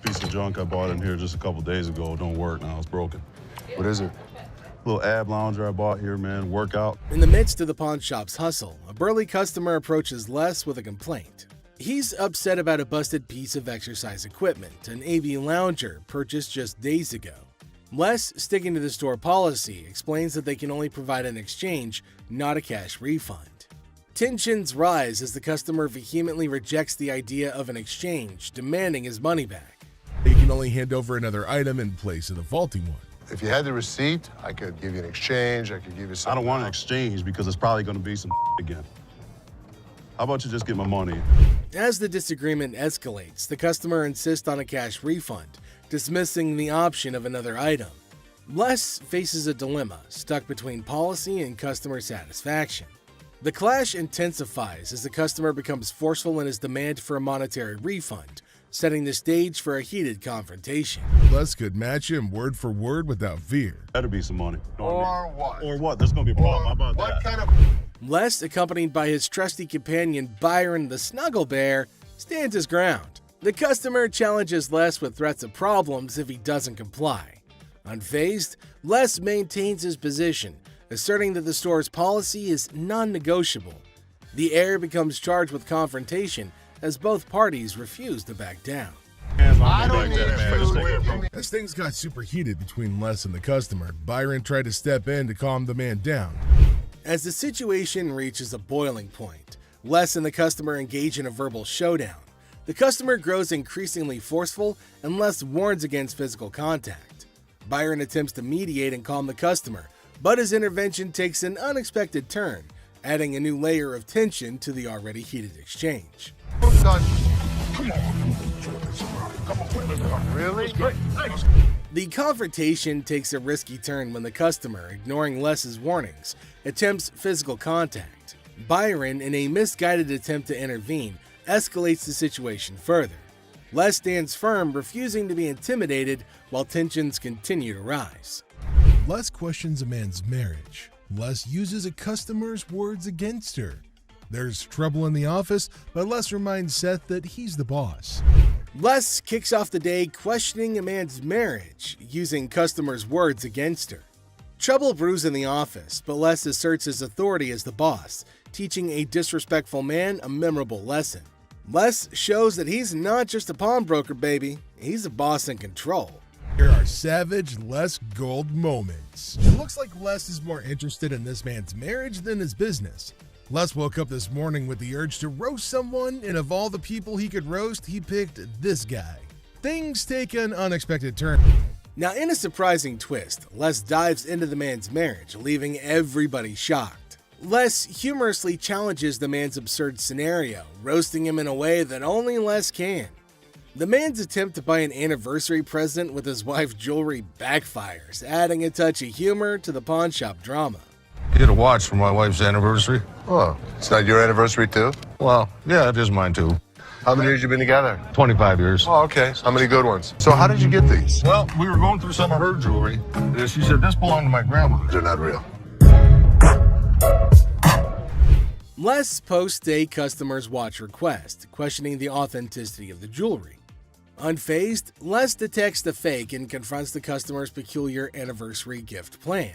piece of junk I bought in here just a couple days ago don't work now. It's broken. What is it? Little ab lounger I bought here, man. Workout. In the midst of the pawn shop's hustle, a burly customer approaches Les with a complaint. He's upset about a busted piece of exercise equipment, an AB lounger purchased just days ago. Les, sticking to the store policy, explains that they can only provide an exchange, not a cash refund. Tensions rise as the customer vehemently rejects the idea of an exchange, demanding his money back. They can only hand over another item in place of the faulty one. If you had the receipt, I could give you an exchange. I could give you some. I don't want an exchange because it's probably going to be some again. How about you just get my money? As the disagreement escalates, the customer insists on a cash refund, dismissing the option of another item. Les faces a dilemma, stuck between policy and customer satisfaction. The clash intensifies as the customer becomes forceful in his demand for a monetary refund, setting the stage for a heated confrontation. Les could match him word for word without fear. Better be some money. Or what? Or what? There's going to be a problem. How about What that? kind of... Les, accompanied by his trusty companion Byron the Snuggle Bear, stands his ground. The customer challenges Les with threats of problems if he doesn't comply. Unfazed, Les maintains his position, asserting that the store's policy is non-negotiable. The heir becomes charged with confrontation as both parties refuse to back down. I don't need it. As things got super heated between Les and the customer, Byron tried to step in to calm the man down. As the situation reaches a boiling point, Les and the customer engage in a verbal showdown. The customer grows increasingly forceful and Les warns against physical contact. Byron attempts to mediate and calm the customer, but his intervention takes an unexpected turn, adding a new layer of tension to the already heated exchange. Really? The confrontation takes a risky turn when the customer, ignoring Les's warnings, attempts physical contact. Byron, in a misguided attempt to intervene, escalates the situation further. Les stands firm, refusing to be intimidated while tensions continue to rise. Les questions a man's marriage. Les uses a customer's words against her. There's trouble in the office, but Les reminds Seth that he's the boss. Les kicks off the day questioning a man's marriage, using customers' words against her. Trouble brews in the office, but Les asserts his authority as the boss, teaching a disrespectful man a memorable lesson. Les shows that he's not just a pawnbroker, baby. He's a boss in control. Here are savage Les Gold moments. It looks like Les is more interested in this man's marriage than his business. Les woke up this morning with the urge to roast someone, and of all the people he could roast, he picked this guy. Things take an unexpected turn. Now, in a surprising twist, Les dives into the man's marriage, leaving everybody shocked. Les humorously challenges the man's absurd scenario, roasting him in a way that only Les can. The man's attempt to buy an anniversary present with his wife's jewelry backfires, adding a touch of humor to the pawn shop drama. Get a watch for my wife's anniversary. Oh, it's not your anniversary too? Well, yeah, it is mine too. How many years you been together? 25 years. Oh, okay. How many good ones? So how did you get these? Well, we were going through some of her jewelry. And she said, this belonged to my grandma. They're not real. Les posts a customer's watch request, questioning the authenticity of the jewelry. Unfazed, Les detects the fake and confronts the customer's peculiar anniversary gift plan.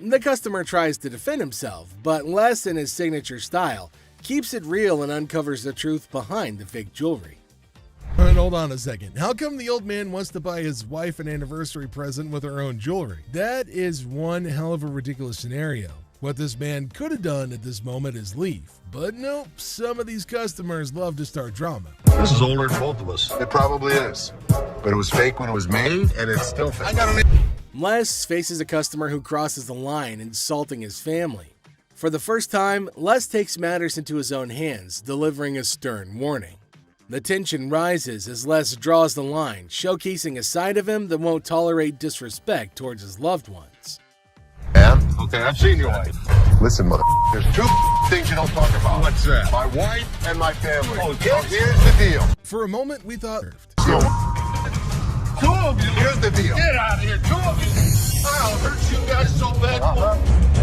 The customer tries to defend himself, but Les, in his signature style, keeps it real and uncovers the truth behind the fake jewelry. And hold on a second. How come the old man wants to buy his wife an anniversary present with her own jewelry? That is one hell of a ridiculous scenario. What this man could have done at this moment is leave. But nope, some of these customers love to start drama. This is older than both of us. It probably is. But it was fake when it was made, and it's still fake. Les faces a customer who crosses the line, insulting his family. For the first time, Les takes matters into his own hands, delivering a stern warning. The tension rises as Les draws the line, showcasing a side of him that won't tolerate disrespect towards his loved ones. Yeah? Okay, I've seen your wife. Listen, mother, there's two things you don't talk about. What's that? My wife and my family. Oh, so here's the deal. For a moment, we thought... Two of you? Here's the deal. Get out of here, two of you. I'll hurt you guys so bad.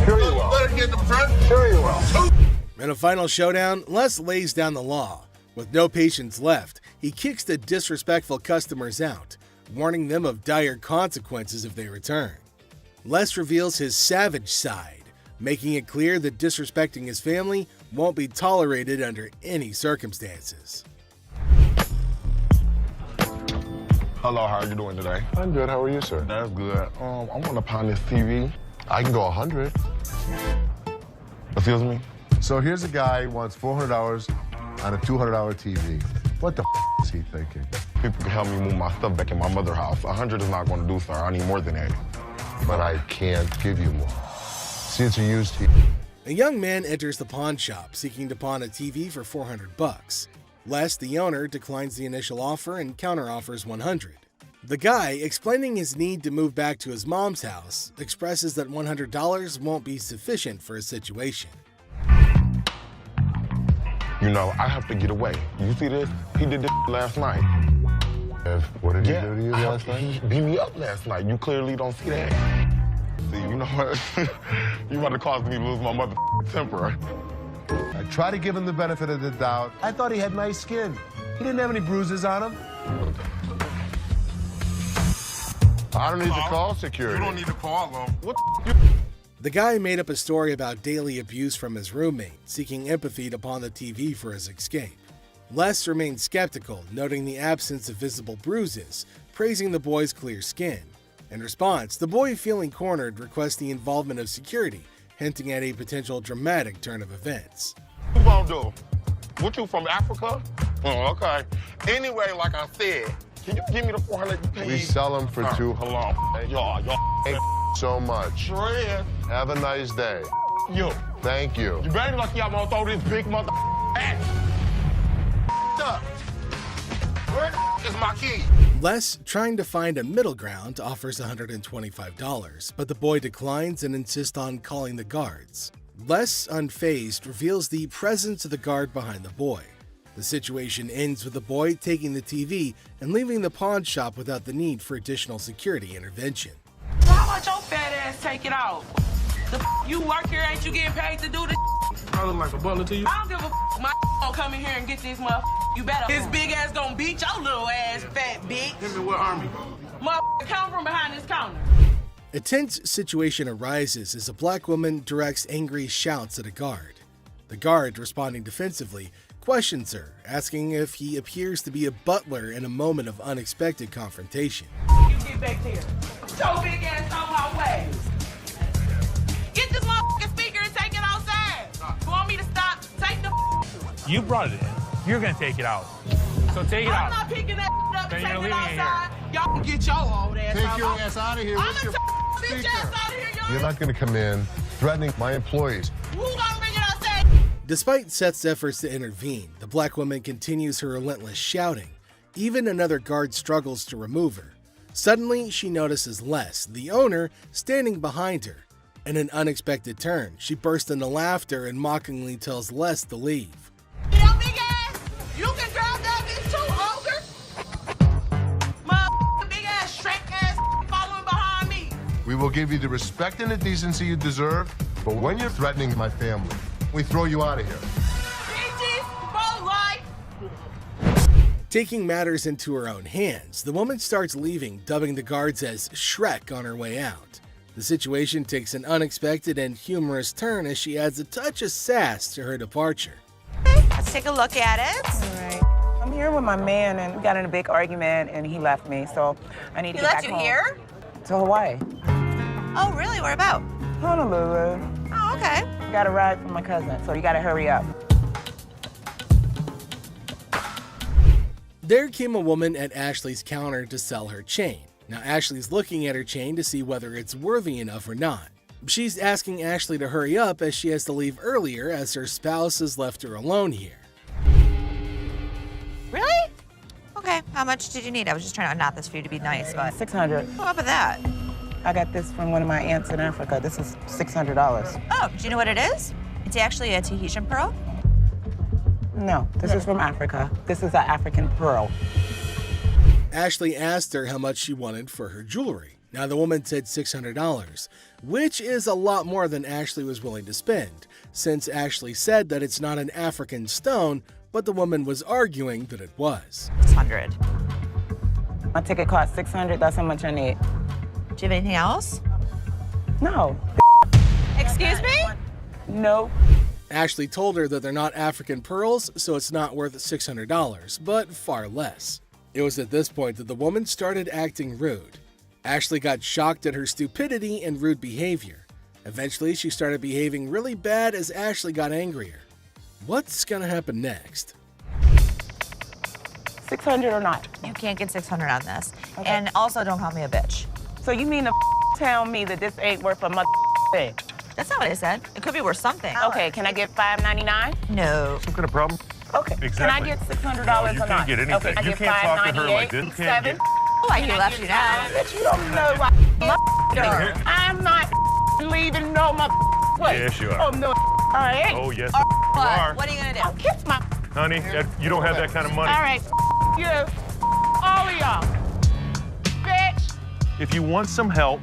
Sure you will. Better get in the front. Sure you will. In a final showdown, Les lays down the law. With no patience left, he kicks the disrespectful customers out, warning them of dire consequences if they return. Les reveals his savage side, making it clear that disrespecting his family won't be tolerated under any circumstances. Hello, how are you doing today? I'm good. How are you, sir? That's good. I want to pound this TV. I can go 100. Excuse me? So here's a guy who wants $400 on a $200 TV. What the is he thinking? People can help me move my stuff back in my mother's house. 100 is not going to do, sir. I need more than that. But I can't give you more. See, it's a used TV. A young man enters the pawn shop, seeking to pawn a TV for $400. Les, the owner, declines the initial offer and counteroffers $100. The guy, explaining his need to move back to his mom's house, expresses that $100 won't be sufficient for his situation. You know, I have to get away. You see this? He did this last night. What did he do to you last night? He beat me up last night. You clearly don't see that. See, you know what? You about to cause me to lose my mother temper. I try to give him the benefit of the doubt. I thought he had nice skin. He didn't have any bruises on him. I don't need to call security. You don't need to call them. What The guy made up a story about daily abuse from his roommate, seeking empathy to pawn the TV for his escape. Les remained skeptical, noting the absence of visible bruises, praising the boy's clear skin. In response, the boy, feeling cornered, requests the involvement of security, hinting at a potential dramatic turn of events. What you gonna do? What, you from Africa? Oh, okay. Anyway, like I said, can you give me the 400 you paid? We sell them for $200. Hold on. Y'all. Thank you so much. Sure is. Have a nice day. You. Thank you. You better lucky I'm gonna throw this big mother at. Up. Where is my key? Les, trying to find a middle ground, offers $125, but the boy declines and insists on calling the guards. Les, unfazed, reveals the presence of the guard behind the boy. The situation ends with the boy taking the TV and leaving the pawn shop without the need for additional security intervention. Why would your fat ass take it out? You work here, ain't you getting paid to do this? I look like a butler to you. I don't give a my gonna come in here and get this motherfucker. You better. His big ass gonna beat your little ass, fat bitch. Hit me with army. Motherfucker, come from behind this counter. A tense situation arises as a black woman directs angry shouts at a guard. The guard, responding defensively, questions her, asking if he appears to be a butler in a moment of unexpected confrontation. You get back here. Your big ass on my way. Get this motherfucking speaker and take it outside. You want me to stop? Take the. You brought it in. You're gonna take it out. So take it out. I'm not picking that up Then and you're taking it leaving it outside. Y'all can get your old ass Take out. your ass out of here. I'm What's gonna your take bitch ass out of here, y'all. You're not going to come in threatening my employees. Who gonna bring it outside? Despite Seth's efforts to intervene, the black woman continues her relentless shouting. Even another guard struggles to remove her. Suddenly, she notices Les, the owner, standing behind her. In an unexpected turn, she bursts into laughter and mockingly tells Les to leave. Yo, big ass, you can grab that bitch too, ogre. My big ass, Shrek ass following behind me. We will give you the respect and the decency you deserve, but when you're threatening my family, we throw you out of here. Bitches, for life. Taking matters into her own hands, the woman starts leaving, dubbing the guards as Shrek on her way out. The situation takes an unexpected and humorous turn as she adds a touch of sass to her departure. Let's take a look at it. All right. I'm here with my man, and we got in a big argument, and he left me, so I need to He get left back you home. here? To Hawaii. Oh, really? Where about? Honolulu. Oh, okay. Got a ride from my cousin, so you gotta hurry up. There came a woman at Ashley's counter to sell her chain. Now Ashley's looking at her chain to see whether it's worthy enough or not. She's asking Ashley to hurry up as she has to leave earlier as her spouse has left her alone here. Really? Okay, how much did you need? I was just trying to knot this for you to be nice, but... $600. What up with that? I got this from one of my aunts in Africa. This is $600. Oh, do you know what it is? It's actually a Tahitian pearl. No, this is from Africa. This is an African pearl. Ashley asked her how much she wanted for her jewelry. Now the woman said $600, which is a lot more than Ashley was willing to spend, since Ashley said that it's not an African stone, but the woman was arguing that it was. 600. My ticket cost $600. That's how much I need. Do you have anything else? No. Excuse me? No. Ashley told her that they're not African pearls, so it's not worth $600, but far less. It was at this point that the woman started acting rude. Ashley got shocked at her stupidity and rude behavior. Eventually, she started behaving really bad as Ashley got angrier. What's gonna happen next? $600 or not? You can't get $600 on this. Okay. And also, don't call me a bitch. So you mean to tell me that this ain't worth a mother thing? That's not what I said. It could be worth something. Okay, can I get $5.99? No. Some kind of problem? Okay. Exactly. Can I get $600 No, or you not? can't get anything. Okay, I You get can't talk to her like $5.98, this. You can't $7. Oh, I he left you now. Bitch, you don't know what mother. I'm not leaving no mother place. Yes, you are. Oh, no, I ain't. Oh, yes, What? you are. What are you gonna do? I'll kiss my Honey, you don't have that kind of money. All right, you. All of y'all. Bitch. If you want some help,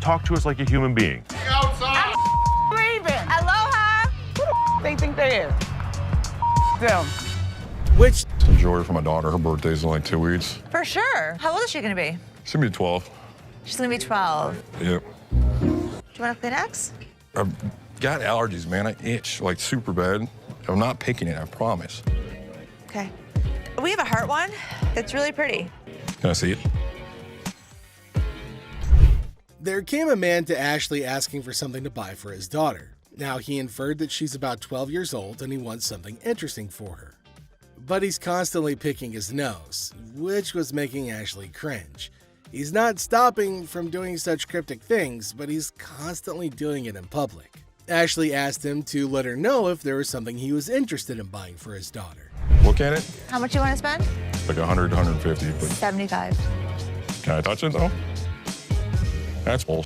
talk to us like a human being. I'm leaving. Aloha. Who the they think they is? Them. Which Some jewelry for my daughter. Her birthday's in like 2 weeks. For sure. How old is she gonna be? She's gonna be 12. She's gonna be 12. Yep. Do you want a Kleenex? I've got allergies, man. I itch like super bad. I'm not picking it, I promise. Okay. We have a heart one that's really pretty. Can I see it? there came a man to Ashley asking for something to buy for his daughter. Now, he inferred that she's about 12 years old and he wants something interesting for her. But he's constantly picking his nose, which was making Ashley cringe. He's not stopping from doing such cryptic things, but he's constantly doing it in public. Ashley asked him to let her know if there was something he was interested in buying for his daughter. Look at it. How much you want to spend? Like 100, 150. But 75. can I touch it though? That's bullshit.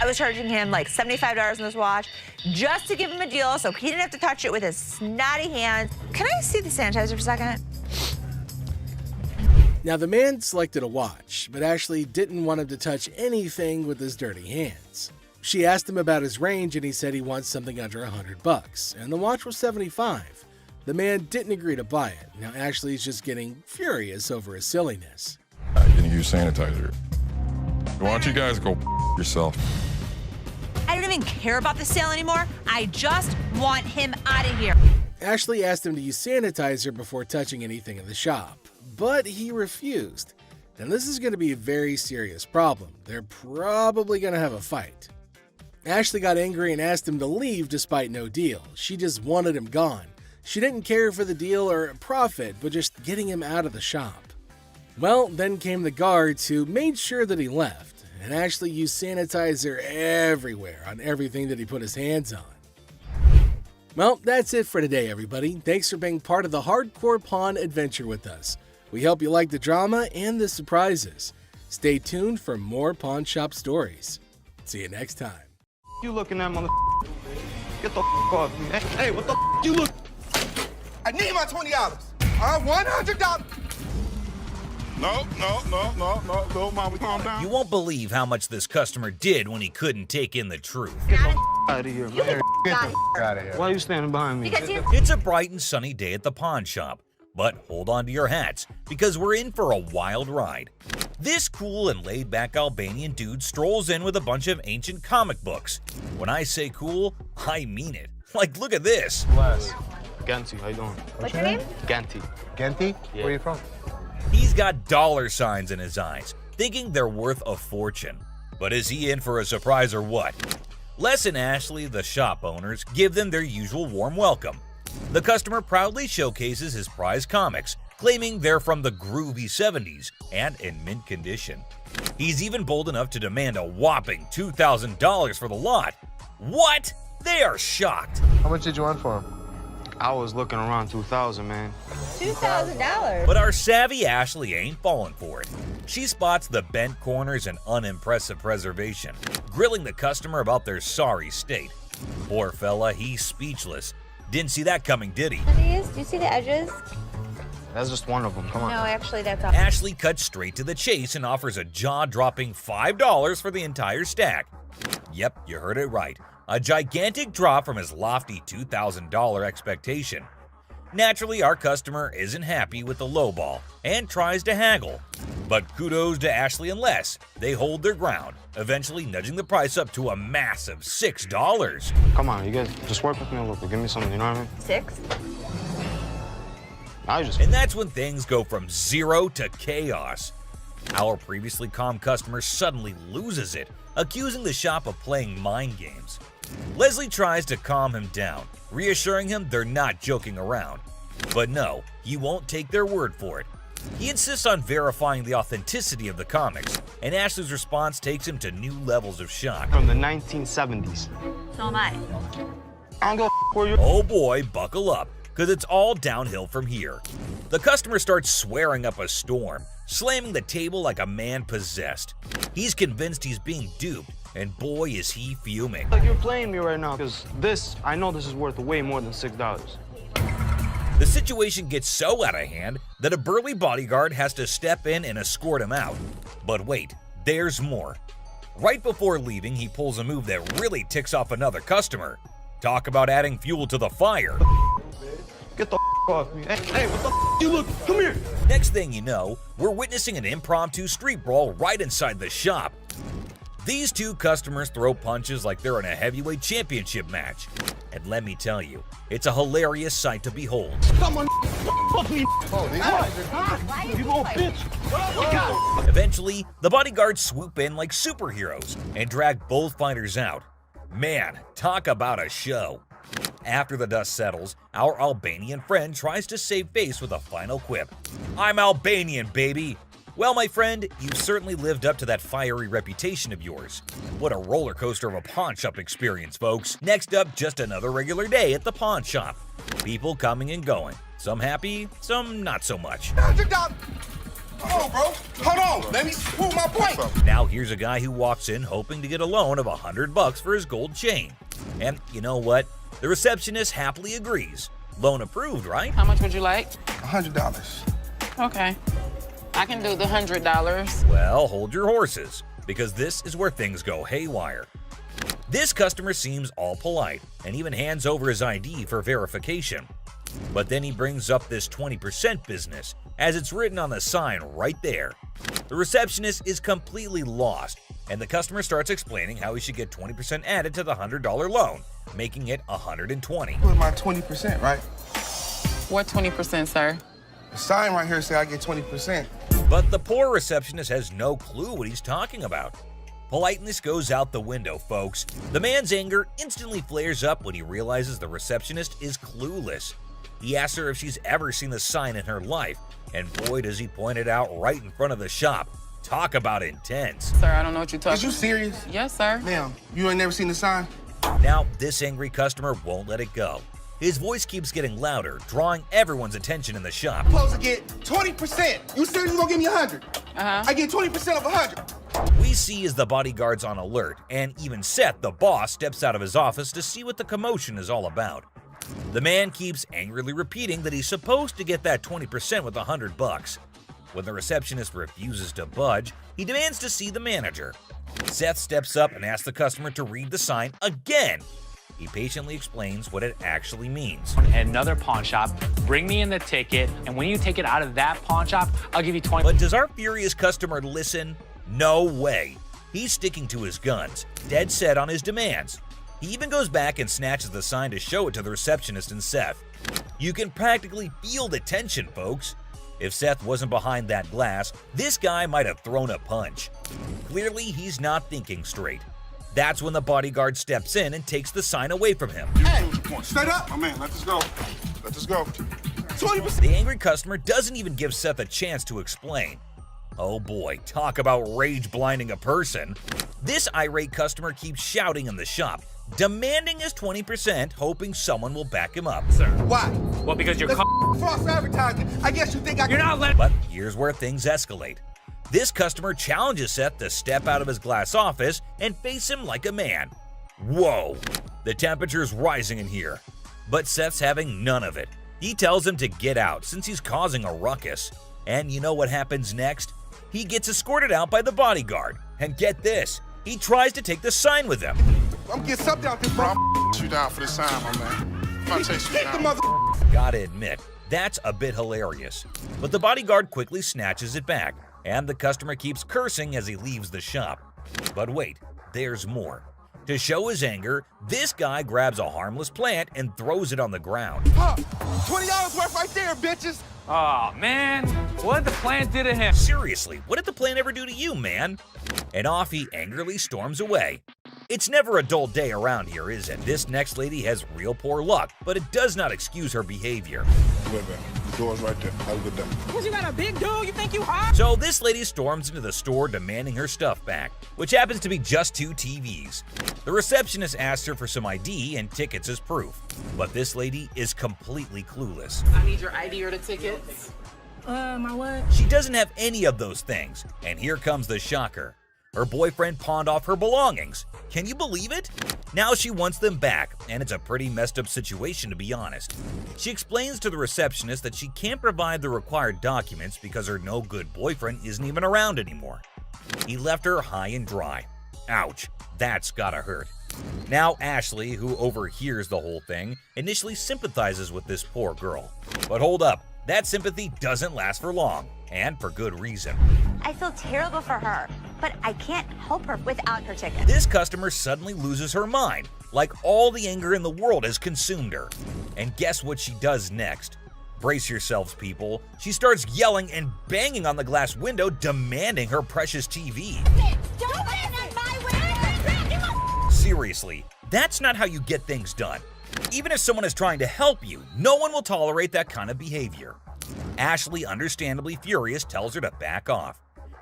I was charging him like $75 on this watch just to give him a deal so he didn't have to touch it with his snotty hands. Can I see the sanitizer for a second? Now, the man selected a watch, but Ashley didn't want him to touch anything with his dirty hands. She asked him about his range and he said he wants something under $100, and the watch was $75. The man didn't agree to buy it. Now Ashley's just getting furious over his silliness. I didn't use sanitizer. Why don't you guys go yourself? I don't even care about the sale anymore. I just want him out of here. Ashley asked him to use sanitizer before touching anything in the shop, but he refused. Now this is going to be a very serious problem. They're probably going to have a fight. Ashley got angry and asked him to leave despite no deal. She just wanted him gone. She didn't care for the deal or profit, but just getting him out of the shop. Well, then came the guards who made sure that he left, and Ashley used sanitizer everywhere on everything that he put his hands on. Well, that's it for today, everybody. Thanks for being part of the Hardcore Pawn adventure with us. We hope you like the drama and the surprises. Stay tuned for more pawn shop stories. See you next time. You looking at, mother? Get the off me. Hey, what the you look? I need my $20. $100. No, Mom, calm down. You won't believe how much this customer did when he couldn't take in the truth. Get the out of here, man. Get the out of here. Why are you standing behind me? It's a bright and sunny day at the pawn shop, but hold on to your hats because we're in for a wild ride. This cool and laid-back Albanian dude strolls in with a bunch of ancient comic books. When I say cool, I mean it. Like, look at this. Les. Ganti, how you doing? What's your name? Ganti. Ganti? Yeah. Where are you from? He's got dollar signs in his eyes, thinking they're worth a fortune. But is he in for a surprise or what? Les and Ashley, the shop owners, give them their usual warm welcome. The customer proudly showcases his prize comics, claiming they're from the groovy 70s and in mint condition. He's even bold enough to demand a whopping $2,000 for the lot. What? They are shocked. How much did you want for him? I was looking around 2,000, man. $2,000? But our savvy Ashley ain't falling for it. She spots the bent corners and unimpressive preservation, grilling the customer about their sorry state. Poor fella, he's speechless. Didn't see that coming, did he? Do you see the edges? That's just one of them. Come on. No, actually, that's all. Ashley cuts straight to the chase and offers a jaw-dropping $5 for the entire stack. Yep, you heard it right. A gigantic drop from his lofty $2,000 expectation. Naturally, our customer isn't happy with the lowball and tries to haggle. But kudos to Ashley and Les. They hold their ground, eventually nudging the price up to a massive $6. Come on, you guys, just work with me a little bit. Give me something, you know what I mean? 6? And that's when things go from zero to chaos. Our previously calm customer suddenly loses it, accusing the shop of playing mind games. Leslie tries to calm him down, reassuring him they're not joking around. But no, he won't take their word for it. He insists on verifying the authenticity of the comics, and Ashley's response takes him to new levels of shock. From the 1970s. So am I. I don't go for you. Oh boy, buckle up, because it's all downhill from here. The customer starts swearing up a storm, slamming the table like a man possessed. He's convinced he's being duped, and boy is he fuming. Like you're playing me right now, because I know this is worth way more than $6. The situation gets so out of hand that a burly bodyguard has to step in and escort him out. But wait, there's more. Right before leaving, he pulls a move that really ticks off another customer. Talk about adding fuel to the fire. Get the off me. Hey, what the you look? Come here. Next thing you know, we're witnessing an impromptu street brawl right inside the shop. These two customers throw punches like they're in a heavyweight championship match. And let me tell you, it's a hilarious sight to behold. Someone fuck me. You little bitch. Eventually, the bodyguards swoop in like superheroes and drag both fighters out. Man, talk about a show. After the dust settles, our Albanian friend tries to save face with a final quip. I'm Albanian, baby. Well, my friend, you've certainly lived up to that fiery reputation of yours. What a roller coaster of a pawn shop experience, folks. Next up, just another regular day at the pawn shop. People coming and going. Some happy, some not so much. $100. Hold on, bro. Hold on. Let me prove my point. Now here's a guy who walks in hoping to get a loan of $100 for his gold chain. And you know what? The receptionist happily agrees. Loan approved, right? How much would you like? $100. Okay. I can do the $100. Well, hold your horses, because this is where things go haywire. This customer seems all polite and even hands over his ID for verification. But then he brings up this 20% business, as it's written on the sign right there. The receptionist is completely lost, and the customer starts explaining how he should get 20% added to the $100 loan, making it $120. Put my 20%, right? What 20%, sir? The sign right here says I get 20%. But the poor receptionist has no clue what he's talking about. Politeness goes out the window, folks. The man's anger instantly flares up when he realizes the receptionist is clueless. He asks her if she's ever seen the sign in her life, and boy does he point it out right in front of the shop. Talk about intense. Sir, I don't know what you're talking about. Is you serious? Yes, sir. Ma'am, you ain't never seen the sign? Now, this angry customer won't let it go. His voice keeps getting louder, drawing everyone's attention in the shop. I'm supposed to get 20%. You said you gonna give me 100. I get 20% of 100. We see as the bodyguard's on alert, and even Seth, the boss, steps out of his office to see what the commotion is all about. The man keeps angrily repeating that he's supposed to get that 20% with $100. When the receptionist refuses to budge, he demands to see the manager. Seth steps up and asks the customer to read the sign again. He patiently explains what it actually means. Another pawn shop, bring me in the ticket, and when you take it out of that pawn shop, I'll give you 20. But does our furious customer listen? No way. He's sticking to his guns, dead set on his demands. He even goes back and snatches the sign to show it to the receptionist and Seth. You can practically feel the tension, folks. If Seth wasn't behind that glass, this guy might have thrown a punch. Clearly, he's not thinking straight. That's when the bodyguard steps in and takes the sign away from him. Hey, straight up. My man, let this go. Let this go. 20%. The angry customer doesn't even give Seth a chance to explain. Oh boy, talk about rage blinding a person. This irate customer keeps shouting in the shop, demanding his 20%, hoping someone will back him up. Sir. Why? Well, because you're false advertising. I guess you think I can. You're not letting. But here's where things escalate. This customer challenges Seth to step out of his glass office and face him like a man. Whoa, the temperature's rising in here. But Seth's having none of it. He tells him to get out since he's causing a ruckus. And you know what happens next? He gets escorted out by the bodyguard. And get this, he tries to take the sign with him. I'm getting something out there, bro. I'm you down for this time, my man. I'm gonna chase you down. The mother. Gotta admit, that's a bit hilarious. But the bodyguard quickly snatches it back, and the customer keeps cursing as he leaves the shop. But wait, there's more. To show his anger, this guy grabs a harmless plant and throws it on the ground. $20 worth right there, bitches. Oh, man. What did the plant do to him? Seriously, what did the plant ever do to you, man? And off he angrily storms away. It's never a dull day around here, is it? This next lady has real poor luck, but it does not excuse her behavior. Wait, man. The door's right there. Have a good day. What, you got a big dude? You think you hot? So this lady storms into the store demanding her stuff back, which happens to be just 2 TVs. The receptionist asks her for some ID and tickets as proof, but this lady is completely clueless. I need your ID or the tickets. My what? She doesn't have any of those things, and here comes the shocker. Her boyfriend pawned off her belongings. Can you believe it? Now she wants them back, and it's a pretty messed up situation to be honest. She explains to the receptionist that she can't provide the required documents because her no-good boyfriend isn't even around anymore. He left her high and dry. Ouch, that's gotta hurt. Now Ashley, who overhears the whole thing, initially sympathizes with this poor girl. But hold up, that sympathy doesn't last for long, and for good reason. I feel terrible for her, but I can't help her without her ticket. This customer suddenly loses her mind, like all the anger in the world has consumed her. And guess what she does next? Brace yourselves, people. She starts yelling and banging on the glass window, demanding her precious TV. Don't bang on my window! Seriously, that's not how you get things done. Even if someone is trying to help you, no one will tolerate that kind of behavior. Ashley, understandably furious, tells her to back off.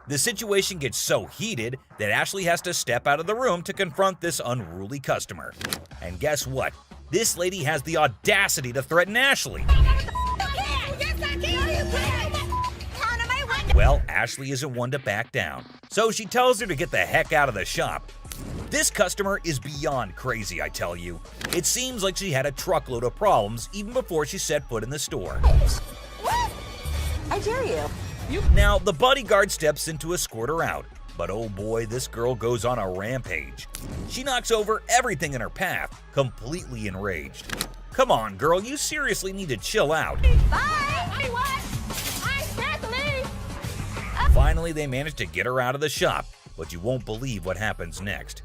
The situation gets so heated that Ashley has to step out of the room to confront this unruly customer. And guess what? This lady has the audacity to threaten Ashley. Well, Ashley isn't one to back down, so she tells her to get the heck out of the shop. This customer is beyond crazy, I tell you. It seems like she had a truckload of problems even before she set foot in the store. What? I dare you. Now, the bodyguard steps in to escort her out, but oh boy, this girl goes on a rampage. She knocks over everything in her path, completely enraged. Come on, girl, you seriously need to chill out. Finally, they manage to get her out of the shop, but you won't believe what happens next.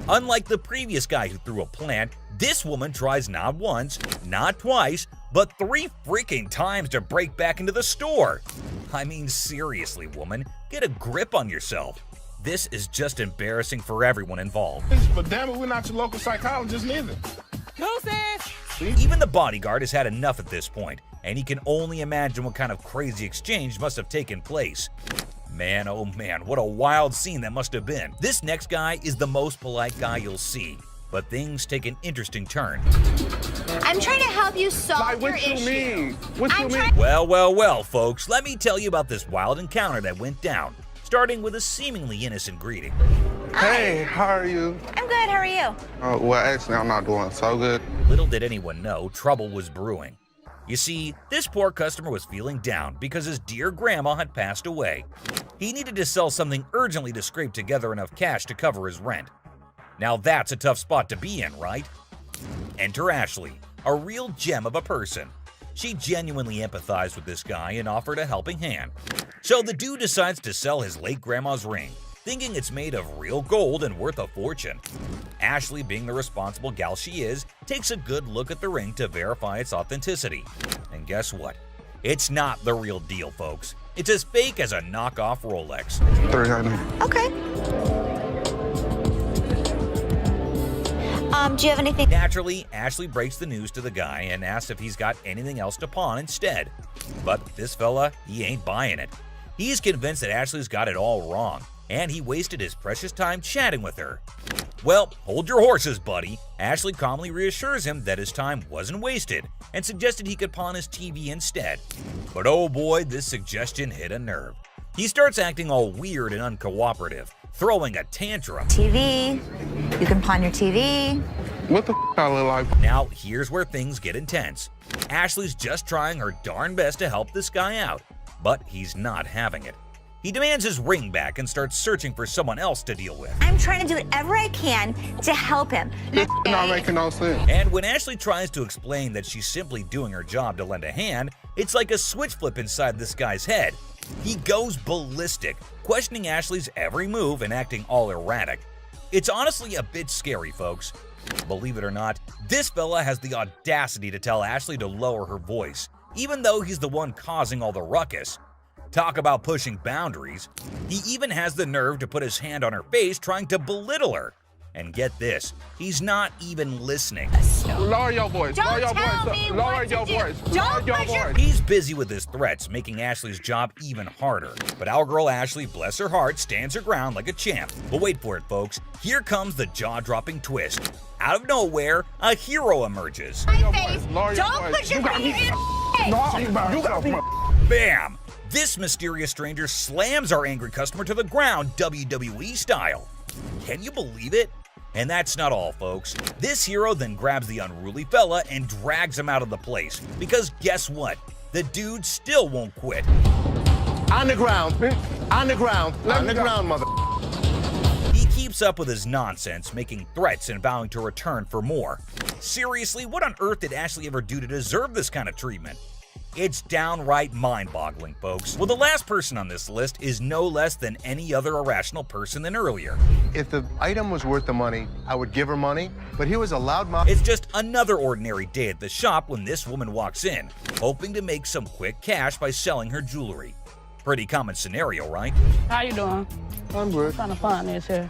Unlike the previous guy who threw a plant, this woman tries not once, not twice, but 3 freaking times to break back into the store. I mean, seriously, woman, get a grip on yourself. This is just embarrassing for everyone involved. But damn it, we're not your local psychologist neither. Even the bodyguard has had enough at this point, and he can only imagine what kind of crazy exchange must have taken place. Man, oh man, what a wild scene that must have been. This next guy is the most polite guy you'll see, but things take an interesting turn. I'm trying to help you solve your issue. Well, folks, let me tell you about this wild encounter that went down, starting with a seemingly innocent greeting. Hey, how are you? I'm good, how are you? Well, actually, I'm not doing so good. Little did anyone know, trouble was brewing. You see, this poor customer was feeling down because his dear grandma had passed away. He needed to sell something urgently to scrape together enough cash to cover his rent. Now that's a tough spot to be in, right? Enter Ashley, a real gem of a person. She genuinely empathized with this guy and offered a helping hand. So the dude decides to sell his late grandma's ring, thinking it's made of real gold and worth a fortune. Ashley, being the responsible gal she is, takes a good look at the ring to verify its authenticity. And guess what? It's not the real deal, folks. It's as fake as a knockoff Rolex. Okay. Do you have anything? Naturally, Ashley breaks the news to the guy and asks if he's got anything else to pawn instead. But this fella, he ain't buying it. He's convinced that Ashley's got it all wrong, and he wasted his precious time chatting with her. Well, hold your horses, buddy. Ashley calmly reassures him that his time wasn't wasted and suggested he could pawn his TV instead. But oh boy, this suggestion hit a nerve. He starts acting all weird and uncooperative, throwing a tantrum. TV. You can pawn your TV. What the I look like? Now, here's where things get intense. Ashley's just trying her darn best to help this guy out, but he's not having it. He demands his ring back and starts searching for someone else to deal with. I'm trying to do whatever I can to help him. You're not making no sense. And when Ashley tries to explain that she's simply doing her job to lend a hand, it's like a switch flip inside this guy's head. He goes ballistic, questioning Ashley's every move and acting all erratic. It's honestly a bit scary, folks. Believe it or not, this fella has the audacity to tell Ashley to lower her voice, even though he's the one causing all the ruckus. Talk about pushing boundaries. He even has the nerve to put his hand on her face trying to belittle her. And get this, he's not even listening. Lower your voice. Don't Lower your tell voice. me Lower what your to do. voice. Don't Lower your push your- voice. He's busy with his threats, making Ashley's job even harder. But our girl Ashley, bless her heart, stands her ground like a champ. But wait for it, folks. Here comes the jaw-dropping twist. Out of nowhere, a hero emerges. My face. Lower your Don't voice. put your You got finger me. in No, my you got me. Bam! This mysterious stranger slams our angry customer to the ground WWE style. Can you believe it? And that's not all, folks. This hero then grabs the unruly fella and drags him out of the place. Because guess what? The dude still won't quit. On the ground. On the ground. On the ground, mother. He keeps up with his nonsense, making threats and vowing to return for more. Seriously, what on earth did Ashley ever do to deserve this kind of treatment? It's downright mind-boggling, folks. Well, the last person on this list is no less than any other irrational person than earlier. If the item was worth the money, I would give her money, but he was a loudmouth. It's just another ordinary day at the shop when this woman walks in, hoping to make some quick cash by selling her jewelry. Pretty common scenario, right? How you doing? I'm good. Trying to find this here.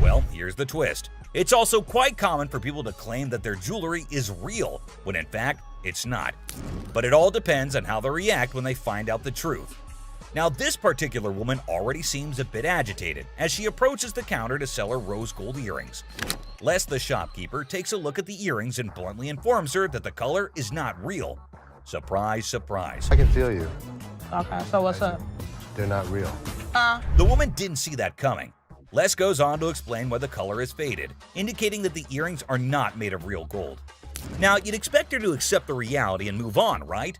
Well, here's the twist. It's also quite common for people to claim that their jewelry is real, when in fact, it's not. But it all depends on how they react when they find out the truth. Now, this particular woman already seems a bit agitated as she approaches the counter to sell her rose gold earrings. Les, the shopkeeper, takes a look at the earrings and bluntly informs her that the color is not real. Surprise, surprise. I can feel you. Okay, so what's up? They're not real. The woman didn't see that coming. Les goes on to explain why the color is faded, indicating that the earrings are not made of real gold. Now, you'd expect her to accept the reality and move on, right?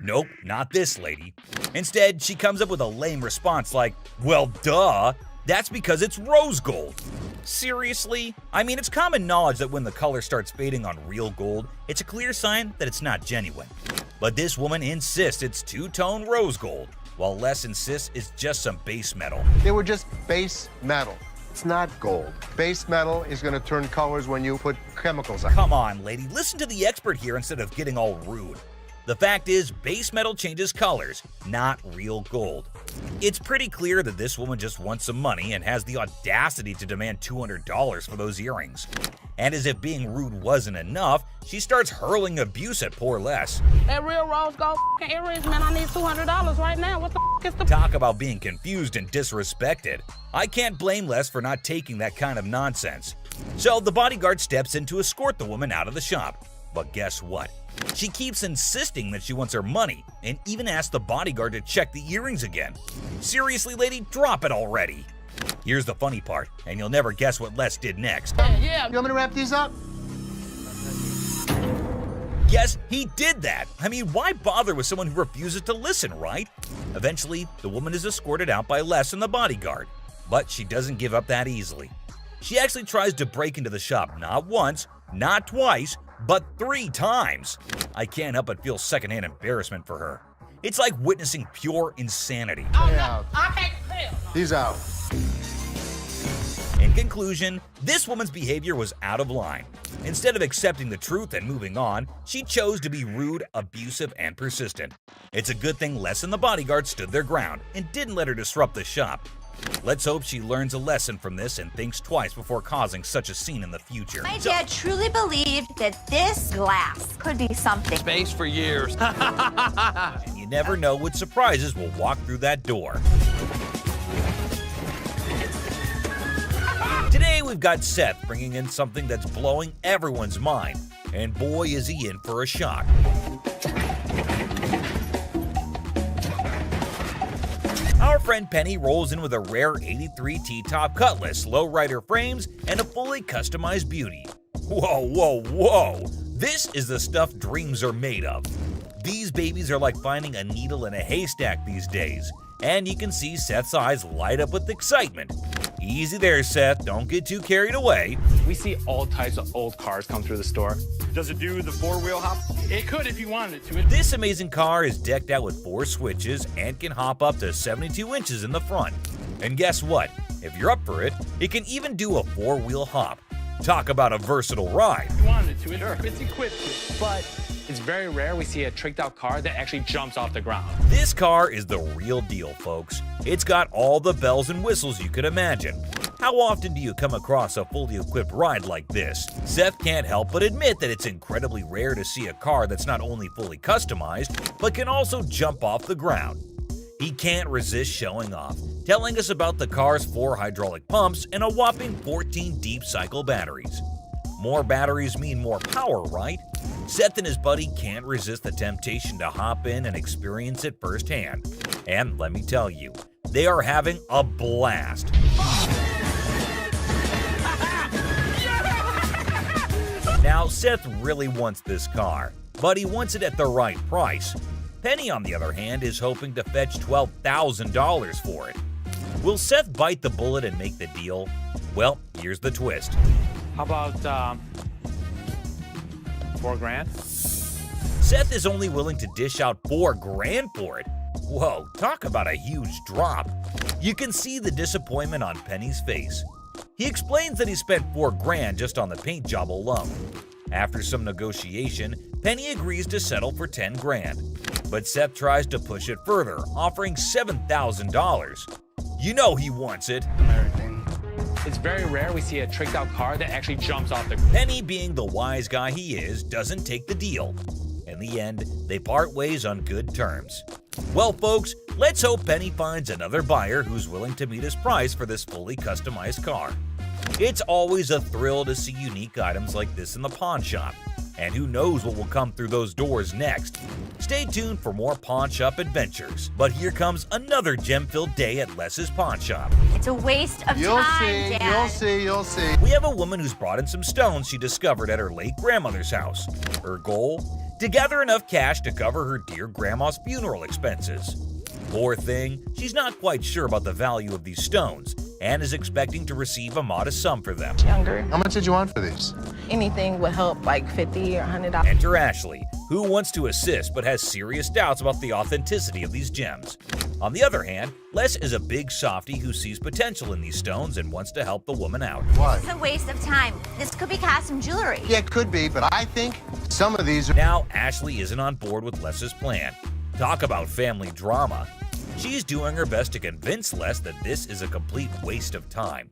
Nope, not this lady. Instead, she comes up with a lame response like, well, duh, that's because it's rose gold. Seriously? I mean, it's common knowledge that when the color starts fading on real gold, it's a clear sign that it's not genuine. But this woman insists it's two-tone rose gold, while Les insists it's just some base metal. They were just base metal. It's not gold. Base metal is going to turn colors when you put chemicals on it. Come on, lady, listen to the expert here instead of getting all rude. The fact is, base metal changes colors, not real gold. It's pretty clear that this woman just wants some money and has the audacity to demand $200 for those earrings. And as if being rude wasn't enough, she starts hurling abuse at poor Les. That real rose gold earrings, man, I need $200 right now. What the is the— Talk about being confused and disrespected. I can't blame Les for not taking that kind of nonsense. So the bodyguard steps in to escort the woman out of the shop. But guess what? She keeps insisting that she wants her money and even asks the bodyguard to check the earrings again. Seriously, lady, drop it already. Here's the funny part, and you'll never guess what Les did next. Yeah. You want me to wrap these up? Yes, he did that. I mean, why bother with someone who refuses to listen, right? Eventually, the woman is escorted out by Les and the bodyguard. But she doesn't give up that easily. She actually tries to break into the shop not once, not twice, but 3 times. I can't help but feel secondhand embarrassment for her. It's like witnessing pure insanity. He's out. In conclusion, this woman's behavior was out of line. Instead of accepting the truth and moving on, she chose to be rude, abusive, and persistent. It's a good thing Les and the bodyguard stood their ground and didn't let her disrupt the shop. Let's hope she learns a lesson from this and thinks twice before causing such a scene in the future. My dad truly believed that this glass could be something. Space for years. And you never know what surprises will walk through that door. Today we've got Seth bringing in something that's blowing everyone's mind, and boy is he in for a shock. Our friend Penny rolls in with a rare 83 T-top Cutlass, lowrider frames, and a fully customized beauty. Whoa, whoa, whoa! This is the stuff dreams are made of. These babies are like finding a needle in a haystack these days, and you can see Seth's eyes light up with excitement. Easy there, Seth, don't get too carried away. We see all types of old cars come through the store. Does it do the 4-wheel hop? It could if you wanted it to. This amazing car is decked out with 4 switches and can hop up to 72 inches in the front. And guess what? If you're up for it, it can even do a 4-wheel hop. Talk about a versatile ride. If you wanted to, it's equipped to. But it's very rare we see a tricked out car that actually jumps off the ground. This car is the real deal, folks. It's got all the bells and whistles you could imagine. How often do you come across a fully equipped ride like this? Seth can't help but admit that it's incredibly rare to see a car that's not only fully customized, but can also jump off the ground. He can't resist showing off, telling us about the car's 4 hydraulic pumps and a whopping 14 deep cycle batteries. More batteries mean more power, right? Seth and his buddy can't resist the temptation to hop in and experience it firsthand. And let me tell you, they are having a blast. Now, Seth really wants this car, but he wants it at the right price. Penny, on the other hand, is hoping to fetch $12,000 for it. Will Seth bite the bullet and make the deal? Well, here's the twist. How about $4,000? Seth is only willing to dish out $4,000 for it. Whoa, talk about a huge drop. You can see the disappointment on Penny's face. He explains that he spent $4,000 just on the paint job alone. After some negotiation, Penny agrees to settle for $10,000. But Seth tries to push it further, offering $7,000. You know he wants it. It's very rare we see a tricked out car that actually jumps off the ground. Penny, being the wise guy he is, doesn't take the deal. In the end, they part ways on good terms. Well, folks, let's hope Penny finds another buyer who's willing to meet his price for this fully customized car. It's always a thrill to see unique items like this in the pawn shop, and who knows what will come through those doors next. Stay tuned for more pawn shop adventures, but here comes another gem-filled day at Les's pawn shop. It's a waste of time, Dad. You'll see. We have a woman who's brought in some stones she discovered at her late grandmother's house. Her goal? To gather enough cash to cover her dear grandma's funeral expenses. Poor thing, she's not quite sure about the value of these stones and is expecting to receive a modest sum for them. Younger. How much did you want for these? Anything would help, like $50 or $100. Enter Ashley, who wants to assist but has serious doubts about the authenticity of these gems. On the other hand, Les is a big softie who sees potential in these stones and wants to help the woman out. What? It's a waste of time. This could be custom jewelry. Yeah, it could be, but I think some of these are... Now, Ashley isn't on board with Les's plan. Talk about family drama. She's doing her best to convince Les that this is a complete waste of time.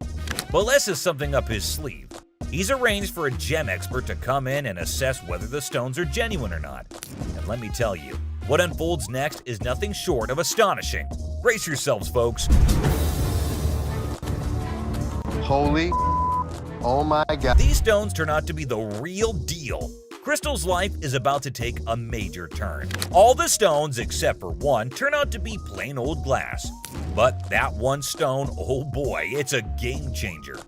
But Les has something up his sleeve. He's arranged for a gem expert to come in and assess whether the stones are genuine or not. And let me tell you, what unfolds next is nothing short of astonishing. Brace yourselves, folks. Holy... Oh my God. These stones turn out to be the real deal. Crystal's life is about to take a major turn. All the stones, except for one, turn out to be plain old glass. But that one stone, oh boy, it's a game changer.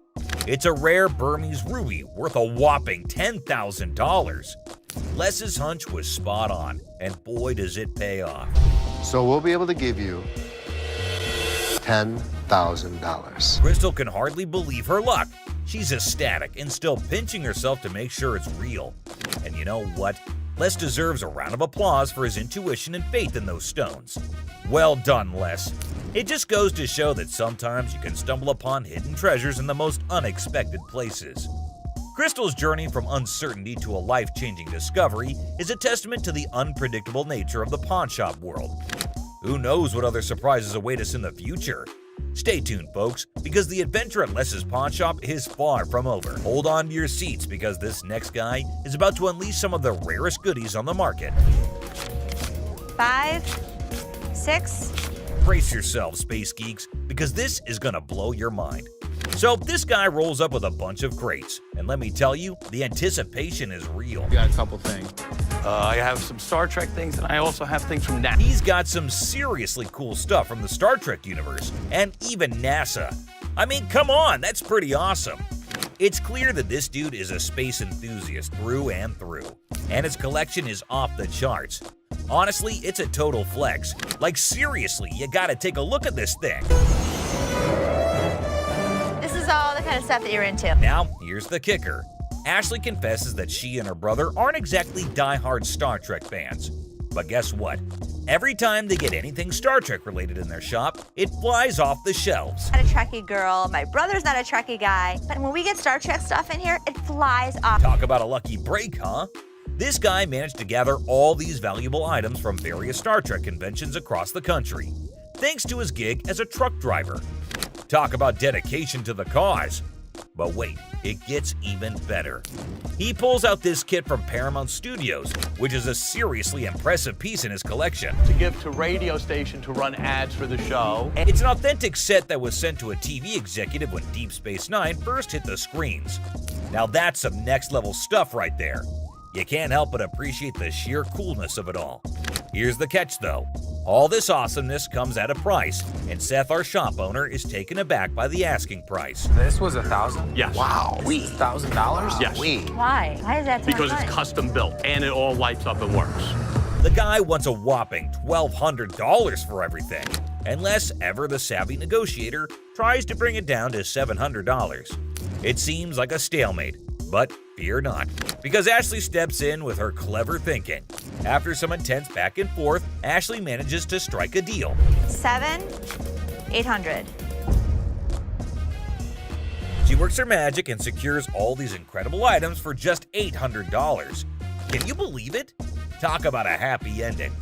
It's a rare Burmese ruby worth a whopping $10,000. Les's hunch was spot on, and boy does it pay off. So we'll be able to give you $10,000. Crystal can hardly believe her luck. She's ecstatic and still pinching herself to make sure it's real. And you know what? Les deserves a round of applause for his intuition and faith in those stones. Well done, Les. It just goes to show that sometimes you can stumble upon hidden treasures in the most unexpected places. Crystal's journey from uncertainty to a life-changing discovery is a testament to the unpredictable nature of the pawnshop world. Who knows what other surprises await us in the future? Stay tuned, folks, because the adventure at Les's pawn shop is far from over. Hold on to your seats because this next guy is about to unleash some of the rarest goodies on the market. 5, 6. Brace yourselves, space geeks, because this is gonna blow your mind. So this guy rolls up with a bunch of crates, and let me tell you, the anticipation is real. Got a couple things. I have some Star Trek things, and I also have things from NASA. He's got some seriously cool stuff from the Star Trek universe, and even NASA. I mean, come on, that's pretty awesome. It's clear that this dude is a space enthusiast through and through, and his collection is off the charts. Honestly, it's a total flex. Like seriously, you gotta take a look at this thing. This is all the kind of stuff that you're into. Now, here's the kicker. Ashley confesses that she and her brother aren't exactly die-hard Star Trek fans. But guess what? Every time they get anything Star Trek related in their shop, it flies off the shelves. I'm not a Trekkie girl, my brother's not a Trekkie guy, but when we get Star Trek stuff in here, it flies off. Talk about a lucky break, huh? This guy managed to gather all these valuable items from various Star Trek conventions across the country, thanks to his gig as a truck driver. Talk about dedication to the cause. But wait, it gets even better. He pulls out this kit from Paramount Studios, which is a seriously impressive piece in his collection. To give to radio station to run ads for the show. It's an authentic set that was sent to a TV executive when Deep Space Nine first hit the screens. Now that's some next level stuff right there. You can't help but appreciate the sheer coolness of it all. Here's the catch though. All this awesomeness comes at a price, and Seth, our shop owner, is taken aback by the asking price. This was $1,000? Yes. Wow. $1,000? Yes. Why? Why is that so Because much? it's custom built and it all lights up and works. The guy wants a whopping $1,200 for everything, unless ever the savvy negotiator tries to bring it down to $700. It seems like a stalemate, but fear not, because Ashley steps in with her clever thinking. After some intense back and forth, Ashley manages to strike a deal. 7,800. She works her magic and secures all these incredible items for just $800. Can you believe it? Talk about a happy ending.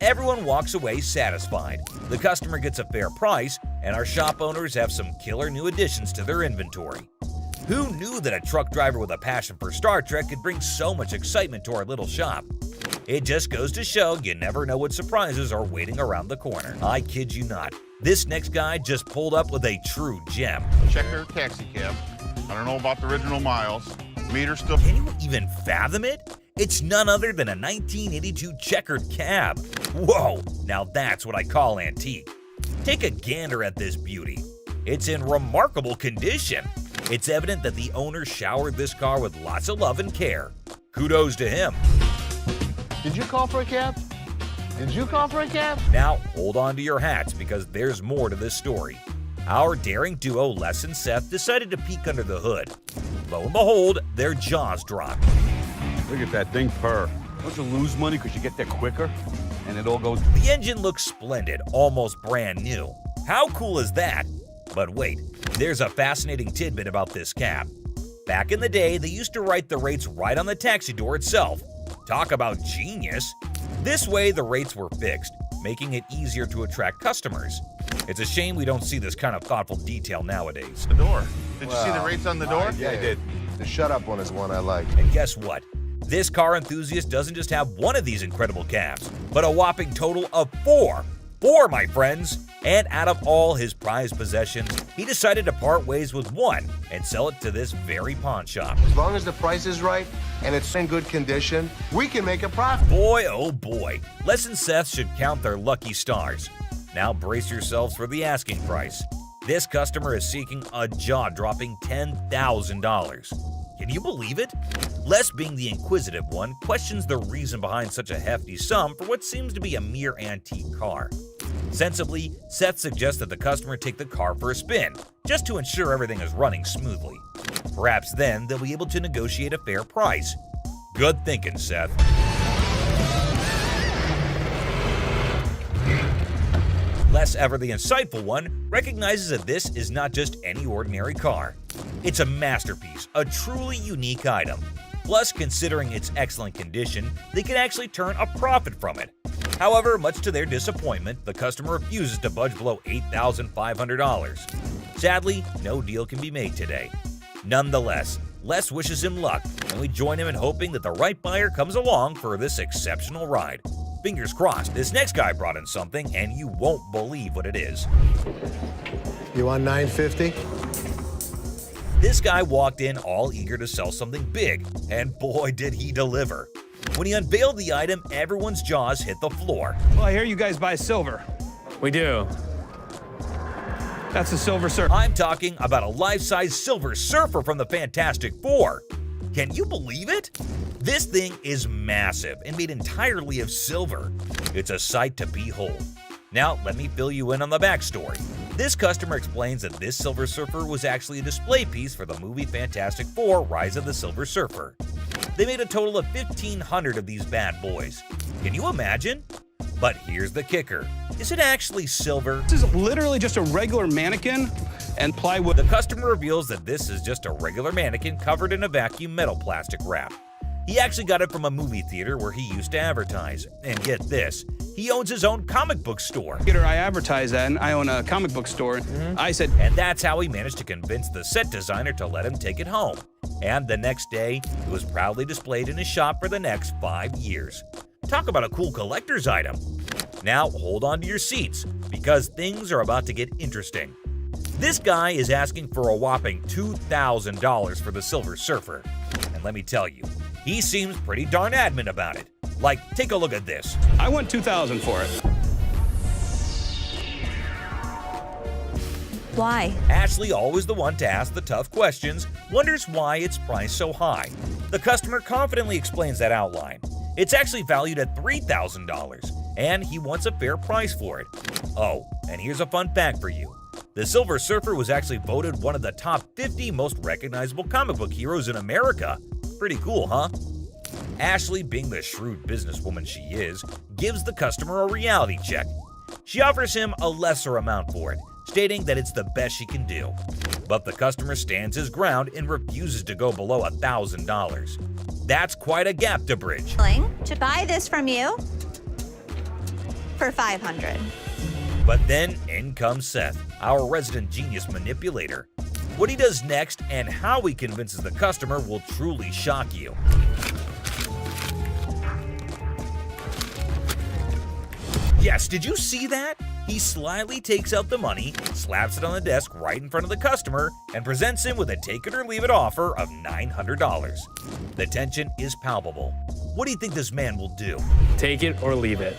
Everyone walks away satisfied. The customer gets a fair price, and our shop owners have some killer new additions to their inventory. Who knew that a truck driver with a passion for Star Trek could bring so much excitement to our little shop? It just goes to show you never know what surprises are waiting around the corner. I kid you not. This next guy just pulled up with a true gem. Checker taxi cab. I don't know about the original miles. Meter still. Can you even fathom it? It's none other than a 1982 checkered cab. Whoa, now that's what I call antique. Take a gander at this beauty. It's in remarkable condition. It's evident that the owner showered this car with lots of love and care. Kudos to him. Did you call for a cab? Did you call for a cab? Now, hold on to your hats because there's more to this story. Our daring duo, Les and Seth, decided to peek under the hood. Lo and behold, their jaws dropped. Look at that thing purr. Don't you lose money because you get there quicker? And it all goes... The engine looks splendid, almost brand new. How cool is that? But wait, there's a fascinating tidbit about this cab. Back in the day, they used to write the rates right on the taxi door itself. Talk about genius! This way, the rates were fixed, making it easier to attract customers. It's a shame we don't see this kind of thoughtful detail nowadays. The door. Did you see the rates on the door? Yeah, I did. The shut up one is one I like. And guess what? This car enthusiast doesn't just have one of these incredible cabs, but a whopping total of 4. 4, my friends! And out of all his prized possessions, he decided to part ways with one and sell it to this very pawn shop. As long as the price is right and it's in good condition, we can make a profit. Boy, oh boy, Les and Seth should count their lucky stars. Now brace yourselves for the asking price. This customer is seeking a jaw-dropping $10,000. Can you believe it? Les, being the inquisitive one, questions the reason behind such a hefty sum for what seems to be a mere antique car. Sensibly, Seth suggests that the customer take the car for a spin, just to ensure everything is running smoothly. Perhaps then they'll be able to negotiate a fair price. Good thinking, Seth. Les, ever the insightful one, recognizes that this is not just any ordinary car. It's a masterpiece, a truly unique item. Plus, considering its excellent condition, they can actually turn a profit from it. However, much to their disappointment, the customer refuses to budge below $8,500. Sadly, no deal can be made today. Nonetheless, Les wishes him luck, and we join him in hoping that the right buyer comes along for this exceptional ride. Fingers crossed, this next guy brought in something, and you won't believe what it is. You want $950? This guy walked in all eager to sell something big, and boy did he deliver. When he unveiled the item, everyone's jaws hit the floor. Well, I hear you guys buy silver. We do. That's a Silver Surfer. I'm talking about a life-size Silver Surfer from the Fantastic Four. Can you believe it? This thing is massive and made entirely of silver. It's a sight to behold. Now, let me fill you in on the backstory. This customer explains that this Silver Surfer was actually a display piece for the movie Fantastic Four: Rise of the Silver Surfer. They made a total of 1,500 of these bad boys. Can you imagine? But here's the kicker. Is it actually silver? This is literally just a regular mannequin and plywood. The customer reveals that this is just a regular mannequin covered in a vacuum metal plastic wrap. He actually got it from a movie theater where he used to advertise. And get this, he owns his own comic book store. I advertise that, and I own a comic book store. I said... And that's how he managed to convince the set designer to let him take it home. And the next day, it was proudly displayed in his shop for the next 5 years. Talk about a cool collector's item. Now, hold on to your seats, because things are about to get interesting. This guy is asking for a whopping $2,000 for the Silver Surfer. And let me tell you, he seems pretty darn adamant about it. Like, take a look at this. I want $2,000 for it. Why? Ashley, always the one to ask the tough questions, wonders why it's priced so high. The customer confidently explains that outline. It's actually valued at $3,000, and he wants a fair price for it. Oh, and here's a fun fact for you. The Silver Surfer was actually voted one of the top 50 most recognizable comic book heroes in America. Pretty cool, huh? Ashley, being the shrewd businesswoman she is, gives the customer a reality check. She offers him a lesser amount for it, stating that it's the best she can do. But the customer stands his ground and refuses to go below $1,000. That's quite a gap to bridge. To buy this from you for $500. But then in comes Seth, our resident genius manipulator. What he does next and how he convinces the customer will truly shock you. Yes, did you see that? He slyly takes out the money, slaps it on the desk right in front of the customer, and presents him with a take it or leave it offer of $900. The tension is palpable. What do you think this man will do? Take it or leave it.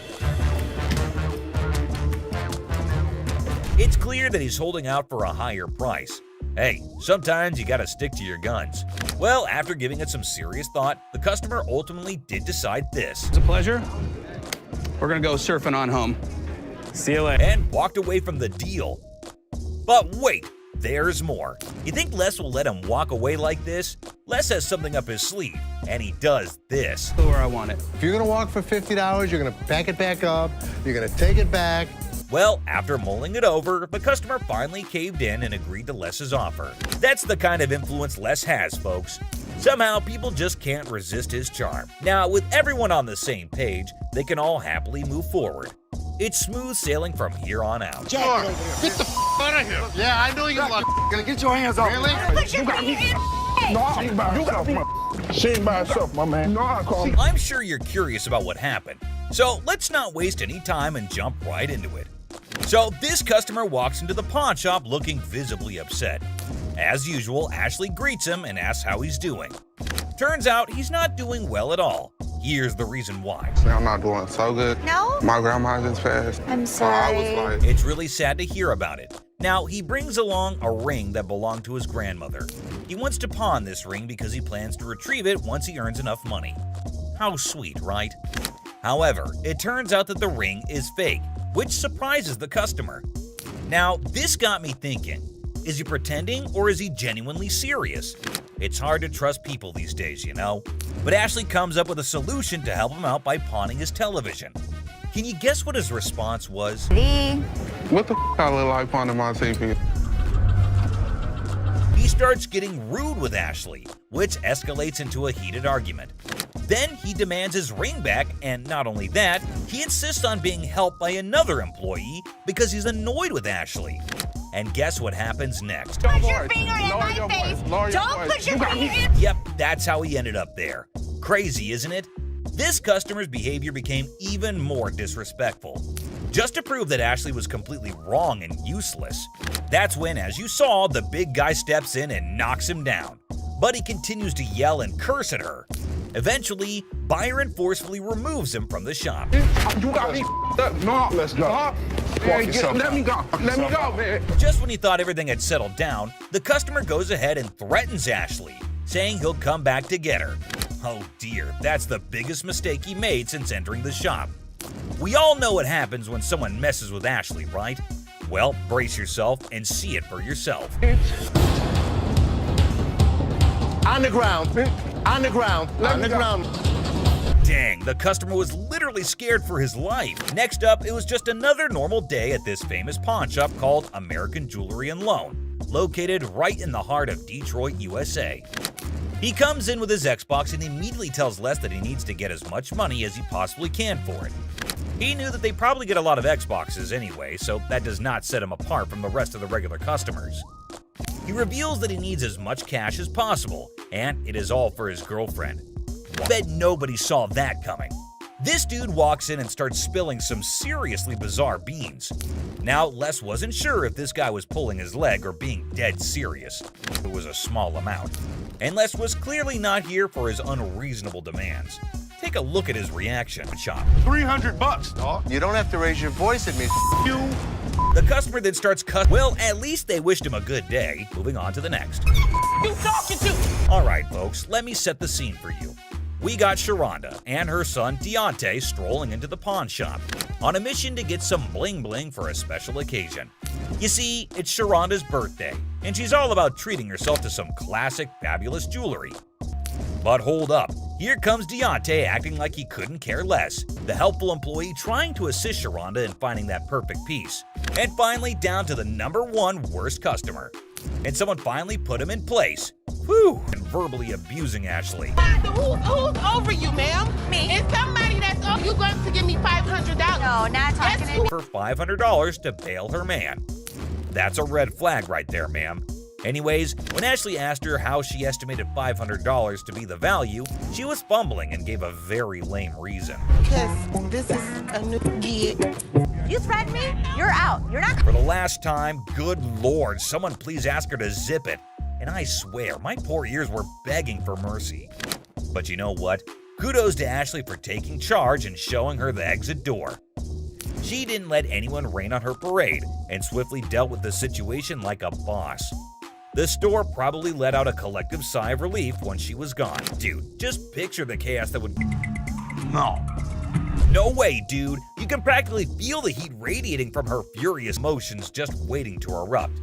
It's clear that he's holding out for a higher price. Hey, sometimes you gotta stick to your guns. Well, after giving it some serious thought, the customer ultimately did decide this. It's a pleasure. We're gonna go surfing on home. See you later. And walked away from the deal. But wait, there's more. You think Les will let him walk away like this? Les has something up his sleeve, and he does this. Where I want it. If you're gonna walk for $50, you're gonna pack it back up, you're gonna take it back. Well, after mulling it over, the customer finally caved in and agreed to Les's offer. That's the kind of influence Les has, folks. Somehow, people just can't resist his charm. Now, with everyone on the same page, they can all happily move forward. It's smooth sailing from here on out. Get the out of here. Yeah, I know you're gonna get your hands off. Really? You got me. No, you got me. She ain't by herself, my man. No, I call me. I'm sure you're curious about what happened, so let's not waste any time and jump right into it. So this customer walks into the pawn shop looking visibly upset. As usual, Ashley greets him and asks how he's doing. Turns out he's not doing well at all. Here's the reason why. I'm not doing so good. No? My grandma just passed. I'm sorry. It's really sad to hear about it. Now, he brings along a ring that belonged to his grandmother. He wants to pawn this ring because he plans to retrieve it once he earns enough money. How sweet, right? However, it turns out that the ring is fake, which surprises the customer. Now, this got me thinking. Is he pretending or is he genuinely serious? It's hard to trust people these days, you know? But Ashley comes up with a solution to help him out by pawning his television. Can you guess what his response was? What the I look like pawning my TV? He starts getting rude with Ashley, which escalates into a heated argument. Then he demands his ring back, and not only that, he insists on being helped by another employee because he's annoyed with Ashley. And guess what happens next? Put your finger in my face. Don't put your finger in. Yep, that's how he ended up there. Crazy, isn't it? This customer's behavior became even more disrespectful. Just to prove that Ashley was completely wrong and useless. That's when, as you saw, the big guy steps in and knocks him down. But he continues to yell and curse at her. Eventually, Byron forcefully removes him from the shop. You got me up. No, let's go. Man, let me go. Let me go, man. Just when he thought everything had settled down, the customer goes ahead and threatens Ashley, saying he'll come back to get her. Oh dear, that's the biggest mistake he made since entering the shop. We all know what happens when someone messes with Ashley, right? Well, brace yourself and see it for yourself. On the ground. On the ground. On the ground. Dang, the customer was literally scared for his life. Next up, it was just another normal day at this famous pawn shop called American Jewelry and Loan, located right in the heart of Detroit, USA. He comes in with his Xbox and immediately tells Les that he needs to get as much money as he possibly can for it. He knew that they probably get a lot of Xboxes anyway, so that does not set him apart from the rest of the regular customers. He reveals that he needs as much cash as possible, and it is all for his girlfriend. I bet nobody saw that coming. This dude walks in and starts spilling some seriously bizarre beans. Now, Les wasn't sure if this guy was pulling his leg or being dead serious. It was a small amount. And Les was clearly not here for his unreasonable demands. Take a look at his reaction. Chop. $300, dog. You don't have to raise your voice at me. You. The customer then starts Well, at least they wished him a good day. Moving on to the next. You talking to? All right, folks, let me set the scene for you. We got Sharonda and her son Deontay strolling into the pawn shop on a mission to get some bling bling for a special occasion. You see, it's Sharonda's birthday, and she's all about treating herself to some classic, fabulous jewelry. But hold up, here comes Deontay acting like he couldn't care less, the helpful employee trying to assist Sharonda in finding that perfect piece. And finally down to the #1 worst customer. And someone finally put him in place. Whew! And verbally abusing Ashley. Who's over you, ma'am? Me. It's somebody that's over you. Going to give me $500. No, not talking to me. For $500 to bail her man. That's a red flag right there, ma'am. Anyways, when Ashley asked her how she estimated $500 to be the value, she was fumbling and gave a very lame reason. Because this is a new gig. You threaten me? You're out. You're not. For the last time, good lord, someone please ask her to zip it. And I swear, my poor ears were begging for mercy. But you know what? Kudos to Ashley for taking charge and showing her the exit door. She didn't let anyone rain on her parade and swiftly dealt with the situation like a boss. The store probably let out a collective sigh of relief when she was gone. Dude, just picture the chaos that would... No way, dude. You can practically feel the heat radiating from her furious motions just waiting to erupt.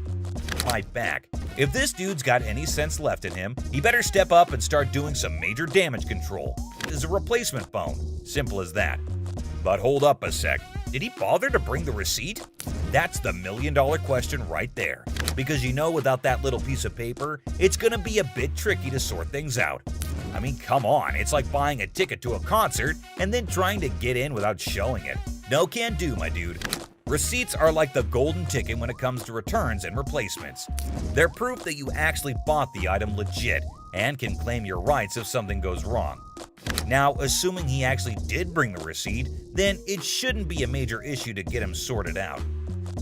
My back. If this dude's got any sense left in him, he better step up and start doing some major damage control. This is a replacement phone. Simple as that. But hold up a sec. Did he bother to bring the receipt? That's the million-dollar question right there. Because you know, without that little piece of paper, it's gonna be a bit tricky to sort things out. I mean, come on, it's like buying a ticket to a concert and then trying to get in without showing it. No can do, my dude. Receipts are like the golden ticket when it comes to returns and replacements. They're proof that you actually bought the item legit and can claim your rights if something goes wrong. Now, assuming he actually did bring the receipt, then it shouldn't be a major issue to get him sorted out.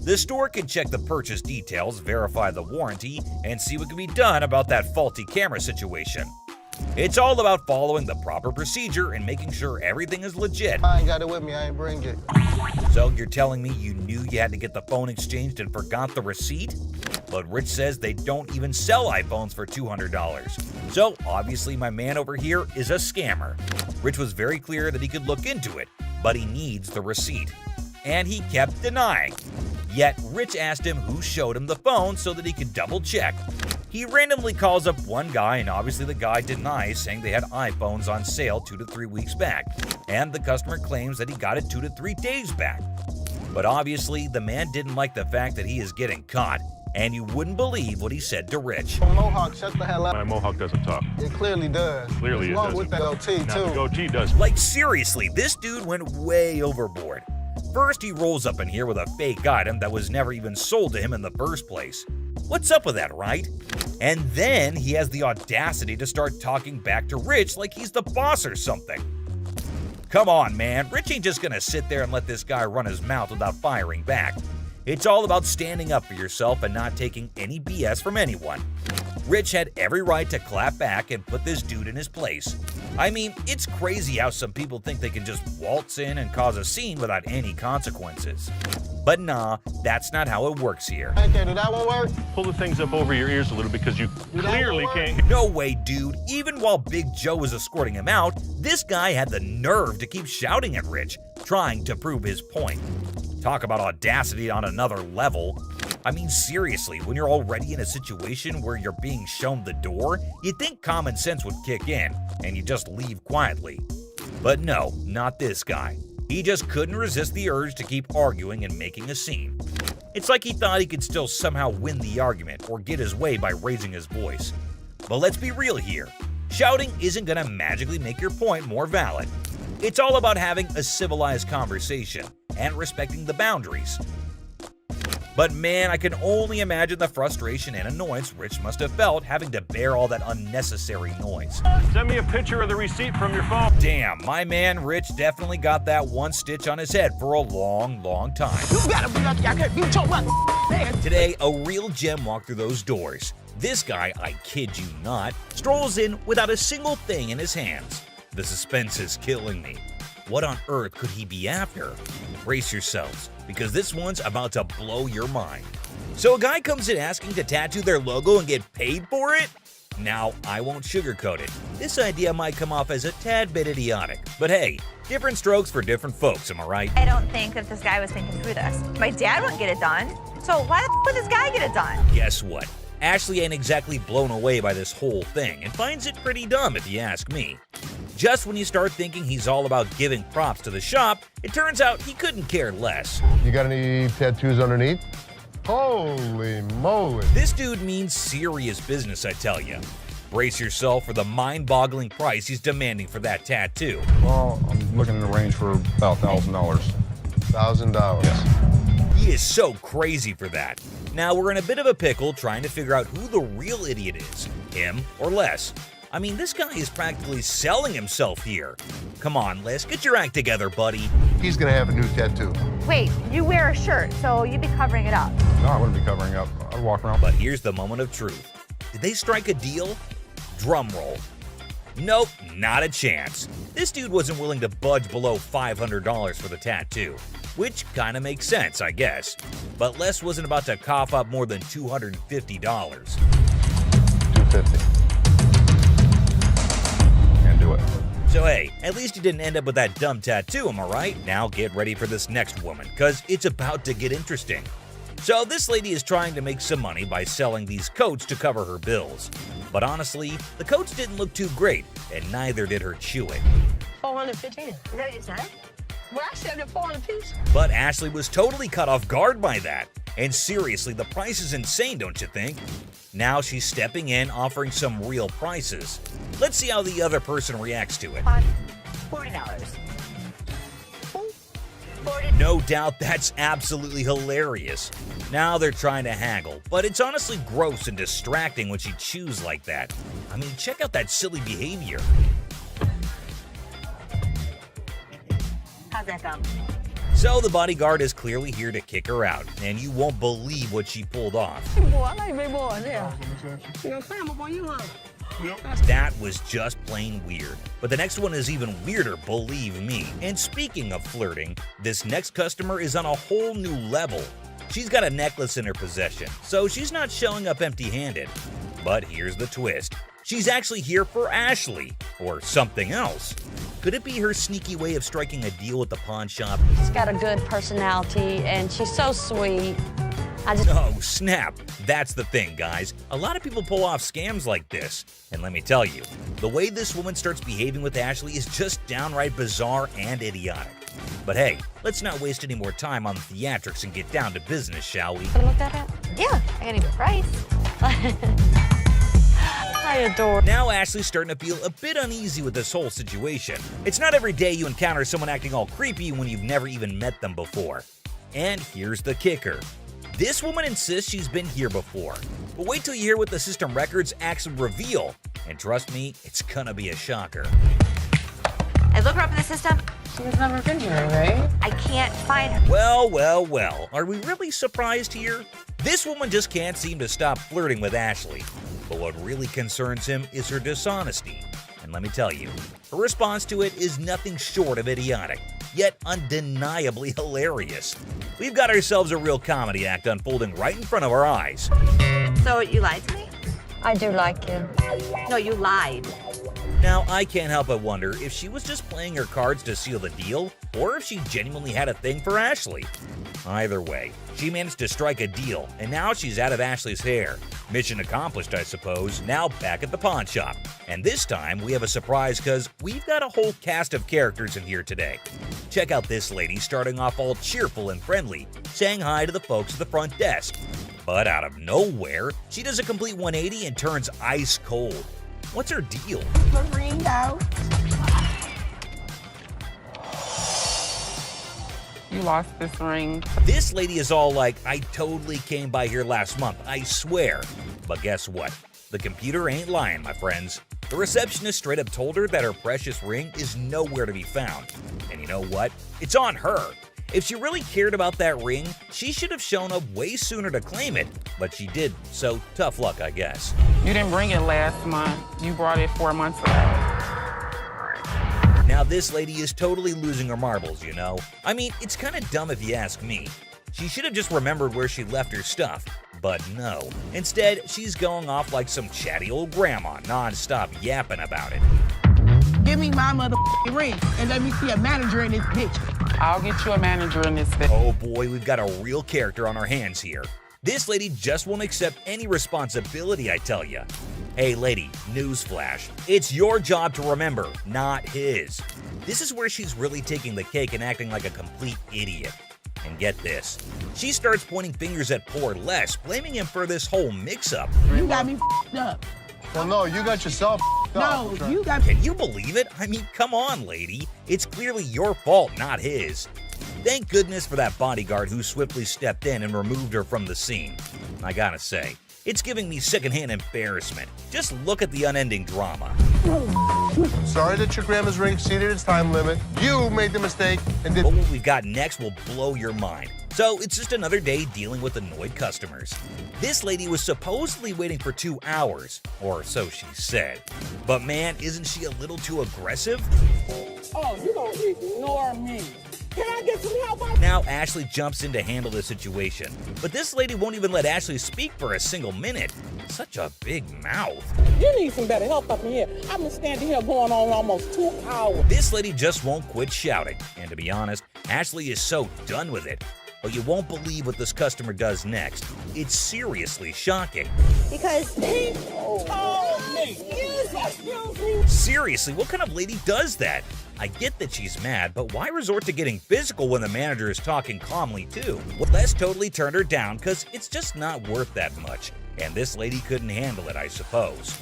The store can check the purchase details, verify the warranty, and see what can be done about that faulty camera situation. It's all about following the proper procedure and making sure everything is legit. I ain't got it with me, I ain't bring it. So you're telling me you knew you had to get the phone exchanged and forgot the receipt? But Rich says they don't even sell iPhones for $200. So obviously my man over here is a scammer. Rich was very clear that he could look into it, but he needs the receipt. And he kept denying. Yet Rich asked him who showed him the phone so that he could double check. He randomly calls up one guy, and obviously the guy denies, saying they had iPhones on sale 2 to 3 weeks back, and the customer claims that he got it 2 to 3 days back. But obviously the man didn't like the fact that he is getting caught, and you wouldn't believe what he said to Rich. Mohawk, shut the hell up. My mohawk doesn't talk. It clearly does. Clearly it Along doesn't. with that goatee, Now too. the goatee does. Like seriously, this dude went way overboard. First, he rolls up in here with a fake item that was never even sold to him in the first place. What's up with that, right? And then he has the audacity to start talking back to Rich like he's the boss or something. Come on, man. Rich ain't just gonna sit there and let this guy run his mouth without firing back. It's all about standing up for yourself and not taking any BS from anyone. Rich had every right to clap back and put this dude in his place. I mean, it's crazy how some people think they can just waltz in and cause a scene without any consequences. But nah, that's not how it works here. Okay, did that one work? Pull the things up over your ears a little because you clearly can't. No way, dude. Even while Big Joe was escorting him out, this guy had the nerve to keep shouting at Rich, trying to prove his point. Talk about audacity on another level. I mean, seriously, when you're already in a situation where you're being shown the door, you'd think common sense would kick in, and you just leave quietly. But no, not this guy. He just couldn't resist the urge to keep arguing and making a scene. It's like he thought he could still somehow win the argument or get his way by raising his voice. But let's be real here. Shouting isn't gonna magically make your point more valid. It's all about having a civilized conversation and respecting the boundaries. But man, I can only imagine the frustration and annoyance Rich must have felt having to bear all that unnecessary noise. Send me a picture of the receipt from your phone. Damn, my man Rich definitely got that one stitch on his head for a long, long time. You gotta be lucky I can't beat your man. Today, a real gem walked through those doors. This guy, I kid you not, strolls in without a single thing in his hands. The suspense is killing me. What on earth could he be after? Brace yourselves, because this one's about to blow your mind. So a guy comes in asking to tattoo their logo and get paid for it? Now, I won't sugarcoat it. This idea might come off as a tad bit idiotic, but hey, different strokes for different folks, am I right? I don't think that this guy was thinking through this. My dad wouldn't get it done, so why the would this guy get it done? Guess what? Ashley ain't exactly blown away by this whole thing and finds it pretty dumb if you ask me. Just when you start thinking he's all about giving props to the shop, it turns out he couldn't care less. You got any tattoos underneath? Holy moly. This dude means serious business, I tell you. Brace yourself for the mind-boggling price he's demanding for that tattoo. Well, I'm looking in the range for about $1,000. $1,000. Yes. He is so crazy for that. Now we're in a bit of a pickle trying to figure out who the real idiot is, him or Les. I mean, this guy is practically selling himself here. Come on, Les, get your act together, buddy. He's gonna have a new tattoo. Wait, you wear a shirt, so you'd be covering it up. No, I wouldn't be covering up. I'd walk around. But here's the moment of truth. Did they strike a deal? Drum roll. Nope, not a chance. This dude wasn't willing to budge below $500 for the tattoo, which kind of makes sense, I guess. But Les wasn't about to cough up more than $250. $250. Can't do it. So hey, at least you didn't end up with that dumb tattoo, am I right? Now get ready for this next woman, cause it's about to get interesting. So this lady is trying to make some money by selling these coats to cover her bills. But honestly, the coats didn't look too great, and neither did her chewing. 415. Is that what you said? Well, I said 400 apiece. But Ashley was totally caught off guard by that. And seriously, the price is insane, don't you think? Now she's stepping in, offering some real prices. Let's see how the other person reacts to it. $40. No doubt that's absolutely hilarious. Now they're trying to haggle, but it's honestly gross and distracting when she chews like that. I mean, check out that silly behavior. How's that go? So the bodyguard is clearly here to kick her out, and you won't believe what she pulled off. That was just plain weird. But the next one is even weirder, believe me. And speaking of flirting, this next customer is on a whole new level. She's got a necklace in her possession, so she's not showing up empty-handed. But here's the twist. She's actually here for Ashley, or something else. Could it be her sneaky way of striking a deal with the pawn shop? She's got a good personality, and she's so sweet. Oh, snap. That's the thing, guys. A lot of people pull off scams like this. And let me tell you, the way this woman starts behaving with Ashley is just downright bizarre and idiotic. But hey, let's not waste any more time on the theatrics and get down to business, shall we? Look that up? Yeah, I got even price. I adore. Now Ashley's starting to feel a bit uneasy with this whole situation. It's not every day you encounter someone acting all creepy when you've never even met them before. And here's the kicker. This woman insists she's been here before. But wait till you hear what the system records actually reveal. And trust me, it's gonna be a shocker. I look her up in the system. She's never been here, right? I can't find her. Well, well, well. Are we really surprised here? This woman just can't seem to stop flirting with Ashley. But what really concerns him is her dishonesty. And let me tell you, her response to it is nothing short of idiotic, yet undeniably hilarious. We've got ourselves a real comedy act unfolding right in front of our eyes. So you lied to me? I do like you. No, you lied. Now, I can't help but wonder if she was just playing her cards to seal the deal, or if she genuinely had a thing for Ashley. Either way, she managed to strike a deal, and now she's out of Ashley's hair. Mission accomplished, I suppose. Now back at the pawn shop. And this time, we have a surprise because we've got a whole cast of characters in here today. Check out this lady starting off all cheerful and friendly, saying hi to the folks at the front desk. But out of nowhere, she does a complete 180 and turns ice cold. What's her deal? Ringo. You lost this ring. This lady is all like, I totally came by here last month, I swear. But guess what? The computer ain't lying, my friends. The receptionist straight up told her that her precious ring is nowhere to be found. And you know what? It's on her. If she really cared about that ring, she should have shown up way sooner to claim it, but she didn't, so tough luck, I guess. You didn't bring it last month. You brought it 4 months ago. Now this lady is totally losing her marbles, you know? I mean, it's kind of dumb if you ask me. She should have just remembered where she left her stuff, but no. Instead, she's going off like some chatty old grandma, non-stop yapping about it. Give me my motherfucking ring and let me see a manager in this bitch. I'll get you a manager in this bitch. Oh boy, we've got a real character on our hands here. This lady just won't accept any responsibility, I tell ya. Hey lady, newsflash. It's your job to remember, not his. This is where she's really taking the cake and acting like a complete idiot. And get this, she starts pointing fingers at poor Les, blaming him for this whole mix-up. You got me up. Well, no, you got yourself up. No, you got. Can you believe it? I mean, come on, lady. It's clearly your fault, not his. Thank goodness for that bodyguard who swiftly stepped in and removed her from the scene. I gotta say, it's giving me secondhand embarrassment. Just look at the unending drama. Sorry that your grandma's ring exceeded its time limit. You made the mistake and did. But what we've got next will blow your mind. So it's just another day dealing with annoyed customers. This lady was supposedly waiting for 2 hours, or so she said. But man, isn't she a little too aggressive? Oh, you don't ignore me. Can I get some help? Now Ashley jumps in to handle the situation, but this lady won't even let Ashley speak for a single minute. Such a big mouth. You need some better help up in here. I've been standing here going on almost 2 hours. This lady just won't quit shouting, and to be honest, Ashley is so done with it. But you won't believe what this customer does next. It's seriously shocking. Because he told me. Excuse me. Seriously, what kind of lady does that? I get that she's mad, but why resort to getting physical when the manager is talking calmly too? Well, Les totally turned her down because it's just not worth that much. And this lady couldn't handle it, I suppose.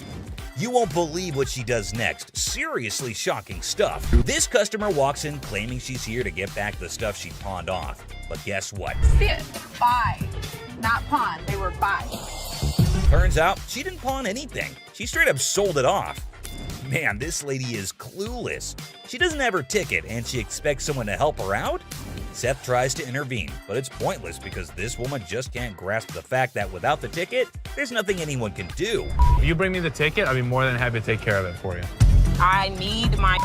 You won't believe what she does next. Seriously shocking stuff. This customer walks in claiming she's here to get back the stuff she pawned off. But guess what? Buy. Not pawn. They were buy. Turns out she didn't pawn anything. She straight up sold it off. Man, this lady is clueless. She doesn't have her ticket and she expects someone to help her out? Seth tries to intervene, but it's pointless because this woman just can't grasp the fact that without the ticket, there's nothing anyone can do. If you bring me the ticket, I'll be more than happy to take care of it for you. I need my.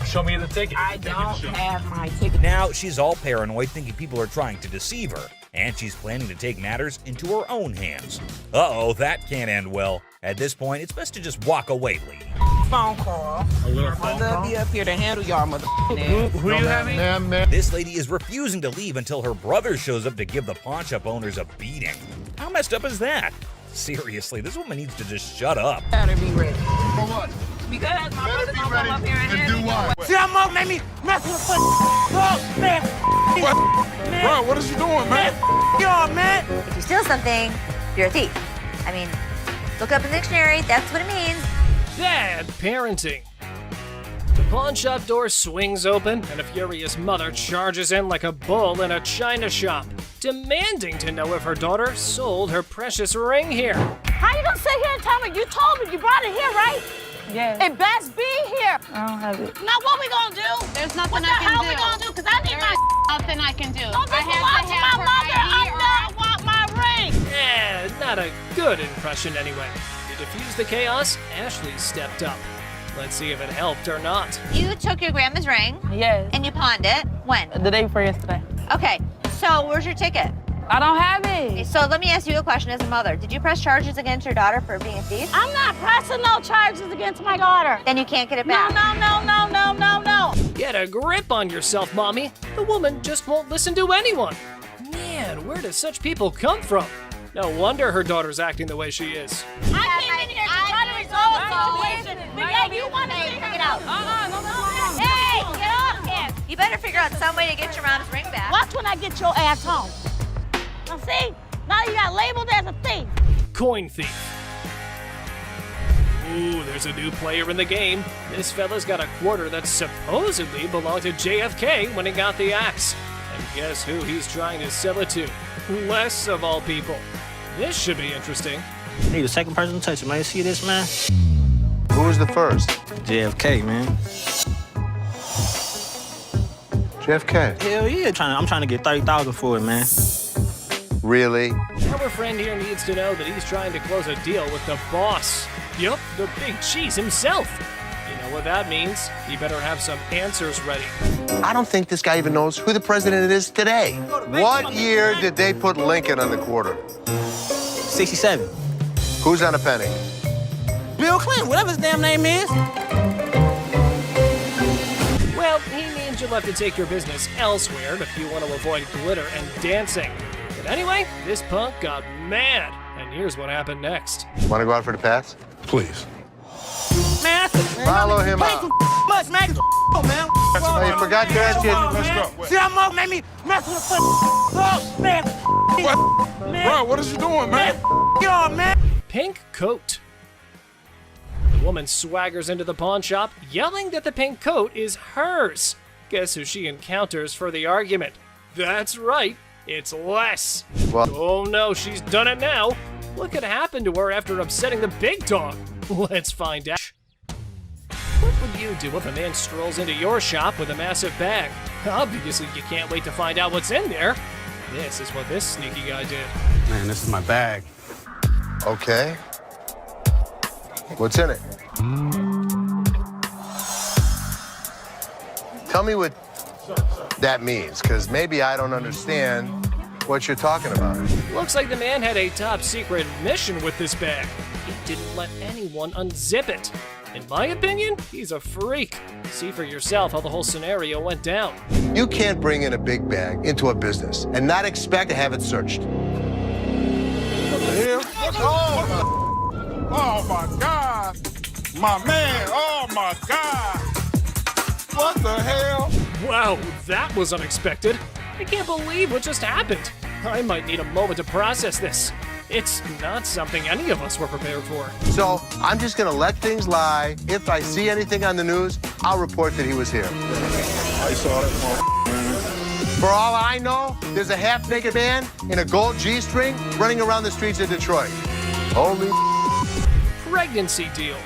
Show me the ticket. I don't have my ticket. Now she's all paranoid, thinking people are trying to deceive her, and she's planning to take matters into her own hands. Uh-oh, that can't end well. At this point, it's best to just walk away, lady. Phone call. A little phone call? I'll be up here to handle y'all, Who you having? This lady is refusing to leave until her brother shows up to give the pawn shop owners a beating. How messed up is that? Seriously, this woman needs to just shut up. Better be ready. For what? Because my brother's Be gonna ready come up here and to handle do you. what? See how Mo made me mess with the oh, man. Man. Bro, what is you doing, man? Y'all, man. If you steal something, you're a thief. I mean, look up in the dictionary, that's what it means. Bad parenting. The pawn shop door swings open, and a furious mother charges in like a bull in a china shop, demanding to know if her daughter sold her precious ring here. How you gonna sit here and tell me? You told me you brought it here, right? Yeah. It best be here. I don't have it. Now what we gonna do? There's nothing what I can do. What the hell we gonna do? Because I need my Nothing I can do. Don't this belong to my mother. I want my ring. Not a good impression anyway. To defuse the chaos, Ashley stepped up. Let's see if it helped or not. You took your grandma's ring. Yes. And you pawned it. When? The day before yesterday. Okay, so where's your ticket? I don't have it. Okay, so let me ask you a question as a mother. Did you press charges against your daughter for being a thief? I'm not pressing no charges against my daughter. Then you can't get it back. No. Get a grip on yourself, Mommy. The woman just won't listen to anyone. Man, where do such people come from? No wonder her daughter's acting the way she is. I came in here to try to resolve the situation. Because you want to Hey, get out. Hey, get off him. You better figure out some way to get your mom's ring back. Watch when I get your ass home. Now see? Now you got labeled as a thief. Coin thief. Ooh, there's a new player in the game. This fella's got a quarter that supposedly belonged to JFK when he got the axe. And guess who he's trying to sell it to? Les, of all people. This should be interesting. Need a second person to touch it, man. See this, man? Who was the first? JFK, man. JFK. Hell yeah, I'm trying to get 30,000 for it, man. Really? Our friend here needs to know that he's trying to close a deal with the boss. Yup, the big cheese himself. You know what that means? He better have some answers ready. I don't think this guy even knows who the president is today. What year did they put Lincoln on the quarter? 67. Who's on a penny? Bill Clinton, whatever his damn name is. Well, he means you'll have to take your business elsewhere if you want to avoid glitter and dancing. But anyway, this punk got mad, and here's what happened next. Want to go out for the pass? Please. Man, follow him out. Much, man. Man. Oh, you forgot to ask you. Let's go. See how Mo made me mess with the oh, man. What? Man. Bro, what is you doing, man? Y'all, man. Pink coat. The woman swaggers into the pawn shop, yelling that the pink coat is hers. Guess who she encounters for the argument? That's right, it's less. Well- Oh no, she's done it now. What could happen to her after upsetting the big dog? Let's find out. What would you do if a man strolls into your shop with a massive bag? Obviously, you can't wait to find out what's in there. This is what this sneaky guy did. Man, this is my bag. Okay. What's in it? Tell me what that means, because maybe I don't understand what you're talking about. Looks like the man had a top secret mission with this bag. He didn't let anyone unzip it. In my opinion, he's a freak. See for yourself how the whole scenario went down. You can't bring in a big bag into a business and not expect to have it searched. What the hell? Oh my God. My man, oh my God. What the hell? Wow, that was unexpected. I can't believe what just happened. I might need a moment to process this. It's not something any of us were prepared for. So I'm just gonna let things lie. If I see anything on the news, I'll report that he was here. I saw that. For all I know, there's a half-naked man in a gold G-string running around the streets of Detroit. Holy Pregnancy deal.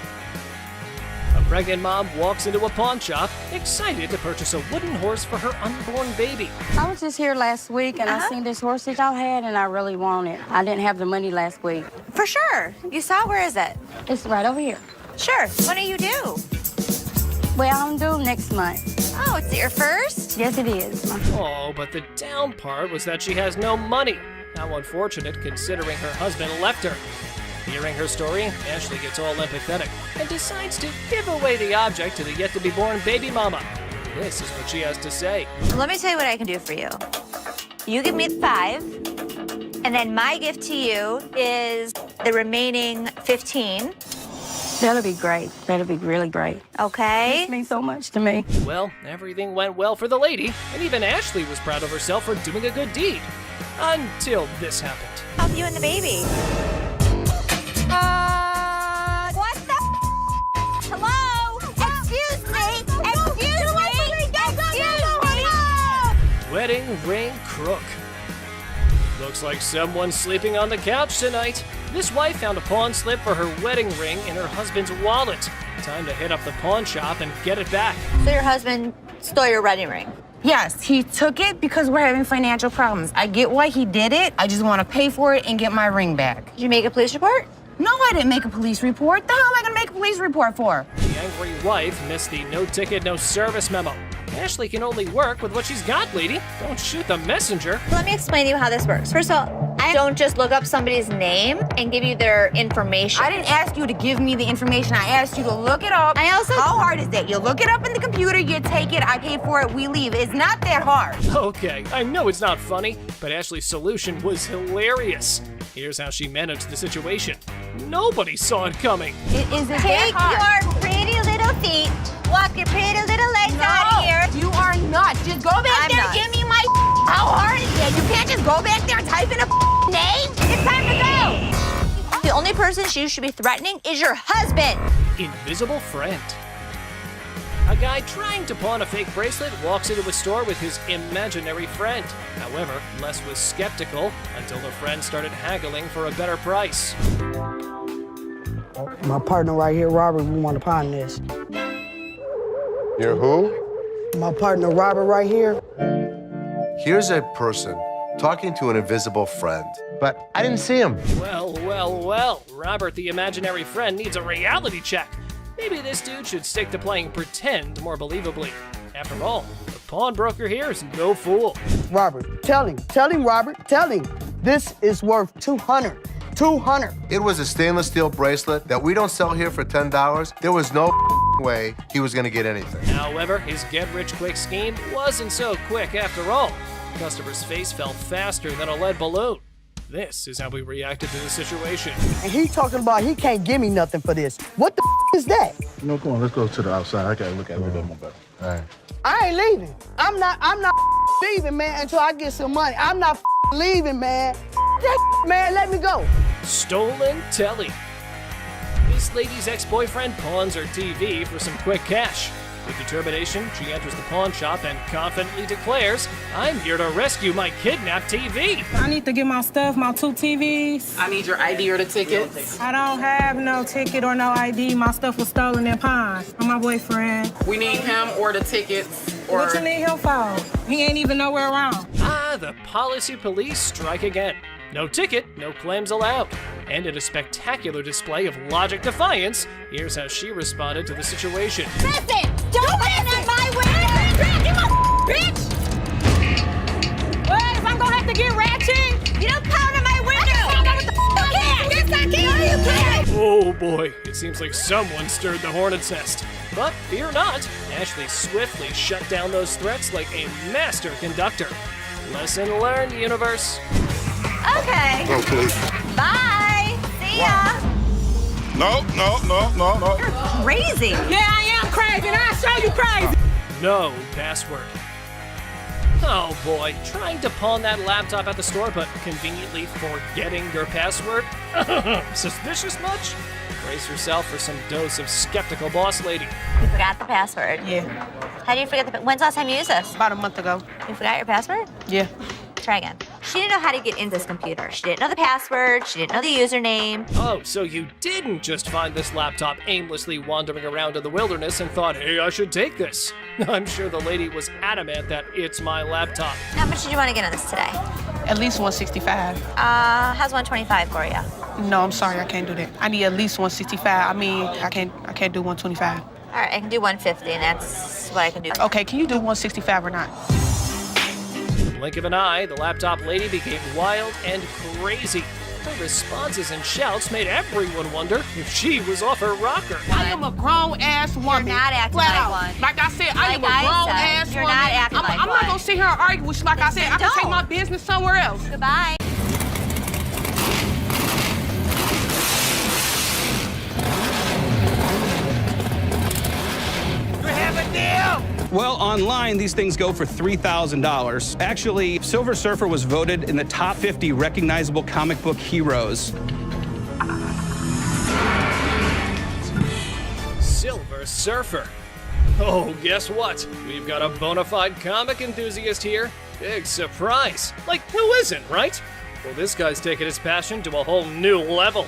A pregnant mom walks into a pawn shop, excited to purchase a wooden horse for her unborn baby. I was just here last week, and I seen this horse that y'all had, and I really want it. I didn't have the money last week. For sure. You saw it? Where is it? It's right over here. Sure. When are you due? Well, I'm due next month. Oh, it's your first? Yes, it is. Oh, but the down part was that she has no money. How unfortunate, considering her husband left her. Hearing her story, Ashley gets all empathetic and decides to give away the object to the yet-to-be-born baby mama. This is what she has to say. Let me tell you what I can do for you. You give me 5, and then my gift to you is the remaining 15. That'll be great. That'll be really great. Okay? It means so much to me. Well, everything went well for the lady, and even Ashley was proud of herself for doing a good deed. Until this happened. Help you and the baby. What the Hello? Excuse me! Excuse me! Wedding ring crook. Looks like someone's sleeping on the couch tonight. This wife found a pawn slip for her wedding ring in her husband's wallet. Time to hit up the pawn shop and get it back. So your husband stole your wedding ring? Yes, he took it because we're having financial problems. I get why he did it. I just want to pay for it and get my ring back. Did you make a police report? No, I didn't make a police report. The hell am I going to make a police report for? The angry wife missed the no ticket, no service memo. Ashley can only work with what she's got, lady. Don't shoot the messenger. Let me explain to you how this works. First of all, I don't just look up somebody's name and give you their information. I didn't ask you to give me the information. I asked you to look it up. How hard is that? You look it up in the computer, you take it, I pay for it, we leave. It's not that hard. Okay, I know it's not funny, but Ashley's solution was hilarious. Here's how she managed the situation. Nobody saw it coming. It isn't that Take hard. your pretty little feet, walk your pretty little legs out of here. You are not. Just go back there and give me my How hard is that? You can't just go back there and type in a name? It's time to go. The only person you should be threatening is your husband. Invisible friend. A guy trying to pawn a fake bracelet walks into a store with his imaginary friend. However, Les was skeptical until the friend started haggling for a better price. My partner right here, Robert, we want to pawn this. You're who? My partner, Robert, right here. Here's a person talking to an invisible friend, but I didn't see him. Well, well, well. Robert, the imaginary friend, needs a reality check. Maybe this dude should stick to playing pretend more believably. After all, the pawnbroker here is no fool. Robert, tell him, Robert, tell him. This is worth $200. It was a stainless steel bracelet that we don't sell here for $10. There was no way he was gonna get anything. However, his get-rich-quick scheme wasn't so quick after all. The customer's face fell faster than a lead balloon. This is how we reacted to the situation. And he talking about he can't give me nothing for this. What the is that? You know, come on, let's go to the outside. I gotta look at it a little bit more better. All right. I ain't leaving. I'm not leaving, man, until I get some money. I'm not leaving, man. That man, let me go. Stolen telly. This lady's ex-boyfriend pawns her TV for some quick cash. With determination, she enters the pawn shop and confidently declares, "I'm here to rescue my kidnapped TV." I need to get my stuff, my 2 TVs. I need your ID or the tickets. I don't have no ticket or no ID. My stuff was stolen and pawned from my boyfriend. We need him or the tickets. Or... What you need him for? He ain't even nowhere around. Ah, the policy police strike again. No ticket, no claims allowed. And in a spectacular display of logic defiance, here's how she responded to the situation. Listen! Don't listen at my window! You bitch! What? If I'm gonna have to get ratchet? You don't pound on my window! Yes, I can! No, you can't! Oh boy, it seems like someone stirred the hornet's nest. But fear not, Ashley swiftly shut down those threats like a master conductor. Lesson learned, universe. Okay. Oh, please. Bye. See ya. No. You're crazy. Yeah, I am crazy, and I'll show you crazy. No password. Oh boy, trying to pawn that laptop at the store but conveniently forgetting your password? Suspicious much? Brace yourself for some dose of skeptical boss lady. You forgot the password. Yeah. How do you forget when's the last time you used this? About a month ago. You forgot your password? Yeah. Try again. She didn't know how to get into this computer. She didn't know the password. She didn't know the username. Oh, so you didn't just find this laptop aimlessly wandering around in the wilderness and thought, hey, I should take this. I'm sure the lady was adamant that it's my laptop. How much did you want to get on this today? At least 165. How's 125 for you? No, I'm sorry, I can't do that. I need at least 165. I mean, I can't do 125. All right, I can do 150, and that's what I can do. Okay, can you do 165 or not? Blink of an eye, the laptop lady became wild and crazy. Her responses and shouts made everyone wonder if she was off her rocker. I am a grown-ass woman. You're not acting like one. Like I said, I am a grown-ass woman. You're not acting like one. I'm not gonna sit here and argue with you. Like I said, I can take my business somewhere else. Goodbye. Well, online, these things go for $3,000. Actually, Silver Surfer was voted in the top 50 recognizable comic book heroes. Silver Surfer. Oh, guess what? We've got a bona fide comic enthusiast here. Big surprise. Like, who isn't, right? Well, this guy's taking his passion to a whole new level.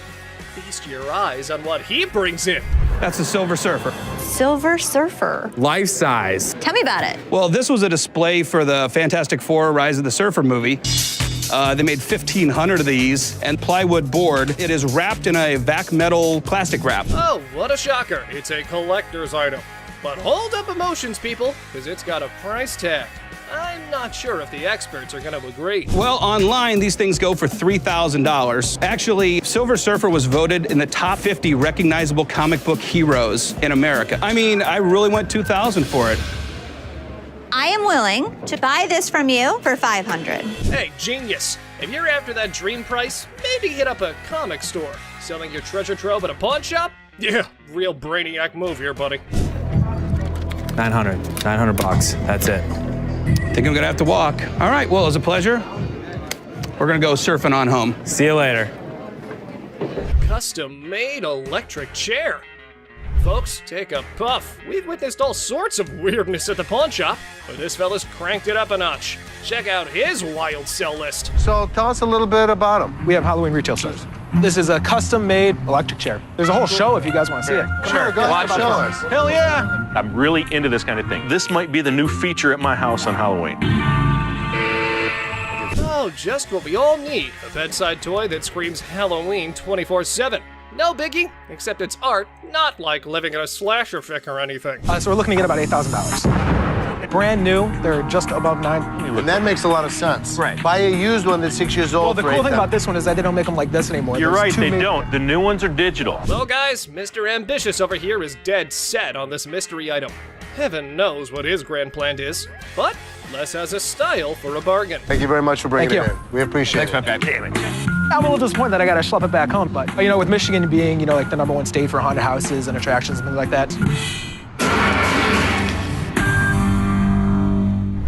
Feast your eyes on what he brings in. That's the Silver Surfer. Silver Surfer. Life size. Tell me about it. Well, this was a display for the Fantastic Four Rise of the Surfer movie. They made 1,500 of these, and plywood board. It is wrapped in a vac metal plastic wrap. Oh, what a shocker. It's a collector's item. But hold up emotions, people, because it's got a price tag. I'm not sure if the experts are going to agree. Well, online, these things go for $3,000. Actually, Silver Surfer was voted in the top 50 recognizable comic book heroes in America. I mean, I really went $2,000 for it. I am willing to buy this from you for $500. Hey, genius. If you're after that dream price, maybe hit up a comic store. Selling your treasure trove at a pawn shop? Yeah, real brainiac move here, buddy. 900 bucks. That's it. Think I'm gonna have to walk. All right, well, it was a pleasure. We're gonna go surfing on home. See you later. Custom-made electric chair. Folks, take a puff. We've witnessed all sorts of weirdness at the pawn shop, but this fella's cranked it up a notch. Check out his wild sell list. So tell us a little bit about them. We have Halloween retail stores. This is a custom-made electric chair. There's a whole show if you guys want to see it. Come Sure, here. go ahead, show us. Hell yeah! I'm really into this kind of thing. This might be the new feature at my house on Halloween. Oh, just what we all need. A bedside toy that screams Halloween 24/7. No biggie, except it's art, not like living in a slasher fic or anything. So we're looking to get about $8,000. Brand new, they're just above $9,000. And that makes a lot of sense. Right. Buy a used one that's 6 years old. Well, the for cool thing $8,000. about this one is that they don't make them like this anymore. You're There's right, two they made- don't. The new ones are digital. Well, guys, Mr. Ambitious over here is dead set on this mystery item. Heaven knows what his grand plan is, but Les has a style for a bargain. Thank you very much for bringing Thank it you. in. We appreciate it. Damn it. I'm a little disappointed that I gotta schlep it back home, but you know, with Michigan being, you know, like the #1 state for haunted houses and attractions and things like that.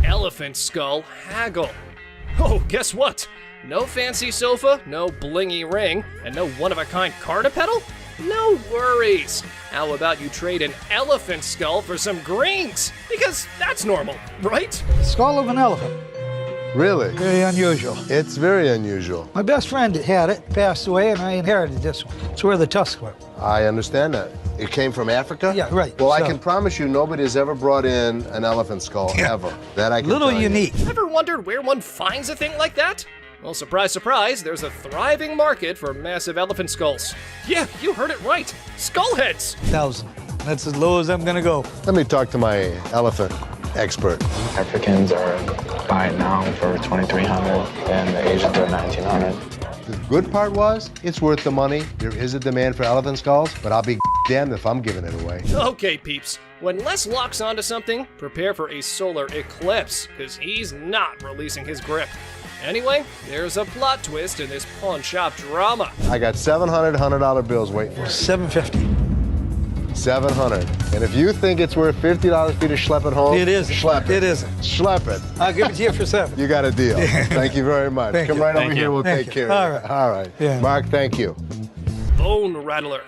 Elephant skull haggle. Oh, guess what? No fancy sofa, no blingy ring, and no one-of-a-kind car to pedal? No worries. How about you trade an elephant skull for some greens? Because that's normal, right? Skull of an elephant. Really? Very unusual. It's very unusual. My best friend had it, passed away, and I inherited this one. It's where the tusks were. I understand that. It came from Africa? Yeah, right. Well, I So- can promise you nobody has ever brought in an elephant skull, ever. That I can Little tell you. unique. Ever wondered where one finds a thing like that? Well, surprise, surprise, there's a thriving market for massive elephant skulls. Yeah, you heard it right. Skull heads. 1,000. That's as low as I'm gonna go. Let me talk to my elephant expert. Africans are buying now for $2,300 and the Asians are $1,900. The good part was, it's worth the money. There is a demand for elephant skulls, but I'll be damned if I'm giving it away. Okay, peeps. When Les locks onto something, prepare for a solar eclipse, because he's not releasing his grip. Anyway, there's a plot twist in this pawn shop drama. I got $700 $100 bills waiting for me. $750. $700. And if you think it's worth $50 for you to schlep it home, It isn't. Schlep it. It isn't. Schlep it. I'll give it to you for $7. You got a deal. Thank you very much. Thank Come you. right Thank over you. here. We'll Thank take you. care All of right. it. All right. Yeah. Mark, thank you. Bone Rattler.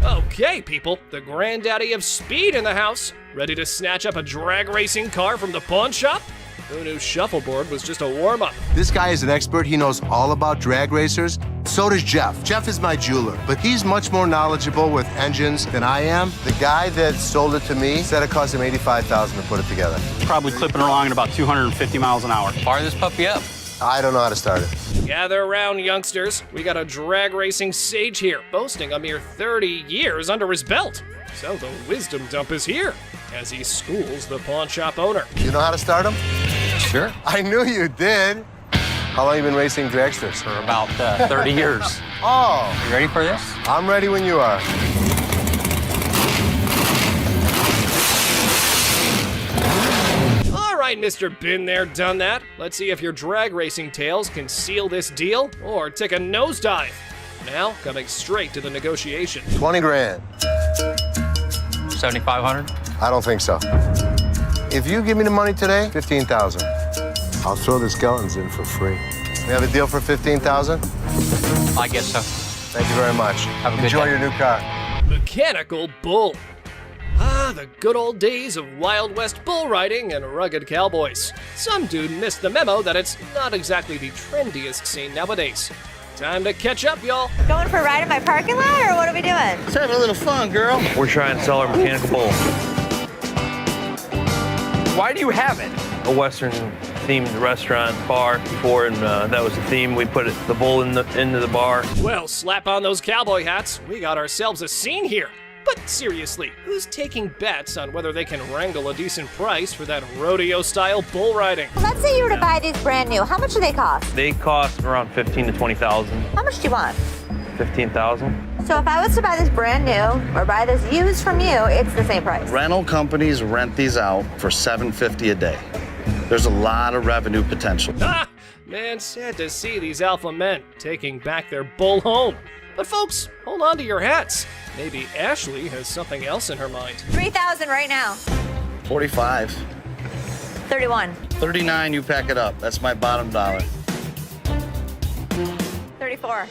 Okay, people, the granddaddy of speed in the house. Ready to snatch up a drag racing car from the pawn shop? Who knew shuffleboard was just a warm-up? This guy is an expert. He knows all about drag racers. So does Jeff. Jeff is my jeweler, but he's much more knowledgeable with engines than I am. The guy that sold it to me said it cost him $85,000 to put it together. Probably clipping along at about 250 miles an hour. Fire this puppy up. I don't know how to start it. Gather around, youngsters. We got a drag racing sage here, boasting a mere 30 years under his belt. So the wisdom dump is here, as he schools the pawn shop owner. You know how to start him? Sure. I knew you did. How long you been racing dragsters? For about 30 years. Oh. You ready for this? I'm ready when you are. All right, Mr. Been There, Done That. Let's see if your drag racing tales can seal this deal or take a nosedive. Now, coming straight to the negotiation. 20 grand. 7,500. I don't think so. If you give me the money today, 15,000. I'll throw the skeletons in for free. We have a deal for 15,000? I guess so. Thank you very much. Have a good Enjoy day. your new car. Mechanical Bull. Ah, the good old days of Wild West bull riding and rugged cowboys. Some dude missed the memo that it's not exactly the trendiest scene nowadays. Time to catch up, y'all. Going for a ride in my parking lot, or what are we doing? Let's have a little fun, girl. We're trying to sell our mechanical bull. Why do you have it? A Western-themed restaurant bar before, and that was the theme. We put the bull into the bar. Well, slap on those cowboy hats. We got ourselves a scene here. But seriously, who's taking bets on whether they can wrangle a decent price for that rodeo-style bull riding? Let's say you were to buy these brand new. How much do they cost? They cost around $15,000 to $20,000. How much do you want? $15,000. So if I was to buy this brand new or buy this used from you, it's the same price. Rental companies rent these out for $750 a day. There's a lot of revenue potential. Ah, man, sad to see these alpha men taking back their bull home. But folks, hold on to your hats. Maybe Ashley has something else in her mind. 3,000 right now. 45. 31. 39, you pack it up. That's my bottom dollar. 34.